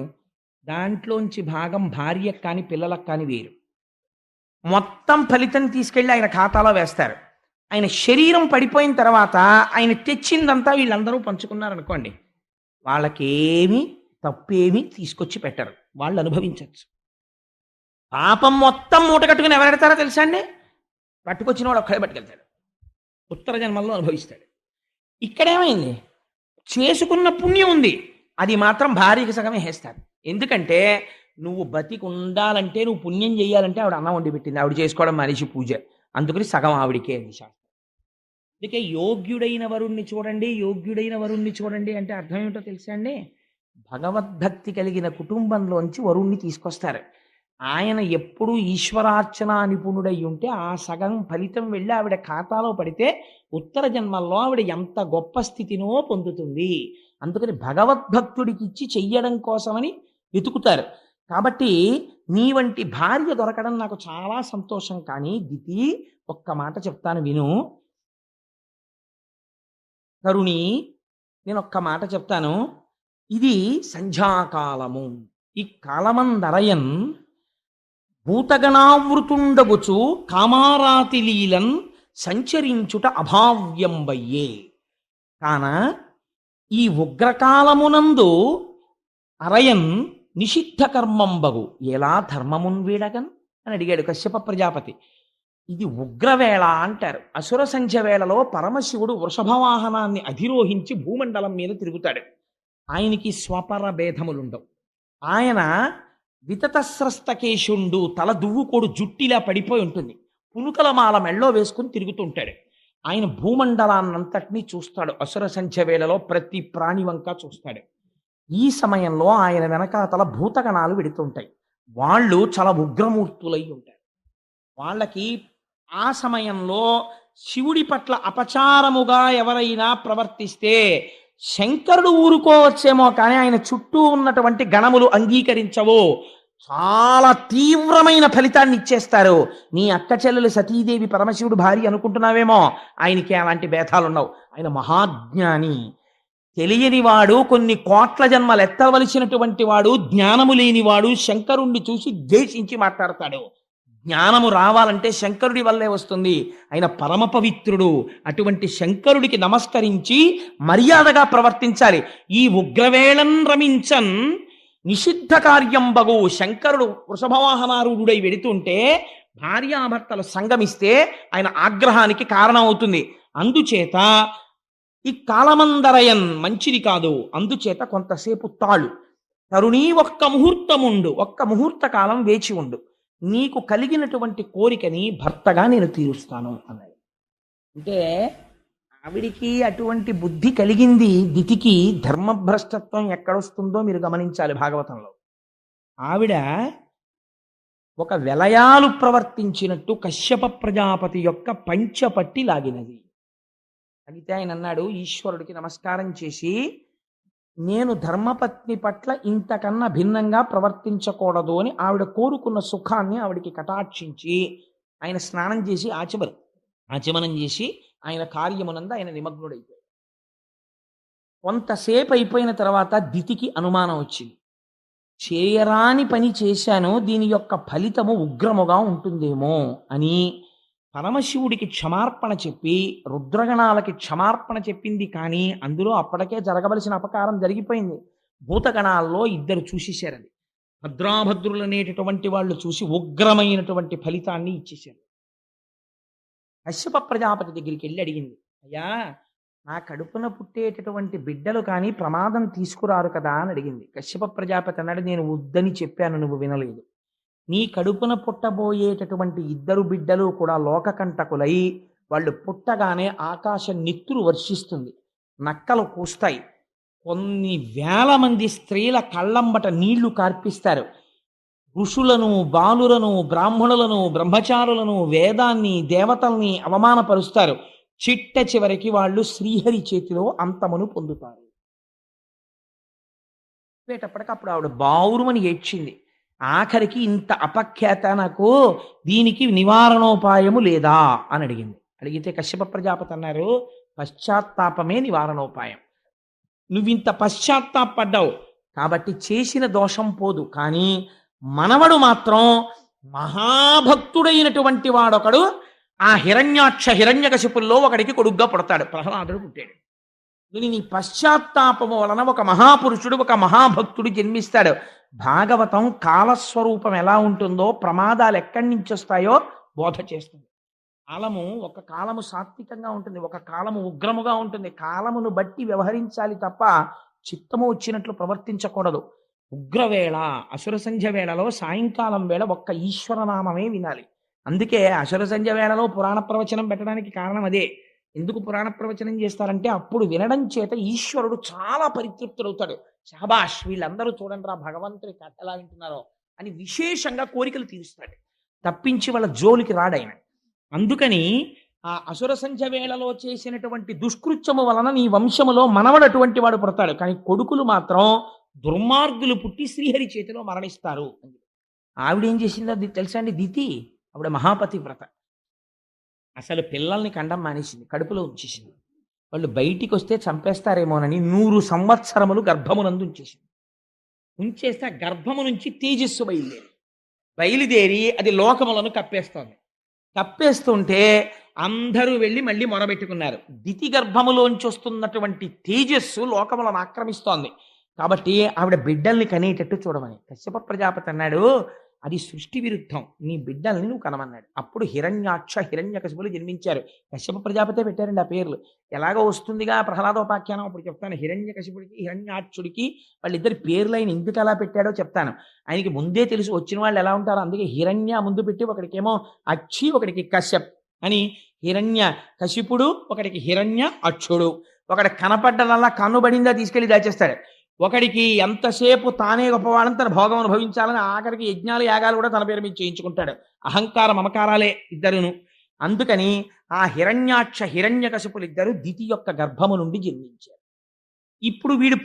దాంట్లోంచి భాగం భార్యకు కానీ పిల్లలకు కానీ వేరు. మొత్తం ఫలితం తీసుకెళ్ళి ఆయన ఖాతాలో వేస్తారు. ఆయన శరీరం పడిపోయిన తర్వాత ఆయన తెచ్చిందంతా వీళ్ళందరూ పంచుకున్నారనుకోండి, వాళ్ళకేమీ తప్పేమీ తీసుకొచ్చి పెట్టరు, వాళ్ళు అనుభవించవచ్చు. పాపం మొత్తం మూట కట్టుకుని ఎవరెడతారో తెలుసా అండి? పట్టుకొచ్చిన వాడు ఒక్కడే పట్టుకెళ్తాడు, ఉత్తర జన్మల్లో అనుభవిస్తాడు. ఇక్కడేమైంది? చేసుకున్న పుణ్యం ఉంది, అది మాత్రం భార్యకి సగమే వేస్తారు. ఎందుకంటే నువ్వు బతికి ఉండాలంటే, నువ్వు పుణ్యం చేయాలంటే ఆవిడ అన్నం వండి పెట్టింది, ఆవిడ చేసుకోవడం మనిషి పూజ, అందుకని సగం ఆవిడికే అంది శాస్త్రం. అందుకే యోగ్యుడైన వరుణ్ణి చూడండి, యోగ్యుడైన వరుణ్ణి చూడండి అంటే అర్థం ఏమిటో తెలుసా అండి? భగవద్భక్తి కలిగిన కుటుంబంలోంచి వరుణ్ణి తీసుకొస్తారు. ఆయన ఎప్పుడూ ఈశ్వరార్చన నిపుణుడై ఉంటే ఆ సగం ఫలితం వెళ్ళి ఆవిడ ఖాతాలో పడితే ఉత్తర జన్మల్లో ఆవిడ ఎంత గొప్ప స్థితినో పొందుతుంది. అందుకని భగవద్భక్తుడికి ఇచ్చి చెయ్యడం కోసమని వెతుకుతారు. కాబట్టి నీ వంటి భార్య దొరకడం నాకు చాలా సంతోషం. కానీ దితి, ఒక్క మాట చెప్తాను విను తరుణి, నేను ఒక్క మాట చెప్తాను. ఇది సంధ్యాకాలము. ఈ కాలమందరయన్ భూతగణావృతుండగుచు కామారాతి లీలన్ సంచరించుట అభావ్యంబయ్యే. కాన ఈ ఉగ్రకాలమునందు అరయన్ నిషిద్ధ కర్మంబగు ఎలా ధర్మమున్ వీడగన్ అని అడిగాడు కశ్యప ప్రజాపతి. ఇది ఉగ్రవేళ అంటారు. అసుర సంధ్య వేళలో పరమశివుడు వృషభవాహనాన్ని అధిరోహించి భూమండలం మీద తిరుగుతాడు. ఆయనకి స్వపర భేదములుండవు. ఆయన వితతస్రస్తకేశుండు, తల దువ్వుకోడు జుట్టిలా పడిపోయి ఉంటుంది. పులుకల మాల మెళ్ళో వేసుకుని తిరుగుతుంటాడు. ఆయన భూమండలాన్నంతటినీ చూస్తాడు. అసుర సంధ్య వేళలో ప్రతి ప్రాణి వంక చూస్తాడు. ఈ సమయంలో ఆయన వెనకాతల భూతగణాలు వెడుతుంటాయి. వాళ్ళు చాలా ఉగ్రమూర్తులై ఉంటారు. వాళ్ళకి ఆ సమయంలో శివుడి పట్ల అపచారముగా ఎవరైనా ప్రవర్తిస్తే శంకరుడు ఊరుకోవచ్చేమో, కానీ ఆయన చుట్టూ ఉన్నటువంటి గణములు అంగీకరించవు. చాలా తీవ్రమైన ఫలితాన్ని ఇచ్చేస్తారు. నీ అక్క చెల్లెలు సతీదేవి పరమశివుడు భార్య అనుకుంటున్నావేమో, ఆయనకి అలాంటి భేదాలు ఉండవు. ఆయన మహాజ్ఞాని, తెలియనివాడు, కొన్ని కోట్ల జన్మలు ఎత్తవలసినటువంటి వాడు, జ్ఞానము లేనివాడు. శంకరుణ్ణి చూసి ద్వేషించి మాట్లాడతాడు. జ్ఞానము రావాలంటే శంకరుడి వల్లే వస్తుంది. ఆయన పరమ పవిత్రుడు. అటువంటి శంకరుడికి నమస్కరించి మర్యాదగా ప్రవర్తించాలి. ఈ ఉగ్రవేళన్ రమించన్ నిషిద్ధ కార్యం బగు. శంకరుడు వృషభవాహనారూఢుడై వెడుతుంటే భార్యాభర్తలు సంగమిస్తే ఆయన ఆగ్రహానికి కారణం అవుతుంది. అందుచేత ఈ కాలమందరయన్ మంచిది కాదు. అందుచేత కొంతసేపు తాళు, తరుణీ ఒక్క ముహూర్తముండు, ఒక్క ముహూర్త కాలం వేచి ఉండు, నీకు కలిగినటువంటి కోరికని భర్తగా నేను తీరుస్తాను అన్నాడు. అంటే ఆవిడికి అటువంటి బుద్ధి కలిగింది. దితికి ధర్మభ్రష్టత్వం ఎక్కడొస్తుందో మీరు గమనించాలి భాగవతంలో. ఆవిడ ఒక వెలయాలు ప్రవర్తించినట్టు కశ్యప ప్రజాపతి యొక్క పంచపట్టి లాగినది. అయితే ఆయన అన్నాడు, ఈశ్వరుడికి నమస్కారం చేసి, నేను ధర్మపత్ని పట్ల ఇంతకన్నా భిన్నంగా ప్రవర్తించకూడదు అని ఆవిడ కోరుకున్న సుఖాన్ని ఆవిడికి కటాక్షించి ఆయన స్నానం చేసి ఆచమనం చేసి ఆయన కార్యమునందు ఆయన నిమగ్నుడైపోయాడు. కొంతసేపు అయిపోయిన తర్వాత దితికి అనుమానం వచ్చింది. చేయరాని పని చేశాను, దీని యొక్క ఫలితము ఉగ్రముగా ఉంటుందేమో అని పరమశివుడికి క్షమార్పణ చెప్పి రుద్రగణాలకి క్షమార్పణ చెప్పింది. కానీ అందులో అప్పటికే జరగవలసిన అపకారం జరిగిపోయింది. భూతగణాల్లో ఇద్దరు చూసేశారది. భద్రాభద్రులు అనేటటువంటి వాళ్ళు చూసి ఉగ్రమైనటువంటి ఫలితాన్ని ఇచ్చేశారు. కశ్యప ప్రజాపతి దగ్గరికి వెళ్ళి అడిగింది, అయ్యా, నా కడుపున పుట్టేటటువంటి బిడ్డలు కానీ ప్రమాదం తీసుకురారు కదా అని అడిగింది. కశ్యప ప్రజాపతి అన్నాడు, నేను వద్దని చెప్పాను, నువ్వు వినలేదు. నీ కడుపున పుట్టబోయేటటువంటి ఇద్దరు బిడ్డలు కూడా లోకకంటకులై, వాళ్ళు పుట్టగానే ఆకాశం నెత్తురు వర్షిస్తుంది, నక్కలు కూస్తాయి, కొన్ని వేల మంది స్త్రీల కళ్ళంబట నీళ్లు కార్పిస్తారు, ఋషులను, బాలులను, బ్రాహ్మణులను, బ్రహ్మచారులను, వేదాన్ని, దేవతల్ని అవమానపరుస్తారు. చిట్ట చివరికి వాళ్ళు శ్రీహరి చేతిలో అంతమును పొందుతారు. అప్పుడు ఆవిడ బావురుమని ఏడ్చింది. ఆఖరికి ఇంత అపఖ్యాత నాకు, దీనికి నివారణోపాయము లేదా అని అడిగింది. అడిగితే కశ్యప ప్రజాపతి అన్నారు, పశ్చాత్తాపమే నివారణోపాయం. నువ్వింత పశ్చాత్తాపడ్డావు కాబట్టి చేసిన దోషం పోదు. కానీ మనవడు మాత్రం మహాభక్తుడైనటువంటి వాడొకడు ఆ హిరణ్యకశిపుల్లో ఒకడికి కొడుగ్గా పుడతాడు. ప్రహ్లాదుడు పుట్టాడు. నీ పశ్చాత్తాపము వలన ఒక మహాపురుషుడు, ఒక మహాభక్తుడు జన్మిస్తాడు. భాగవతం కాలస్వరూపం ఎలా ఉంటుందో, ప్రమాదాలు ఎక్కడి నుంచి వస్తాయో బోధ చేస్తుంది. ఒక కాలము సాత్వికంగా ఉంటుంది, ఒక కాలము ఉగ్రముగా ఉంటుంది. కాలమును బట్టి వ్యవహరించాలి తప్ప చిత్తము వచ్చినట్లు ప్రవర్తించకూడదు. ఉగ్రవేళ, అసుర సంధ్య వేళలో సాయంకాలం వేళ ఒక్క ఈశ్వరనామమే వినాలి. అందుకే అసుర సంధ్య వేళలో పురాణ ప్రవచనం పెట్టడానికి కారణం అదే. ఎందుకు పురాణ ప్రవచనం చేస్తారంటే అప్పుడు వినడం చేత ఈశ్వరుడు చాలా పరితృప్తుడవుతాడు. శహబాష్, వీళ్ళందరూ చూడండి రా భగవంతుడి కథ ఎలా వింటున్నారో అని విశేషంగా కోరికలు తీరుస్తాడు. తప్పించి వాళ్ళ జోలికి రాడాయన. అందుకని ఆ అసుర సంధ్య వేళలో చేసినటువంటి దుష్కృత్యము వలన నీ వంశములో మనవడు అటువంటి వాడు పుడతాడు. కానీ కొడుకులు మాత్రం దుర్మార్గులు పుట్టి శ్రీహరి చేతిలో మరణిస్తారు. ఆవిడేం చేసిందో తెలుసా అండి? దితి ఆవిడ మహాపతి వ్రత. అసలు పిల్లల్ని కండం మానేసింది, కడుపులో ఉంచేసింది. వాళ్ళు బయటికి వస్తే చంపేస్తారేమోనని 100 సంవత్సరములు గర్భమునందు ఉంచేసింది. ఉంచేస్తే ఆ గర్భము నుంచి తేజస్సు బయలుదేరి అది లోకములను కప్పేస్తోంది. కప్పేస్తుంటే అందరూ వెళ్ళి మళ్ళీ మొరబెట్టుకున్నారు. దితి గర్భములోంచి వస్తున్నటువంటి తేజస్సు లోకములను ఆక్రమిస్తోంది. కాబట్టి ఆవిడ బిడ్డల్ని కనేటట్టు చూడమని. కశ్యప ప్రజాపతి అన్నాడు, అది సృష్టి విరుద్ధం, నీ బిడ్డల్ని నువ్వు కనమన్నాడు. అప్పుడు హిరణ్యాక్ష హిరణ్యకశిపులు జన్మించారు. కశ్యప ప్రజాపతే పెట్టారండి ఆ పేర్లు. ఎలాగో వస్తుందిగా ప్రహ్లాదోపాఖ్యానం, అప్పుడు చెప్తాను. హిరణ్యకశిపుడికి హిరణ్యాక్షుడికి వాళ్ళిద్దరి పేర్లు ఆయన ఎందుకు అలా పెట్టాడో చెప్తాను. ఆయనకి ముందే తెలుసు వచ్చిన వాళ్ళు ఎలా ఉంటారో, అందుకే హిరణ్య ముందు పెట్టి ఒకడికేమో అక్షి, ఒకడికి కశ్యప్ అని. హిరణ్య కశిపుడు, ఒకడికి హిరణ్య అక్షుడు. ఒకడి కనపడ్డదల్లా కన్నుబడిందా తీసుకెళ్లి దాచేస్తాడు. ఒకడికి ఎంతసేపు తానే గొప్పవాడని తన భోగం అనుభవించాలని ఆఖరికి యజ్ఞాలు యాగాలు కూడా తన పేరు మీద చేయించుకుంటాడు. అహంకార మమకారాలే ఇద్దరును. అందుకని ఆ హిరణ్యాక్ష హిరణ్యకశిపులు ఇద్దరు దితి యొక్క గర్భము నుండి జన్మించారు. ఇప్పుడు వీడు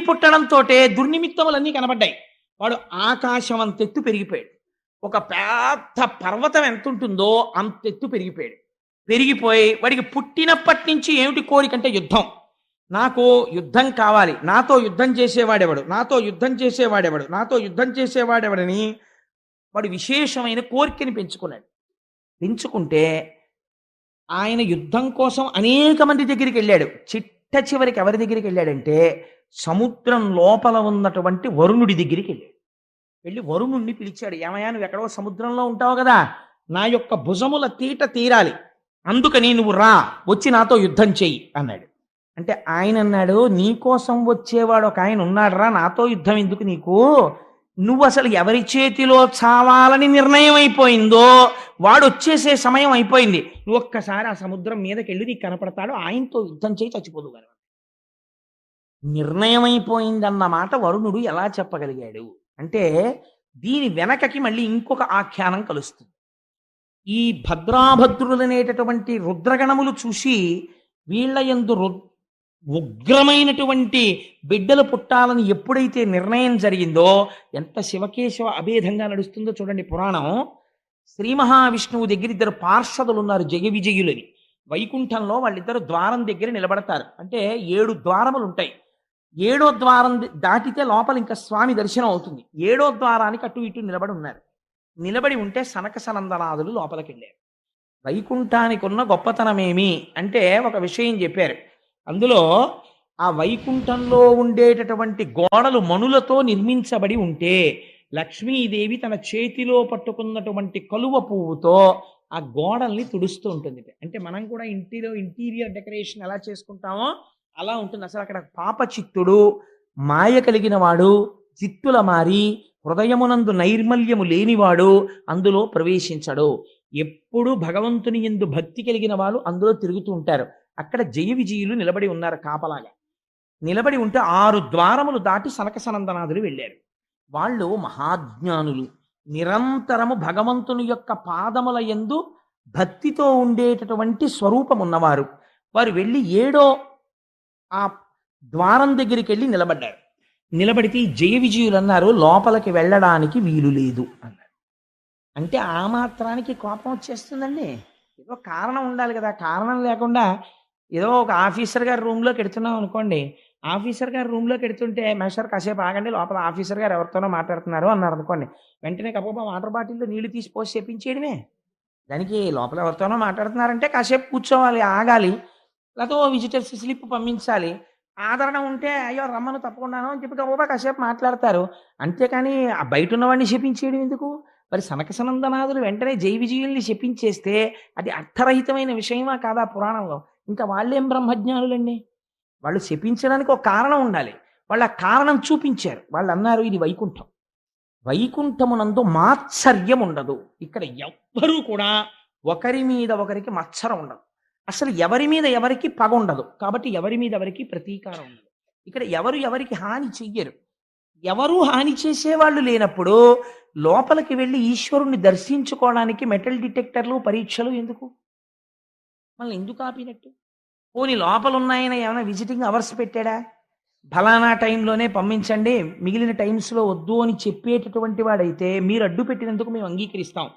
పుట్టడంతో దుర్నిమిత్తములన్నీ కనబడ్డాయి. వాడు ఆకాశం అంతెత్తు పెరిగిపోయాడు. ఒక పెద్ద పర్వతం ఎంత ఉంటుందో అంతెత్తు పెరిగిపోయాడు. పెరిగిపోయి వాడికి పుట్టినప్పటి నుంచి ఏమిటి కోరికంటే యుద్ధం. నాకు యుద్ధం కావాలి, నాతో యుద్ధం చేసేవాడెవడు, నాతో యుద్ధం చేసేవాడెవడు, నాతో యుద్ధం చేసేవాడెవడని వాడు విశేషమైన కోరికని పెంచుకున్నాడు. పెంచుకుంటే ఆయన యుద్ధం కోసం అనేక మంది దగ్గరికి వెళ్ళాడు. చిట్ట చివరికి ఎవరి దగ్గరికి వెళ్ళాడంటే సముద్రం లోపల ఉన్నటువంటి వరుణుడి దగ్గరికి వెళ్ళాడు. వెళ్ళి వరుణుణ్ణి పిలిచాడు. ఏమయ్యా, నువ్వు ఎక్కడో సముద్రంలో ఉంటావు కదా, నా యొక్క భుజముల తీట తీరాలి, అందుకని నువ్వు రా, వచ్చి నాతో యుద్ధం చెయ్యి అన్నాడు. అంటే ఆయన అన్నాడు, నీకోసం వచ్చేవాడు ఒక ఆయన ఉన్నాడురా, నాతో యుద్ధం ఎందుకు నీకు, నువ్వు అసలు ఎవరి చేతిలో చావాలని నిర్ణయం అయిపోయిందో వాడు వచ్చేసే సమయం అయిపోయింది, నువ్వు ఒక్కసారి ఆ సముద్రం మీదకి వెళ్ళి నీకు కనపడతాడు, ఆయనతో యుద్ధం చేయి, చచ్చిపోదు కదా. నిర్ణయం అయిపోయిందన్నమాట వరుణుడు ఎలా చెప్పగలిగాడు అంటే దీని వెనకకి మళ్ళీ ఇంకొక ఆఖ్యానం కలుస్తుంది. ఈ భద్రాభద్రులనేటటువంటి రుద్రగణములు చూసి వీళ్ళ యందు ఉగ్రమైనటువంటి బిడ్డలు పుట్టాలని ఎప్పుడైతే నిర్ణయం జరిగిందో, ఎంత శివకేశవ అభేదంగా నడుస్తుందో చూడండి పురాణం. శ్రీ మహావిష్ణువు దగ్గర ఇద్దరు పార్షదులు ఉన్నారు, జయ విజయులని. వైకుంఠంలో వాళ్ళిద్దరు ద్వారం దగ్గర నిలబడతారు. అంటే 7 ద్వారములు ఉంటాయి. 7వ ద్వారం దాటితే లోపల ఇంకా స్వామి దర్శనం అవుతుంది. 7వ ద్వారానికి అటు ఇటు నిలబడి ఉన్నారు. నిలబడి ఉంటే సనక సనందనాదులు లోపలికి వెళ్ళారు. వైకుంఠానికి ఉన్న గొప్పతనమేమి అంటే ఒక విషయం చెప్పారు. అందులో ఆ వైకుంఠంలో ఉండేటటువంటి గోడలు మణులతో నిర్మించబడి ఉంటే లక్ష్మీదేవి తన చేతిలో పట్టుకున్నటువంటి కలువ పువ్వుతో ఆ గోడల్ని తుడుస్తూ ఉంటుంది. అంటే మనం కూడా ఇంటీరియర్ డెకరేషన్ ఎలా చేసుకుంటామో అలా ఉంటుంది. అసలు అక్కడ పాపచిత్తుడు, మాయ కలిగిన వాడు, చిత్తుల మారి హృదయమునందు నైర్మల్యము లేనివాడు అందులో ప్రవేశించడు. ఎప్పుడు భగవంతుని యందు భక్తి కలిగిన వాళ్ళు అందులో తిరుగుతూ ఉంటారు. అక్కడ జయ విజయులు నిలబడి ఉన్నారు కాపలాగా. నిలబడి ఉంటే 6 ద్వారములు దాటి సనక సనందనాదులు వెళ్ళారు. వాళ్ళు మహాజ్ఞానులు, నిరంతరము భగవంతుని యొక్క పాదముల యందు భక్తితో ఉండేటటువంటి స్వరూపం ఉన్నవారు. వారు వెళ్ళి 7వ ఆ ద్వారం దగ్గరికి వెళ్ళి నిలబడ్డారు. నిలబడితే జయ విజయులు అన్నారు, లోపలికి వెళ్ళడానికి వీలు లేదు అన్నారు. అంటే ఆ మాత్రానికి కోపం వచ్చేస్తుందండి. ఏదో కారణం ఉండాలి కదా. కారణం లేకుండా ఏదో ఒక ఆఫీసర్ గారి రూమ్లోకి ఎడుతున్నాం అనుకోండి, ఆఫీసర్ గారి రూమ్లోకి ఎడుతుంటే మేషర్ కాసేపు ఆగండి, లోపల ఆఫీసర్ గారు ఎవరితోనో మాట్లాడుతున్నారు అన్నారు అనుకోండి, వెంటనే కప్ప వాటర్ బాటిల్లో నీళ్లు తీసి పోసి చెప్పించేయడమే. దానికి లోపల ఎవరితోనో మాట్లాడుతున్నారంటే కాసేపు కూర్చోవాలి, ఆగాలి, లేకపోతే విజిటర్స్ స్లిప్ పంపించాలి. ఆదరణ ఉంటే అయ్యో రమ్మను తప్పకుండాను అని చెప్పి గొప్ప కాసేపు మాట్లాడతారు. అంతేకాని ఆ బయట ఉన్నవాడిని శపించేయడం ఎందుకు? మరి సనక సనందనాదులు వెంటనే జై విజయుల్ని శపించేస్తే అది అర్థరహితమైన విషయమా కాదా పురాణంలో? ఇంకా వాళ్ళేం బ్రహ్మజ్ఞానులండి. వాళ్ళు శపించడానికి ఒక కారణం ఉండాలి. వాళ్ళు ఆ కారణం చూపించారు. వాళ్ళు అన్నారు, ఇది వైకుంఠం, వైకుంఠమునందు మాత్సర్యం ఉండదు. ఇక్కడ ఎవ్వరూ కూడా ఒకరి మీద ఒకరికి మత్సరం ఉండదు. అసలు ఎవరి మీద ఎవరికి పగ ఉండదు. కాబట్టి ఎవరి మీద ఎవరికి ప్రతీకారం ఉండదు. ఇక్కడ ఎవరు ఎవరికి హాని చెయ్యరు. ఎవరు హాని చేసేవాళ్ళు లేనప్పుడు లోపలికి వెళ్ళి ఈశ్వరుణ్ణి దర్శించుకోవడానికి మెటల్ డిటెక్టర్లు, పరీక్షలు ఎందుకు? మళ్ళీ ఎందుకు ఆపినట్టు? పోనీ లోపల ఉన్నాయన ఏమైనా విజిటింగ్ అవర్స్ పెట్టాడా? ఫలానా టైంలోనే పంపించండి, మిగిలిన టైమ్స్లో వద్దు అని చెప్పేటటువంటి వాడైతే మీరు అడ్డు పెట్టినందుకు మేము అంగీకరిస్తాం.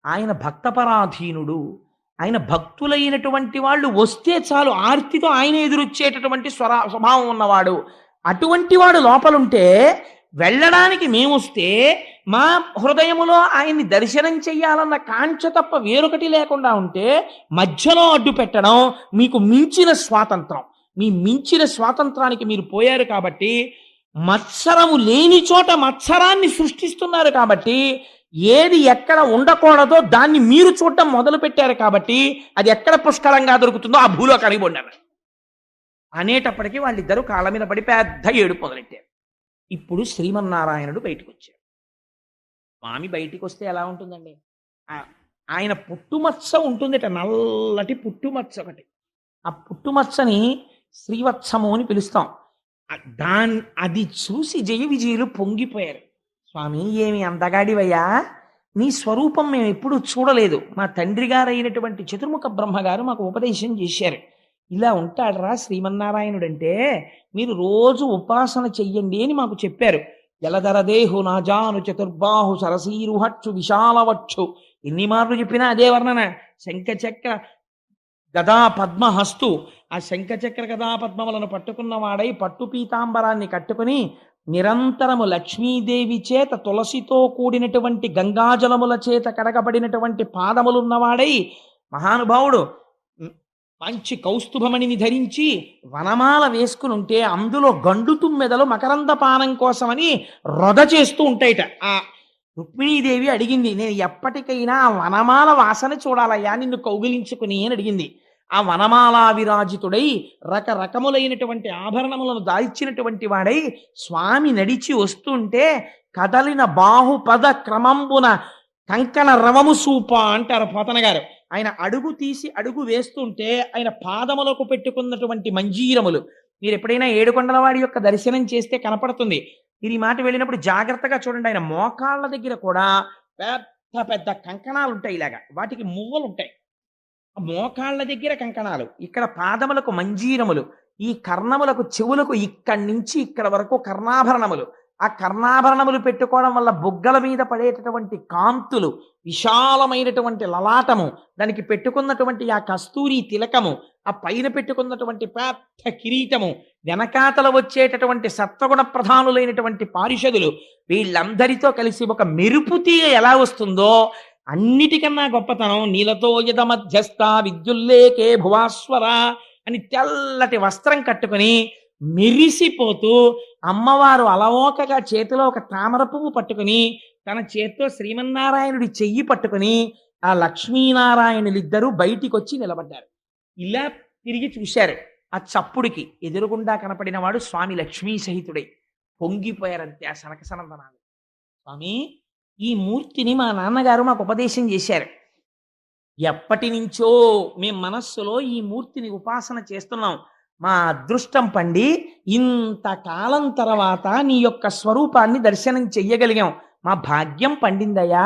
ఆయన భక్తపరాధీనుడు. ఆయన భక్తులైనటువంటి వాళ్ళు వస్తే చాలు ఆర్తితో ఆయన ఎదురొచ్చేటటువంటి స్వభావం ఉన్నవాడు. అటువంటి వాడు లోపలుంటే వెళ్ళడానికి మేమొస్తే మా హృదయములో ఆయన్ని దర్శనం చెయ్యాలన్న కాంక్ష తప్ప వేరొకటి లేకుండా ఉంటే మధ్యలో అడ్డు పెట్టడం మీకు మించిన స్వాతంత్రం. మీ మించిన స్వాతంత్రానికి మీరు పోయారు కాబట్టి, మత్సరము లేని చోట మత్సరాన్ని సృష్టిస్తున్నారు కాబట్టి, ఏది ఎక్కడ ఉండకూడదో దాన్ని మీరు చూడటం మొదలు పెట్టారు కాబట్టి, అది ఎక్కడ పుష్కలంగా దొరుకుతుందో ఆ భూలోకానికి పొందారు అనేటప్పటికీ వాళ్ళిద్దరూ కాళ్ళ మీద పడి పెద్ద ఏడుపు మొదలెట్టారు. ఇప్పుడు శ్రీమన్నారాయణుడు బయటకు వచ్చారు. స్వామి బయటికి వస్తే ఎలా ఉంటుందండి? ఆయన పుట్టుమచ్చ ఉంటుందిట, నల్లటి పుట్టుమచ్చ ఒకటి. ఆ పుట్టుమచ్చని శ్రీవత్సము అని పిలుస్తాం. అది చూసి జయ విజయులు పొంగిపోయారు. స్వామి, ఏమి అందగాడివయ్యా, నీ స్వరూపం మేము ఎప్పుడూ చూడలేదు. మా తండ్రి గారైనటువంటి చతుర్ముఖ బ్రహ్మగారు మాకు ఉపదేశం చేశారు. ఇలా ఉంటాడరా శ్రీమన్నారాయణుడంటే, మీరు రోజు ఉపాసన చెయ్యండి అని మాకు చెప్పారు. జలధరదేహు నాజాను చతుర్బాహు సరసీరుహక్షు విశాలవక్షు, ఎన్ని మార్లు చెప్పినా అదే వర్ణన. శంఖచక్ర గదా పద్మహస్తు, ఆ శంఖచక్ర గదా పద్మములను పట్టుకున్నవాడై పట్టు పీతాంబరాన్ని కట్టుకుని నిరంతరము లక్ష్మీదేవి చేత తులసితో కూడినటువంటి గంగాజలముల చేత కడగబడినటువంటి పాదములున్నవాడై మహానుభావుడు మంచి కౌస్తుభమణిని ధరించి వనమాల వేసుకుని ఉంటే అందులో గండు తుమ్మెదలు మకరంద పానం కోసమని రొద చేస్తూ ఉంటాయిట. ఆ రుక్మిణీదేవి అడిగింది, నేను ఎప్పటికైనా ఆ వనమాల వాసన చూడాలయ్యా నిన్ను కౌగిలించుకుని అని అడిగింది. ఆ వనమాలా విరాజితుడై రకరకములైనటువంటి ఆభరణములను దాల్చినటువంటి వాడై స్వామి నడిచి వస్తుంటే కదలిన బాహుపద క్రమంబున కంకణ రవము సూప అంటారు పోతన గారు. ఆయన అడుగు తీసి అడుగు వేస్తుంటే ఆయన పాదములకు పెట్టుకున్నటువంటి మంజీరములు మీరు ఎప్పుడైనా ఏడుకొండలవాడి యొక్క దర్శనం చేస్తే కనపడుతుంది. మీరు ఈ మాట వెళ్ళినప్పుడు జాగ్రత్తగా చూడండి. ఆయన మోకాళ్ళ దగ్గర కూడా పెద్ద పెద్ద కంకణాలు ఉంటాయి, ఇలాగా వాటికి మువ్వలు ఉంటాయి. మోకాళ్ళ దగ్గర కంకణాలు, ఇక్కడ పాదములకు మంజీరములు, ఈ కర్ణములకు చెవులకు ఇక్కడి నుంచి ఇక్కడ వరకు కర్ణాభరణములు. ఆ కర్ణాభరణములు పెట్టుకోవడం వల్ల బుగ్గల మీద పడేటటువంటి కాంతులు, విశాలమైనటువంటి లలాటము, దానికి పెట్టుకున్నటువంటి ఆ కస్తూరి తిలకము, ఆ పైన పెట్టుకున్నటువంటి పెద్ద కిరీటము, వెనకాతల వచ్చేటటువంటి సత్వగుణ ప్రధానులైనటువంటి పారిషదులు, వీళ్ళందరితో కలిసి ఒక మెరుపు తీగ ఎలా వస్తుందో అన్నిటికన్నా గొప్పతనం నీలతో యద మధ్యస్థ విద్యుల్లేకే భువాస్వర అని తెల్లటి వస్త్రం కట్టుకుని మెరిసిపోతూ అమ్మవారు అలవోకగా చేతిలో ఒక తామర పువ్వు పట్టుకుని తన చేత్తో శ్రీమన్నారాయణుడి చెయ్యి పట్టుకుని ఆ లక్ష్మీనారాయణులిద్దరూ బయటికి వచ్చి నిలబడ్డారు. ఇలా తిరిగి చూశారు. ఆ చప్పుడికి ఎదురుగుండా కనపడిన వాడు స్వామి లక్ష్మీ సహితుడై పొంగిపోయారంతే ఆ సనకసనందనాలు. స్వామి, ఈ మూర్తిని మా నాన్నగారు మాకు ఉపదేశం చేశారు. ఎప్పటి నుంచో మేము మనస్సులో ఈ మూర్తిని ఉపాసన చేస్తున్నాం. మా అదృష్టం పండి ఇంతకాలం తర్వాత నీ యొక్క స్వరూపాన్ని దర్శనం చెయ్యగలిగాం. మా భాగ్యం పండిందయ్యా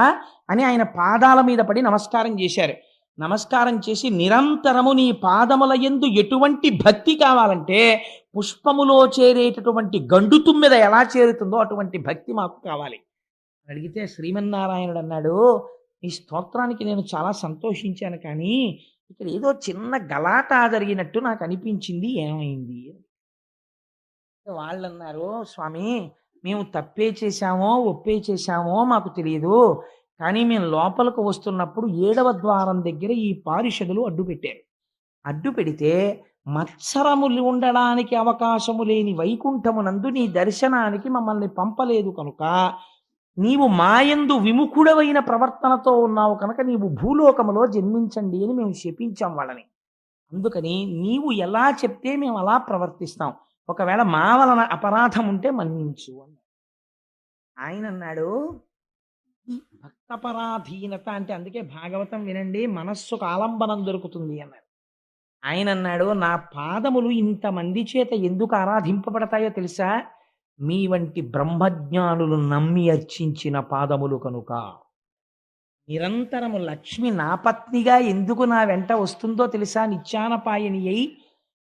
అని ఆయన పాదాల మీద పడి నమస్కారం చేశారు. నమస్కారం చేసి, నిరంతరము నీ పాదముల యందు ఎటువంటి భక్తి కావాలంటే పుష్పములో చేరేటటువంటి గండు తుమ్మెద ఎలా చేరుతుందో అటువంటి భక్తి మాకు కావాలి అడిగితే శ్రీమన్నారాయణుడు అన్నాడు, ఈ స్తోత్రానికి నేను చాలా సంతోషించాను, కానీ ఇక్కడ ఏదో చిన్న గలాటా జరిగినట్టు నాకు అనిపించింది, ఏమైంది? వాళ్ళు అన్నారు, స్వామి మేము తప్పే చేశామో ఒప్పే చేశామో మాకు తెలియదు, కానీ మేము లోపలికి వస్తున్నప్పుడు 7వ ద్వారం దగ్గర ఈ పారిషదులు అడ్డు పెట్టారు. అడ్డు పెడితే మత్సరములు ఉండడానికి అవకాశము లేని వైకుంఠమునందు నీ దర్శనానికి మమ్మల్ని పంపలేదు కనుక, నీవు మాయందు విముఖుడవైన ప్రవర్తనతో ఉన్నావు కనుక నీవు భూలోకములో జన్మించండి అని మేము శపించాం వాళ్ళని. అందుకని నీవు ఎలా చెప్తే మేము అలా ప్రవర్తిస్తాం, ఒకవేళ మా వలన అపరాధం ఉంటే మన్నించు అన్నాడు. ఆయన అన్నాడు, భక్తపరాధీనత అంటే అందుకే భాగవతం వినండి, మనస్సుకు ఆలంబనం దొరుకుతుంది అన్నాడు. ఆయన అన్నాడు, నా పాదములు ఇంతమంది చేత ఎందుకు ఆరాధింపబడతాయో తెలుసా? మీ వంటి బ్రహ్మజ్ఞానులు నమ్మి అర్చించిన పాదములు కనుక. నిరంతరము లక్ష్మి నా పత్నిగా ఎందుకు నా వెంట వస్తుందో తెలుసా? నిత్యానపాయని అయి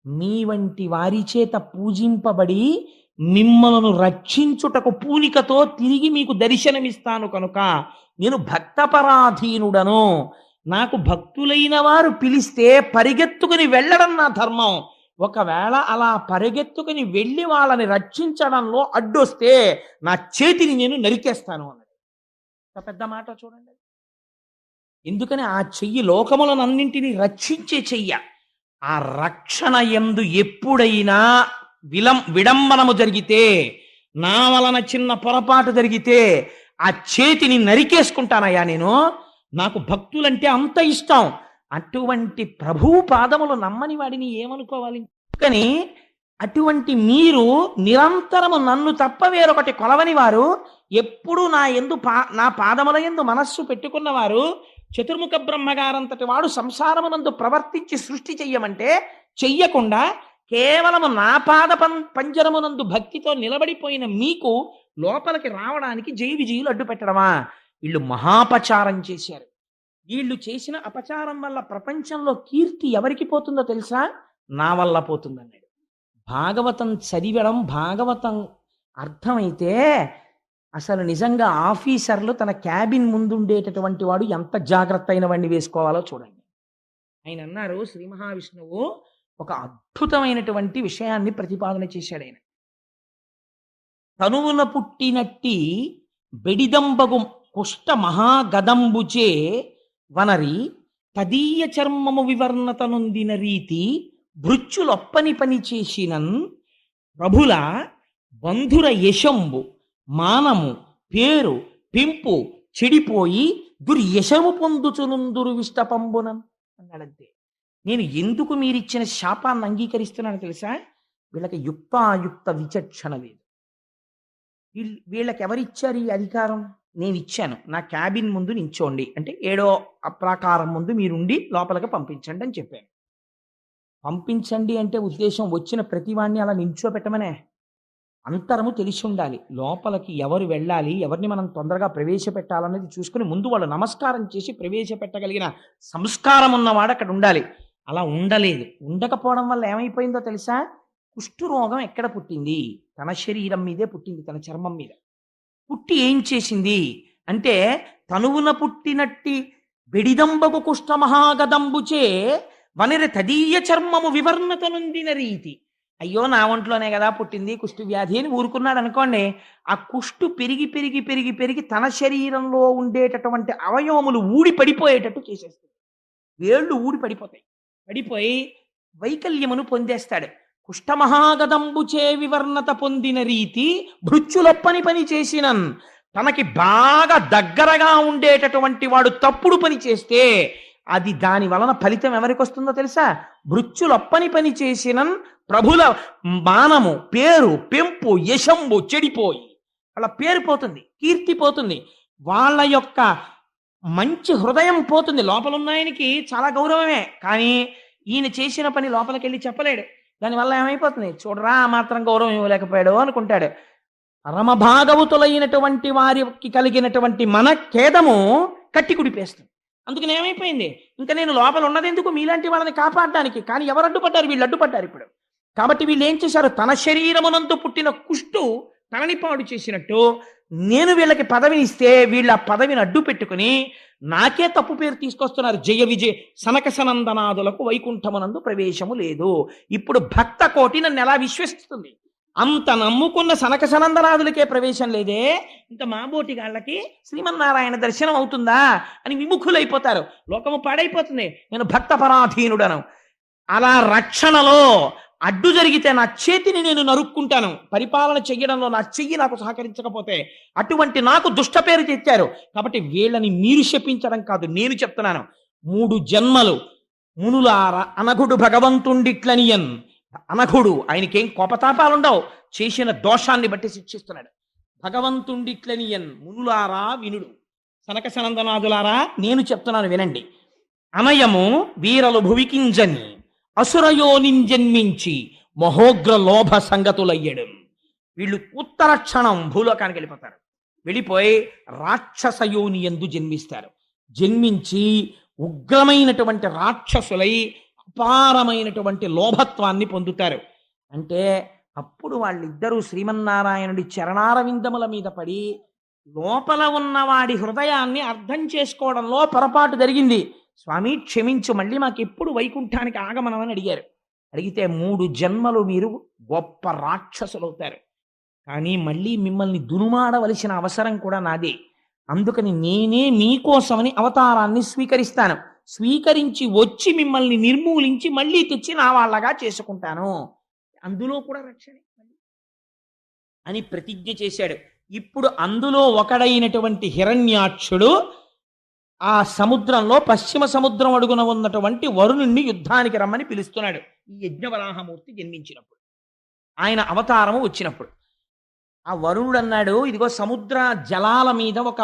మీ వంటి వారి చేత పూజింపబడి మిమ్మలను రక్షించుటకు పూనికతో తిరిగి మీకు దర్శనమిస్తాను కనుక నేను భక్తపరాధీనుడను. నాకు భక్తులైన వారు పిలిస్తే పరిగెత్తుకుని వెళ్ళడం నా ధర్మం. ఒకవేళ అలా పరిగెత్తుకుని వెళ్ళి వాళ్ళని రక్షించడంలో అడ్డొస్తే నా చేతిని నేను నరికేస్తాను అన్నాడు. ఎంత పెద్ద మాట చూడండి. ఎందుకని ఆ చెయ్యి లోకములనన్నింటినీ రక్షించే చెయ్య. ఆ రక్షణ యందు ఎప్పుడైనా విడంబనము జరిగితే, నా వలన చిన్న పొరపాటు జరిగితే ఆ చేతిని నరికేసుకుంటానయ్యా నేను. నాకు భక్తులంటే అంత ఇష్టం. అటువంటి ప్రభువు పాదములు నమ్మని వాడిని ఏమనుకోవాలి? కానీ అటువంటి మీరు నిరంతరము నన్ను తప్ప వేరొకటి కొలవని వారు, ఎప్పుడు నా పాదముల యందు మనస్సు పెట్టుకున్నవారు, చతుర్ముఖ బ్రహ్మగారంతటి వాడు సంసారమునందు ప్రవర్తించి సృష్టి చెయ్యమంటే చెయ్యకుండా కేవలము నా పంజరమునందు భక్తితో నిలబడిపోయిన మీకు లోపలికి రావడానికి జై విజయులు అడ్డు పెట్టడమా? వీళ్ళు మహాపచారం చేశారు. వీళ్ళు చేసిన అపచారం వల్ల ప్రపంచంలో కీర్తి ఎవరికి పోతుందో తెలుసా? నా వల్ల పోతుందన్నాడు. భాగవతం చదివడం, భాగవతం అర్థమైతే అసలు నిజంగా ఆఫీసర్లు తన క్యాబిన్ ముందుండేటటువంటి వాడు ఎంత జాగ్రత్త అయిన వాడిని వేసుకోవాలో చూడండి. ఆయన అన్నారు, శ్రీ మహావిష్ణువు ఒక అద్భుతమైనటువంటి విషయాన్ని ప్రతిపాదన చేశాడు. ఆయన తనువున పుట్టినట్టి బెడిదంబగు కుష్ట మహాగదంబుచే వనరి తదీయ చర్మము వివర్ణత నొందిన రీతి భృత్యులొప్పని పని చేసినన్ ప్రభుల బంధుర యశంబు మానము పేరు పెంపు చెడిపోయి దుర్యశము పొందుచునుందురు విష్టపంబునన్ అన్నాడంతే. నేను ఎందుకు మీరిచ్చిన శాపాన్ని అంగీకరిస్తున్నాను తెలుసా? వీళ్ళకి యుక్తాయుక్త విచక్షణ లేదు. వీళ్ళకి ఎవరిచ్చారు ఈ అధికారం? నేను ఇచ్చాను. నా క్యాబిన్ ముందు నించోండి అంటే 7వ ప్రాకారం ముందు మీరుండి లోపలికి పంపించండి అని చెప్పాను. పంపించండి అంటే ఉద్దేశం వచ్చిన ప్రతివాణ్ణి అలా నించోపెట్టమనే. అంతరము తెలిసి ఉండాలి. లోపలికి ఎవరు వెళ్ళాలి, ఎవరిని మనం తొందరగా ప్రవేశపెట్టాలనేది చూసుకుని ముందు వాళ్ళు నమస్కారం చేసి ప్రవేశపెట్టగలిగిన సంస్కారం ఉన్నవాడు అక్కడ ఉండాలి. అలా ఉండలేదు. ఉండకపోవడం వల్ల ఏమైపోయిందో తెలుసా? కుష్ఠరోగం ఎక్కడ పుట్టింది? తన శరీరం మీదే పుట్టింది, తన చర్మం మీద పుట్టి ఏం చేసింది అంటే, తనువున పుట్టినట్టి బెడిదంబకు కుష్ఠ మహాగదంబుచే వనిర తదీయ చర్మము వివర్ణత నొందిన రీతి. అయ్యో నా ఒంట్లోనే కదా పుట్టింది కుష్టు వ్యాధి అని ఊరుకున్నాడు అనుకోండి. ఆ కుష్టు పెరిగి పెరిగి పెరిగి పెరిగి తన శరీరంలో ఉండేటటువంటి అవయవములు ఊడి పడిపోయేటట్టు చేసేస్తుంది. వేళ్ళు ఊడి పడిపోతాయి. పడిపోయి వైకల్యమును పొందేస్తాడు. కుష్ఠమహాగదంబుచే వివర్ణత పొందిన రీతి భృత్యులొప్పని పని చేసినన్. తనకి బాగా దగ్గరగా ఉండేటటువంటి వాడు తప్పుడు పని చేస్తే అది దాని వలన ఫలితం ఎవరికి వస్తుందో తెలుసా? భృత్యులొప్పని పని చేసినన్ ప్రభుల మానము పేరు పెంపు యశంబు చెడిపోయి వాళ్ళ పేరు పోతుంది, కీర్తి పోతుంది, వాళ్ళ యొక్క మంచి హృదయం పోతుంది. లోపల ఉన్న ఆయనకి చాలా గౌరవమే, కానీ ఈయన చేసిన పని లోపలికి వెళ్ళి చెప్పలేడు. దానివల్ల ఏమైపోతుంది? చూడరా ఆ మాత్రం గౌరవం ఇవ్వలేకపోయాడు అనుకుంటాడు. పరమభాగవతులైనటువంటి వారికి కలిగినటువంటి మన ఖేదము కట్టి కుడిపేస్తుంది. అందుకని ఏమైపోయింది? ఇంకా నేను లోపల ఉన్నది ఎందుకు? మీలాంటి వాళ్ళని కాపాడడానికి. కానీ ఎవరు అడ్డుపడ్డారు? వీళ్ళు అడ్డుపడ్డారు ఇప్పుడు. కాబట్టి వీళ్ళు ఏం చేశారు? తన శరీరమునందు పుట్టిన కుష్టు తనని పాడు చేసినట్టు నేను వీళ్ళకి పదవిని ఇస్తే వీళ్ళ పదవిని అడ్డు పెట్టుకుని నాకే తప్పు పేరు తీసుకొస్తున్నారు. జయ విజయ సనక సనందనాదులకు వైకుంఠమునందు ప్రవేశము లేదు. ఇప్పుడు భక్త కోటి నన్ను ఎలా విశ్వసిస్తుంది? అంత నమ్ముకున్న సనక సనందనాదులకే ప్రవేశం లేదే, ఇంకా మాబోటి గాళ్ళకి శ్రీమన్నారాయణ దర్శనం అవుతుందా అని విముఖులైపోతారు. లోకము పాడైపోతుంది. నేను భక్త పరాధీనుడను. అలా రక్షణలో అడ్డు జరిగితే నా చేతిని నేను నరుక్కుంటాను. పరిపాలన చెయ్యడంలో నా చెయ్యి నాకు సహకరించకపోతే అటువంటి నాకు దుష్ట పేరు తెచ్చారు. కాబట్టి వీళ్ళని మీరు శపించడం కాదు, నేను చెప్తున్నాను. 3 జన్మలు మునులార అనఘుడు భగవంతుండిట్లనియన్. అనఘుడు ఆయనకేం కోపతాపాలుండవు, చేసిన దోషాన్ని బట్టి శిక్షిస్తున్నాడు. భగవంతుండిట్లనియన్ మునులారా వినుడు. సనక సనందనాదులారా నేను చెప్తున్నాను వినండి. అనయము వీరలు భువికింజని అసురయోనింజన్మించి మహోగ్ర లోభ సంగతులయ్యడం. వీళ్ళు ఉత్తర క్షణం భూలోకానికి వెళ్ళిపోతారు. వెళ్ళిపోయి రాక్షసయోని యందు జన్మిస్తారు. జన్మించి ఉగ్రమైనటువంటి రాక్షసులై అపారమైనటువంటి లోభత్వాన్ని పొందుతారు. అంటే అప్పుడు వాళ్ళిద్దరూ శ్రీమన్నారాయణుడి చరణారవిందముల మీద పడి లోపల ఉన్నవాడి హృదయాన్ని అర్థం చేసుకోవడంలో పొరపాటు జరిగింది. స్వామి క్షమించు, మళ్ళీ మాకెప్పుడు వైకుంఠానికి ఆగమనమని అడిగారు. అడిగితే 3 జన్మలు మీరు గొప్ప రాక్షసులు అవుతారు, కానీ మళ్ళీ మిమ్మల్ని దునుమాడవలసిన అవసరం కూడా నాదే. అందుకని నేనే మీకోసమని అవతారాన్ని స్వీకరిస్తాను, స్వీకరించి వచ్చి మిమ్మల్ని నిర్మూలించి మళ్ళీ తెచ్చి నా వాళ్ళగా చేసుకుంటాను, అందులో కూడా రక్షణే అని ప్రతిజ్ఞ చేశాడు. ఇప్పుడు అందులో ఒకడైనటువంటి హిరణ్యాక్షుడు ఆ సముద్రంలో పశ్చిమ సముద్రం అడుగున ఉన్నటువంటి వరుణుణ్ణి యుద్ధానికి రమ్మని పిలుస్తున్నాడు. ఈ యజ్ఞవరాహమూర్తి జన్మించినప్పుడు, ఆయన అవతారము వచ్చినప్పుడు ఆ వరుణుడు అన్నాడు, ఇదిగో సముద్ర జలాల మీద ఒక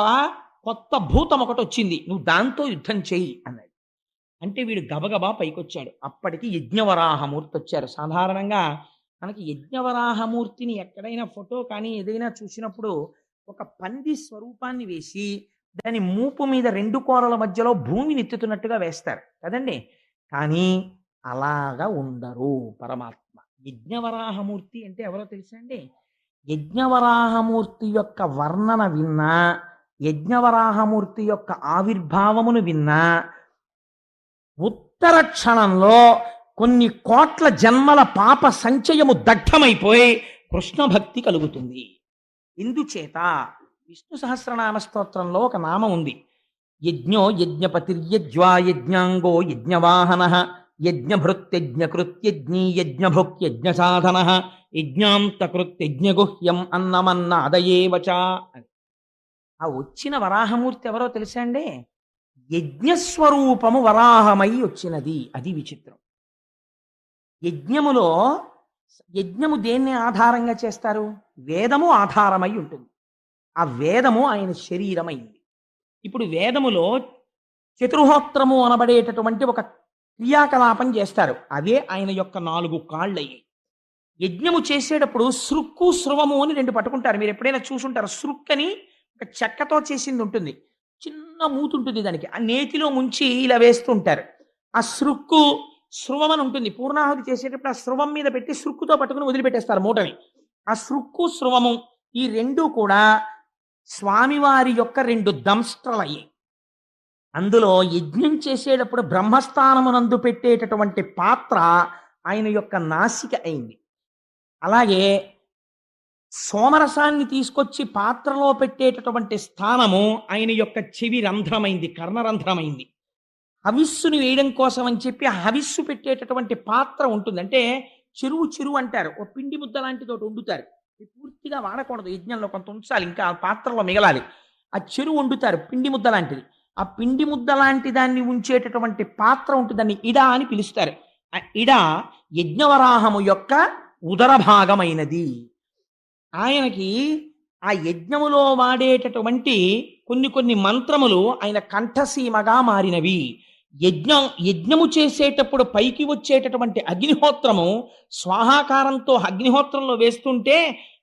కొత్త భూతం ఒకటి వచ్చింది, నువ్వు దాంతో యుద్ధం చెయ్యి అన్నాడు. అంటే వీడు గబగబా పైకొచ్చాడు. అప్పటికి యజ్ఞవరాహమూర్తి వచ్చారు. సాధారణంగా మనకి యజ్ఞవరాహమూర్తిని ఎక్కడైనా ఫోటో కానీ ఏదైనా చూసినప్పుడు ఒక పంది స్వరూపాన్ని వేసి దాని మూపు మీద రెండు కోరల మధ్యలో భూమిని ఎత్తుతున్నట్టుగా వేస్తారు కదండి. కానీ అలాగా ఉండరు పరమాత్మ. యజ్ఞవరాహమూర్తి అంటే ఎవరో తెలుసా అండి? యజ్ఞవరాహమూర్తి యొక్క వర్ణన విన్నా, యజ్ఞవరాహమూర్తి యొక్క ఆవిర్భావమును విన్నా ఉత్తర క్షణంలో కొన్ని కోట్ల జన్మల పాప సంచయము దగ్ధమైపోయి కృష్ణ భక్తి కలుగుతుంది. ఇందుచేత విష్ణు సహస్రనామ స్తోత్రంలో ఒక నామం ఉంది, యజ్ఞో యజ్ఞపతిర్యజ్వా యజ్ఞాంగో యజ్ఞవాహన యజ్ఞభృత్యజ్ఞకృత్యజ్ఞీ యజ్ఞభుక్యజ్ఞసాధన యజ్ఞాంతకృత్యజ్ఞగుహ్యం అన్నమన్నాదయేవచ. ఆ వచ్చిన వరాహమూర్తి ఎవరో తెలుసా అండి? యజ్ఞస్వరూపము వరాహమై వచ్చినది. అది విచిత్రం. యజ్ఞము దేన్ని ఆధారంగా చేస్తారు? వేదము ఆధారమై ఉంటుంది. ఆ వేదము ఆయన శరీరమైంది. ఇప్పుడు వేదములో చతుర్హోత్రము అనబడేటటువంటి ఒక క్రియాకలాపం చేస్తారు, అదే ఆయన యొక్క 4 కాళ్ళు అయ్యాయి. యజ్ఞము చేసేటప్పుడు సృక్కు స్రువము అని 2 పట్టుకుంటారు. మీరు ఎప్పుడైనా చూసుంటారు. సృక్ అని ఒక చెక్కతో చేసింది ఉంటుంది, చిన్న మూతి ఉంటుంది దానికి, ఆ నేతిలో ముంచి ఇలా వేస్తుంటారు. ఆ సృక్కు స్రువం అని ఉంటుంది. పూర్ణాహుతి చేసేటప్పుడు ఆ స్రువం మీద పెట్టి సృక్కుతో పట్టుకుని వదిలిపెట్టేస్తారు మూటని. ఆ సృక్కు స్రువము ఈ 2 కూడా స్వామివారి యొక్క 2 దంస్ట్రలయ్యాయి. అందులో యజ్ఞం చేసేటప్పుడు బ్రహ్మస్థానమునందు పెట్టేటటువంటి పాత్ర ఆయన యొక్క నాసిక అయింది. అలాగే సోమరసాన్ని తీసుకొచ్చి పాత్రలో పెట్టేటటువంటి స్థానము ఆయన యొక్క చెవి రంధ్రమైంది, కర్ణరంధ్రమైంది. హవిస్సుని వేయడం కోసం అని చెప్పి హవిస్సు పెట్టేటటువంటి పాత్ర ఉంటుంది. అంటే చెరువు అంటారు, ఓ పిండి ముద్ద లాంటిది ఒకటి వండుతారు. పూర్తిగా వాడకూడదు, యజ్ఞంలో కొంత ఉంచాలి, ఇంకా ఆ పాత్రలో మిగలాలి. ఆ చెరువు వండుతారు పిండి ముద్ద లాంటిది. ఆ పిండి ముద్ద లాంటి దాన్ని ఉంచేటటువంటి పాత్ర ఉంటుంది, దాన్ని ఇడ అని పిలుస్తారు. ఆ ఇడ యజ్ఞవరాహము యొక్క ఉదర భాగమైనది. ఆయనకి ఆ యజ్ఞములో వాడేటటువంటి కొన్ని మంత్రములు ఆయన కంఠసీమగా మారినవి. యజ్ఞము చేసేటప్పుడు పైకి వచ్చేటటువంటి అగ్నిహోత్రము స్వాహాకారంతో అగ్నిహోత్రంలో వేస్తుంటే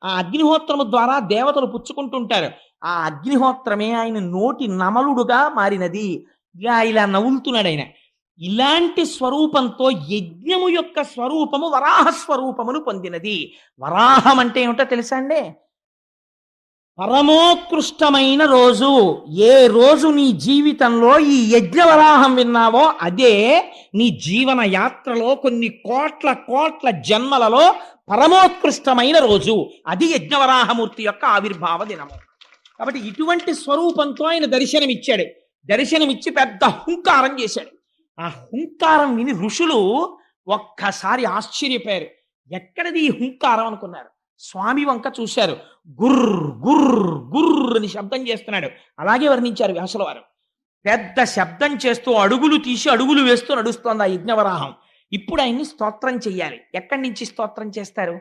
ఆ అగ్నిహోత్రము ద్వారా దేవతలు పుచ్చుకుంటుంటారు. ఆ అగ్నిహోత్రమే ఆయన నోటి నమలుడుగా మారినది. ఇలా నవ్వులుతున్నాడు ఆయన. ఇలాంటి స్వరూపంతో యజ్ఞము యొక్క స్వరూపము వరాహ స్వరూపమును పొందినది. వరాహం అంటే ఏమిటో తెలుసా అండి? పరమోత్కృష్టమైన రోజు. ఏ రోజు నీ జీవితంలో ఈ యజ్ఞవరాహం విన్నావో అదే నీ జీవన యాత్రలో కొన్ని కోట్ల జన్మలలో పరమోత్కృష్టమైన రోజు. అది యజ్ఞవరాహమూర్తి యొక్క ఆవిర్భావ దినము. కాబట్టి ఇటువంటి స్వరూపంతో ఆయన దర్శనమిచ్చాడు. దర్శనమిచ్చి పెద్ద హుంకారం చేశాడు. ఆ హుంకారం విని ఋషులు ఒక్కసారి ఆశ్చర్యపోయారు. ఎక్కడది ఈ హుంకారం అనుకున్నారు. స్వామి వంక చూశారు. గుర్ర్ గుర్ర్ గుర్ర్ అని శబ్దం చేస్తున్నాడు. అలాగే వర్ణించారు వ్యాసుల వారు. పెద్ద శబ్దం చేస్తూ అడుగులు తీసి అడుగులు వేస్తూ నడుస్తోంది ఆ యజ్ఞవరాహం. ఇప్పుడు ఆయన్ని స్తోత్రం చెయ్యాలి. ఎక్కడి నుంచి స్తోత్రం చేస్తారు?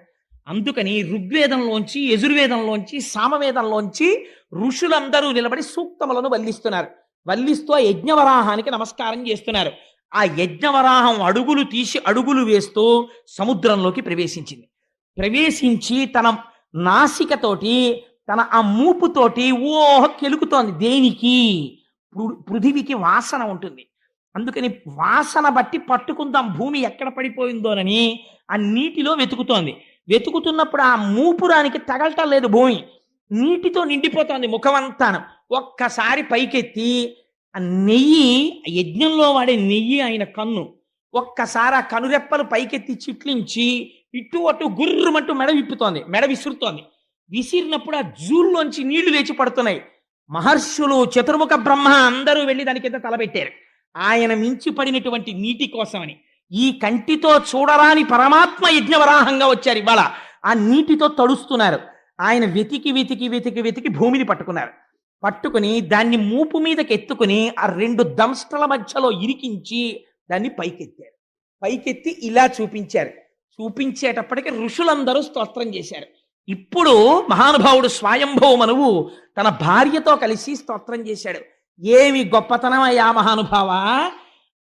అందుకని ఋగ్వేదంలోంచి, యజుర్వేదంలోంచి, సామవేదంలోంచి ఋషులందరూ నిలబడి సూక్తములను వల్లిస్తున్నారు. వల్లిస్తూ ఆ యజ్ఞవరాహానికి నమస్కారం చేస్తున్నారు. ఆ యజ్ఞవరాహం అడుగులు తీసి అడుగులు వేస్తూ సముద్రంలోకి ప్రవేశించింది. ప్రవేశించి తన నాసికతోటి, తన ఆ మూపుతోటి కెలుకుతోంది. దేనికి? పృథివికి వాసన ఉంటుంది. అందుకని వాసన బట్టి పట్టుకుందాం భూమి ఎక్కడ పడిపోయిందోనని ఆ నీటిలో వెతుకుతోంది. వెతుకుతున్నప్పుడు ఆ మూపురానికి తగలటం లేదు, భూమి నీటితో నిండిపోతోంది ముఖమంతాను. ఒక్కసారి పైకెత్తి ఆ నెయ్యి, యజ్ఞంలో వాడే నెయ్యి ఆయన కన్ను, ఒక్కసారి ఆ కనురెప్పలు పైకెత్తి చిట్లించి ఇటు అటు గుర్రమంటూ మెడ విప్పుతోంది, మెడ విసురుతోంది. విసిరినప్పుడు ఆ జూల్లోంచి నీళ్లు లేచి పడుతున్నాయి. మహర్షులు, చతుర్ముఖ బ్రహ్మ అందరూ వెళ్ళి దాని కింద తలబెట్టారు. ఆయన మించి పడినటువంటి నీటి కోసమని. ఈ కంటితో చూడరాని పరమాత్మ యజ్ఞవరాహంగా వచ్చారు ఇవాళ. ఆ నీటితో తడుస్తున్నారు. ఆయన వెతికి వెతికి వెతికి వెతికి భూమిని పట్టుకున్నారు. పట్టుకుని దాన్ని మూపు మీదకి ఎత్తుకుని ఆ రెండు దంష్టల మధ్యలో ఇరికించి దాన్ని పైకెత్తారు. పైకెత్తి ఇలా చూపించారు. చూపించేటప్పటికి ఋషులందరూ స్తోత్రం చేశారు. ఇప్పుడు మహానుభావుడు స్వయంభవ మనువు తన భార్యతో కలిసి స్తోత్రం చేశాడు. ఏమి గొప్పతనం అయ్యా మహానుభావా!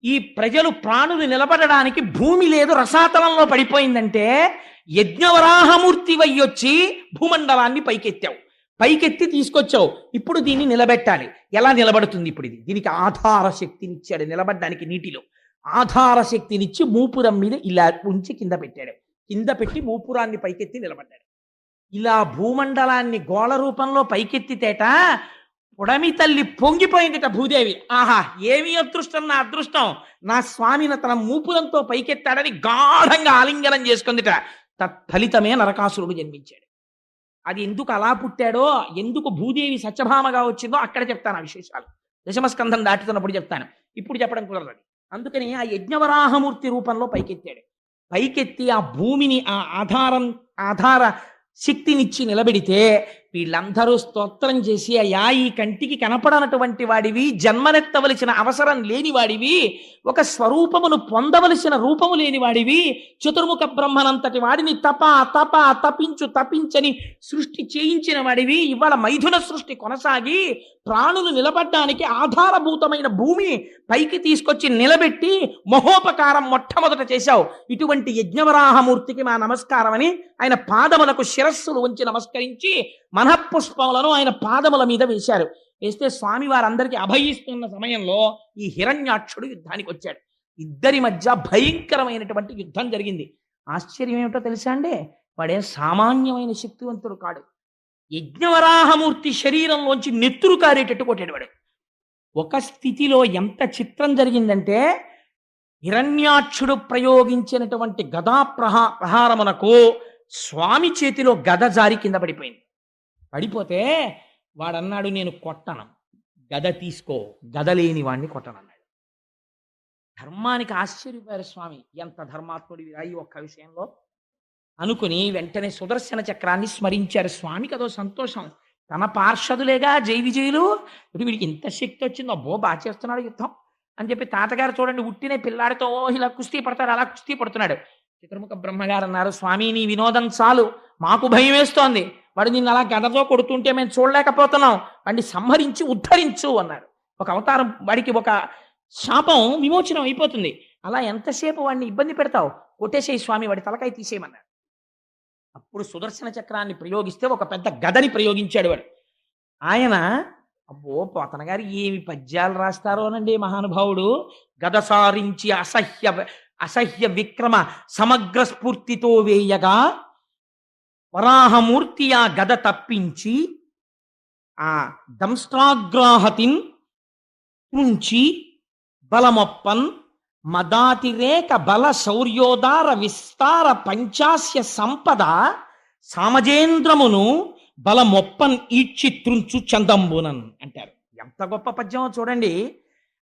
ఈ ప్రజలు ప్రాణులు నిలబడడానికి భూమి లేదు, రసాతలంలో పడిపోయిందంటే యజ్ఞవరాహమూర్తి వయ్యొచ్చి భూమండలాన్ని పైకెత్తావు, పైకెత్తి తీసుకొచ్చావు. ఇప్పుడు దీన్ని నిలబెట్టాలి. ఎలా నిలబడుతుంది ఇప్పుడు ఇది? దీనికి ఆధార శక్తినిచ్చాడు. నిలబడడానికి నీటిలో ఆధార శక్తినిచ్చి మూపురం మీద ఇలా ఉంచి కింద పెట్టాడు. కింద పెట్టి మూపురాన్ని పైకెత్తి నిలబడ్డాడు. ఇలా భూమండలాన్ని గోళ రూపంలో పైకెత్తితేట పుడమి తల్లి పొంగిపోయిందిట భూదేవి. ఆహా, ఏమి అదృష్టం, నా అదృష్టం! నా స్వామిని తన మూపురంతో పైకెత్తాడని గాఢంగా ఆలింగనం చేసుకుందిట. తత్ఫలితమే నరకాసురుడు జన్మించాడు. అది ఎందుకు అలా పుట్టాడో, ఎందుకు భూదేవి సత్యభామగా వచ్చిందో అక్కడ చెప్తాను. ఆ విశేషాలు దశమస్కంధం దాటుతున్నప్పుడు చెప్తాను. ఇప్పుడు చెప్పడం కుదరదు. అందుకని ఆ యజ్ఞవరాహమూర్తి రూపంలో పైకెత్తాడు. పైకెత్తి ఆ భూమిని ఆ ఆధార శక్తినిచ్చి నిలబెడితే వీళ్ళందరూ స్తోత్రం చేసి, అయ్యా ఈ కంటికి కనపడనటువంటి వాడివి, జన్మనెత్తవలసిన అవసరం లేని వాడివి, ఒక స్వరూపమును పొందవలసిన రూపము లేని వాడివి, చతుర్ముఖ బ్రహ్మనంతటి వాడిని తపించని సృష్టి చేయించిన వాడివి. ఇవాళ మైథున సృష్టి కొనసాగి ప్రాణులు నిలబడ్డానికి ఆధారభూతమైన భూమి పైకి తీసుకొచ్చి నిలబెట్టి మహోపకారం మొట్టమొదట చేశావు. ఇటువంటి యజ్ఞవరాహమూర్తికి మా నమస్కారం అని ఆయన పాదములకు శిరస్సులు ఉంచి నమస్కరించి మనఃపుష్పములను ఆయన పాదముల మీద వేశారు. వేస్తే స్వామి వారందరికీ అభయిస్తున్న సమయంలో ఈ హిరణ్యాక్షుడు యుద్ధానికి వచ్చాడు. ఇద్దరి మధ్య భయంకరమైనటువంటి యుద్ధం జరిగింది. ఆశ్చర్యం ఏమిటో తెలుసా అండి? వాడే సామాన్యమైన శక్తివంతుడు కాడు. యజ్ఞవరాహమూర్తి శరీరంలోంచి నెత్తురు కారేటట్టు కొట్టాడు వాడు. ఒక స్థితిలో ఎంత చిత్రం జరిగిందంటే, హిరణ్యాక్షుడు ప్రయోగించినటువంటి గదా ప్రహారమునకు స్వామి చేతిలో గద జారి కింద పడిపోయింది. పడిపోతే వాడన్నాడు, నేను కొట్టను, గద తీసుకో, గద లేని వాడిని కొట్టనన్నాడు. ధర్మానికి ఆశ్చర్యపోయారు స్వామి. ఎంత ధర్మాత్ముడివి ఈ ఒక్క విషయంలో అనుకుని వెంటనే సుదర్శన చక్రాన్ని స్మరించారు. స్వామికి అదో సంతోషం. తన పార్షదులేగా జై విజయులు, ఇప్పుడు వీడికి ఇంత శక్తి వచ్చిందో, అబ్బో బాగా చేస్తున్నాడు యుద్ధం అని చెప్పి తాతగారు చూడండి ఉట్టినే పిల్లాడితో ఇలా కుస్తీ పడతాడు, అలా కుస్తీ పడుతున్నాడు. చతుర్ముఖ బ్రహ్మగారు అన్నారు, స్వామి నీ వినోదం చాలు, మాకు భయం వేస్తోంది. వాడు నిన్ను అలా గదతో కొడుతుంటే మేము చూడలేకపోతున్నాం, వాడిని సంహరించి ఉద్ధరించు అన్నారు. ఒక అవతారం, వాడికి ఒక శాపం విమోచనం అయిపోతుంది. అలా ఎంతసేపు వాడిని ఇబ్బంది పెడతావు, కొట్టేసేయి స్వామి, వాడి తలకాయ తీసేయమన్నారు. అప్పుడు సుదర్శన చక్రాన్ని ప్రయోగిస్తే ఒక పెద్ద గదని ప్రయోగించాడు వాడు. ఆయన, అబ్బో పోతన గారు ఏమి పద్యాలు రాస్తారోనండి మహానుభావుడు. గద సారించి అసహ్య విక్రమ సమగ్ర స్ఫూర్తితో వేయగా వరాహమూర్తి ఆ గద తప్పించి ఆ దంష్ట్రాగ్రాహతిన్ తుంచి బలమొప్పన్ మదాతిరేక బల శౌర్యోదార విస్తార పంచాస్య సంపద సామజేంద్రమును బలమొప్పన్ ఈడ్చి త్రుంచు చందంబునన్ అంటారు. ఎంత గొప్ప పద్యమో చూడండి.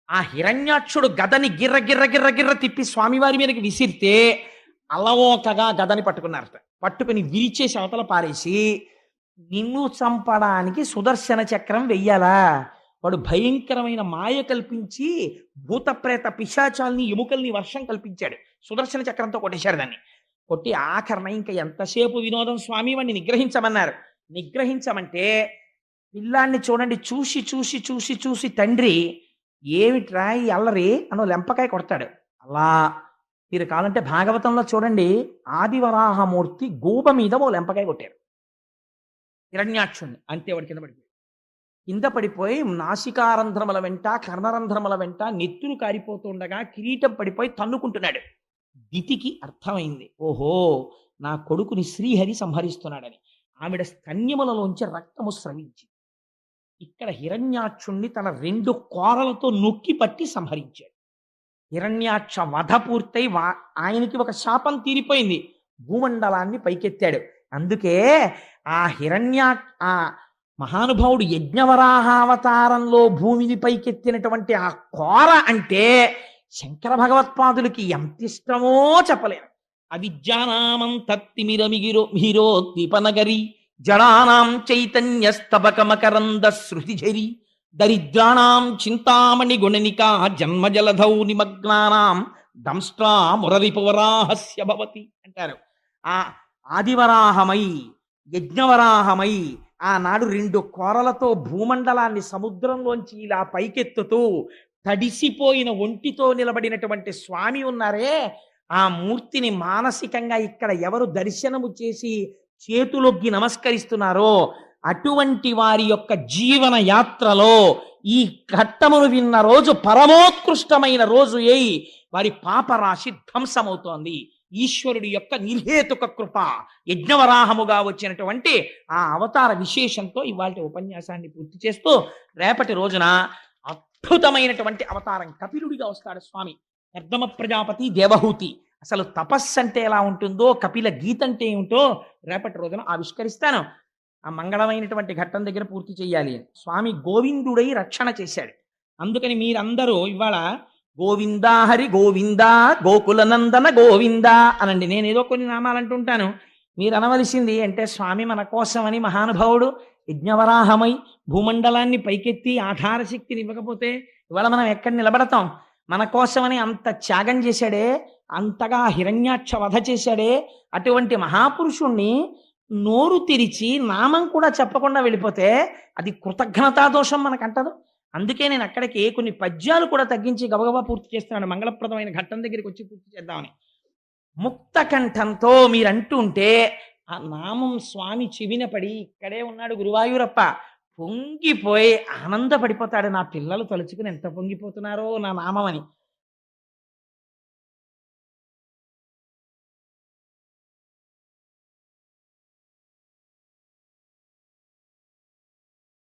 ఆ హిరణ్యాక్షుడు గదని గిర్ర గిర్ర గిర్ర గిర్ర తిప్పి స్వామివారి మీదకి విసిరితే అలవోకగా గదని పట్టుకున్నారట. పట్టుకుని విరిచేసి అవతల పారేసి, నిన్ను చంపడానికి సుదర్శన చక్రం వెయ్యాలా? వాడు భయంకరమైన మాయ కల్పించి భూతప్రేత పిశాచాల్ని ఎముకల్ని వర్షం కల్పించాడు. సుదర్శన చక్రంతో కొట్టేశారు దాన్ని. కొట్టి ఆఖరణ ఇంకా ఎంతసేపు వినోదం స్వామి, వాడిని నిగ్రహించమన్నారు. నిగ్రహించమంటే పిల్లాన్ని చూడండి, చూసి చూసి చూసి చూసి తండ్రి ఏమిట్రా ఈ అల్లరి అనో లెంపకాయ కొడతాడు. అలా మీరు కావాలంటే భాగవతంలో చూడండి, ఆదివరాహమూర్తి గూబ మీద ఓ లెంపకాయ కొట్టారు హిరణ్యాక్షుణ్ణి. అంతే వాడి కింద పడిపోయి కింద పడిపోయి నాసికారంధ్రముల వెంట కర్ణరంధ్రముల వెంట నెత్తురు కారిపోతుండగా కిరీటం పడిపోయి తన్నుకుంటున్నాడు. దితికి అర్థమైంది, ఓహో నా కొడుకుని శ్రీహరి సంహరిస్తున్నాడని. ఆవిడ స్తన్యములలోంచి రక్తము స్రవించి ఇక్కడ హిరణ్యాక్షుణ్ణి తన 2 కోరలతో నొక్కి పట్టి సంహరించాడు. హిరణ్యాక్ష వధ పూర్తయి ఆయనకి ఒక శాపం తీరిపోయింది. భూమండలాన్ని పైకెత్తాడు. అందుకే ఆ మహానుభావుడు యజ్ఞవరాహావతారంలో భూమిని పైకెత్తినటువంటి ఆ కోర అంటే శంకర భగవత్పాదులకి ఎంత ఇష్టమో చెప్పలేను. అవిద్యానామం తత్తిమిరమిగిరో హీరోద్దీపనగరి జడానాం చైతన్యస్తబకమకరంద శృతిఝరి దరిద్రాణం చింతామణి గుణనికా జన్మజలధౌ నిమగ్నానాం దంష్ట్రా మురరిపువరాహస్య భవతి అంటారు. ఆ ఆదివరాహమై యజ్ఞవరాహమై ఆనాడు 2 కోరలతో భూమండలాన్ని సముద్రంలోంచి ఇలా పైకెత్తుతూ తడిసిపోయిన ఒంటితో నిలబడినటువంటి స్వామి ఉన్నారే, ఆ మూర్తిని మానసికంగా ఇక్కడ ఎవరు దర్శనము చేసి చేతులొగ్గి నమస్కరిస్తున్నారో అటువంటి వారి యొక్క జీవన యాత్రలో ఈ ఘట్టమును విన్న రోజు పరమోత్కృష్టమైన రోజు అయి వారి పాపరాశి ధ్వంసమవుతోంది. ఈశ్వరుడి యొక్క నిర్హేతుక కృప యజ్ఞవరాహముగా వచ్చినటువంటి ఆ అవతార విశేషంతో ఇవాళ ఉపన్యాసాన్ని పూర్తి చేస్తూ రేపటి రోజున అద్భుతమైనటువంటి అవతారం కపిలుడిగా వస్తాడు స్వామి. కర్దమ ప్రజాపతి దేవహూతి అసలు తపస్సు అంటే ఎలా ఉంటుందో, కపిల గీత అంటే ఏమిటో రేపటి రోజున ఆవిష్కరిస్తాను. ఆ మంగళమైనటువంటి ఘట్టం దగ్గర పూర్తి చేయాలి. స్వామి గోవిందుడై రక్షణ చేశాడు. అందుకని మీరందరూ ఇవాళ గోవిందా హరి గోవిందా గోకుల నందన గోవిందా అనండి. నేను ఏదో కొన్ని నామాలు అంటుంటాను, మీరు అనవలసింది అంటే స్వామి మన కోసమని మహానుభావుడు యజ్ఞవరాహమై భూమండలాన్ని పైకెత్తి ఆధార శక్తిని ఇవ్వకపోతే ఇవాళ మనం ఎక్కడ నిలబడతాం? మన కోసమని అంత త్యాగం చేశాడే, అంతగా హిరణ్యాక్ష వధ చేశాడే, అటువంటి మహాపురుషుణ్ణి నోరు తెరిచి నామం కూడా చెప్పకుండా వెళ్ళిపోతే అది కృతజ్ఞతా దోషం మనకంటదు. అందుకే నేను అక్కడికి కొన్ని పద్యాలు కూడా తగ్గించి గబగబా పూర్తి చేస్తున్నాను. మంగళప్రదమైన ఘట్టం దగ్గరికి వచ్చి పూర్తి చేద్దామని. ముక్త కంఠంతో మీరు అంటుంటే ఆ నామం స్వామి చెవిన పడి, ఇక్కడే ఉన్నాడు గురువాయూరప్ప, పొంగిపోయి ఆనందపడిపోతాడు. నా పిల్లలు తలుచుకుని ఎంత పొంగిపోతున్నారో నా నామం అని.